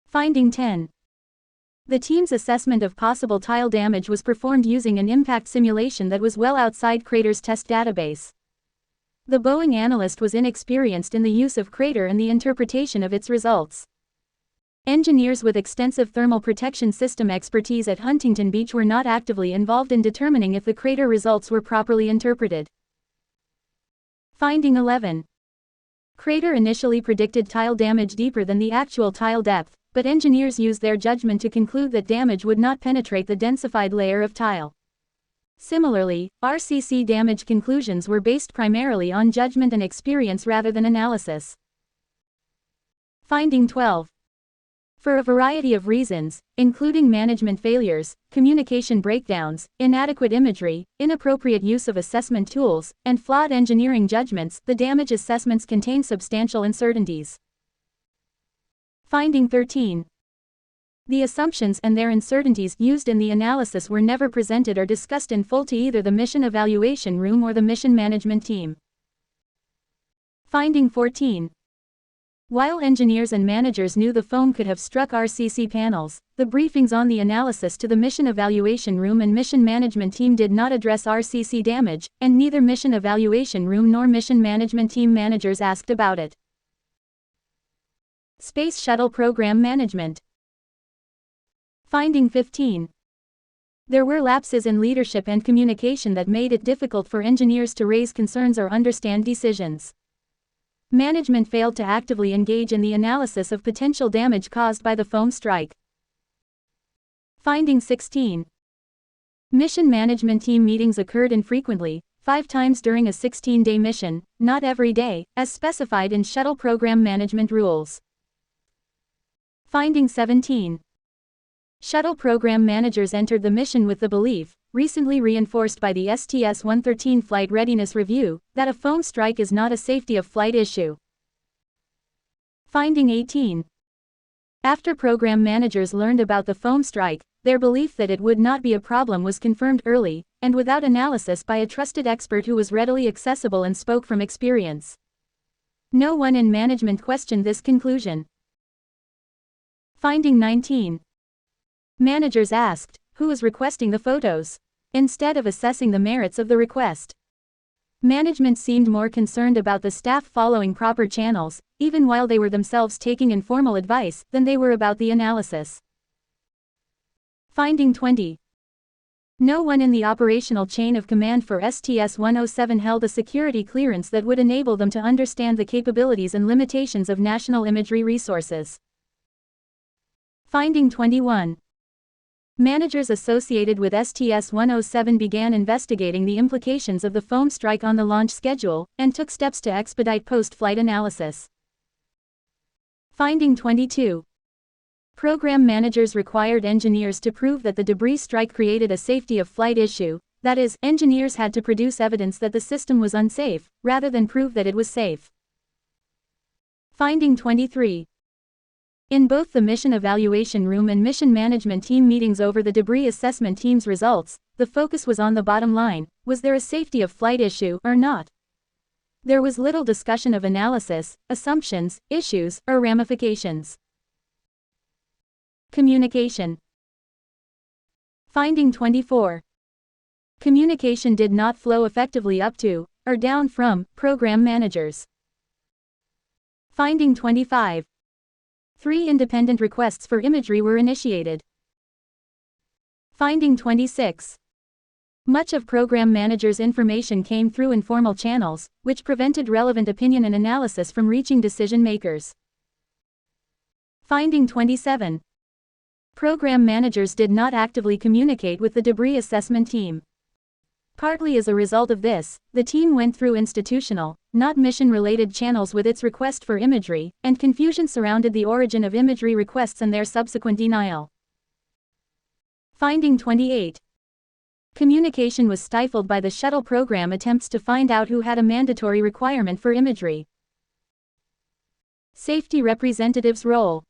S1: Finding 10. The team's assessment of possible tile damage was performed using an impact simulation that was well outside Crater's test database. The Boeing analyst was inexperienced in the use of Crater and the interpretation of its results. Engineers with extensive thermal protection system expertise at Huntington Beach were not actively involved in determining if the Crater results were properly interpreted. Finding 11. Crater initially predicted tile damage deeper than the actual tile depth, but engineers used their judgment to conclude that damage would not penetrate the densified layer of tile. Similarly, RCC damage conclusions were based primarily on judgment and experience rather than analysis. Finding 12. For a variety of reasons, including management failures, communication breakdowns, inadequate imagery, inappropriate use of assessment tools, and flawed engineering judgments, the damage assessments contain substantial uncertainties. Finding 13. The assumptions and their uncertainties used in the analysis were never presented or discussed in full to either the Mission Evaluation Room or the Mission Management Team. Finding 14. While engineers and managers knew the foam could have struck RCC panels, the briefings on the analysis to the Mission Evaluation Room and Mission Management Team did not address RCC damage, and neither Mission Evaluation Room nor Mission Management Team managers asked about it. Space Shuttle Program Management. Finding 15. There were lapses in leadership and communication that made it difficult for engineers to raise concerns or understand decisions. Management failed to actively engage in the analysis of potential damage caused by the foam strike. Finding 16. Mission Management Team meetings occurred infrequently, 5 times during a 16-day mission, not every day, as specified in Shuttle Program Management rules. Finding 17. Shuttle program managers entered the mission with the belief, recently reinforced by the STS-113 Flight Readiness Review, that a foam strike is not a safety of flight issue. Finding 18. After program managers learned about the foam strike, their belief that it would not be a problem was confirmed early, and without analysis by a trusted expert who was readily accessible and spoke from experience. No one in management questioned this conclusion. Finding 19. Managers asked, who is requesting the photos? Instead of assessing the merits of the request. Management seemed more concerned about the staff following proper channels, even while they were themselves taking informal advice, than they were about the analysis. Finding 20. No one in the operational chain of command for STS-107 held a security clearance that would enable them to understand the capabilities and limitations of national imagery resources. Finding 21. Managers associated with STS-107 began investigating the implications of the foam strike on the launch schedule, and took steps to expedite post-flight analysis. Finding 22. Program managers required engineers to prove that the debris strike created a safety of flight issue, that is, engineers had to produce evidence that the system was unsafe, rather than prove that it was safe. Finding 23. In both the mission evaluation room and mission management team meetings over the debris assessment team's results, the focus was on the bottom line: was there a safety of flight issue or not? There was little discussion of analysis, assumptions, issues, or ramifications. Communication. Finding 24. Communication did not flow effectively up to, or down from, program managers. Finding 25. 3 independent requests for imagery were initiated. Finding 26. Much of program managers' information came through informal channels, which prevented relevant opinion and analysis from reaching decision makers. Finding 27. Program managers did not actively communicate with the debris assessment team. Partly as a result of this, the team went through institutional, not mission-related channels with its request for imagery, and confusion surrounded the origin of imagery requests and their subsequent denial. Finding 28. Communication was stifled by the shuttle program attempts to find out who had a mandatory requirement for imagery. Safety representatives' role.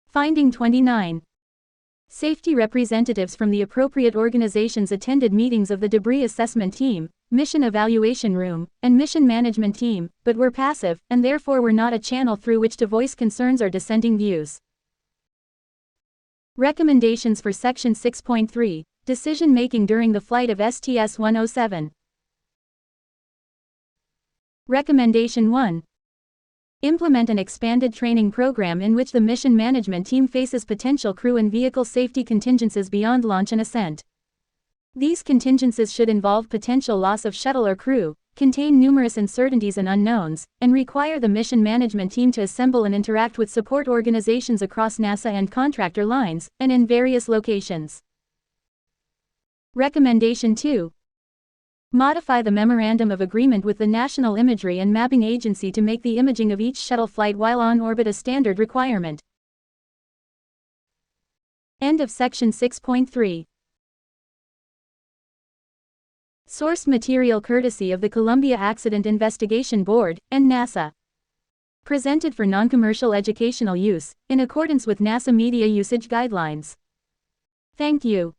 S1: Finding 29. Safety representatives from the appropriate organizations attended meetings of the debris assessment team, mission evaluation room, and mission management team, but were passive, and therefore were not a channel through which to voice concerns or dissenting views. Recommendations for Section 6.3, Decision-making during the flight of STS-107. Recommendation 1. Implement an expanded training program in which the mission management team faces potential crew and vehicle safety contingencies beyond launch and ascent. These contingencies should involve potential loss of shuttle or crew, contain numerous uncertainties and unknowns, and require the mission management team to assemble and interact with support organizations across NASA and contractor lines, and in various locations. Recommendation 2. Modify the Memorandum of Agreement with the National Imagery and Mapping Agency to make the imaging of each shuttle flight while on orbit a standard requirement. End of Section 6.3. Source material courtesy of the Columbia Accident Investigation Board, and NASA. Presented for non-commercial educational use, in accordance with NASA Media Usage Guidelines. Thank you.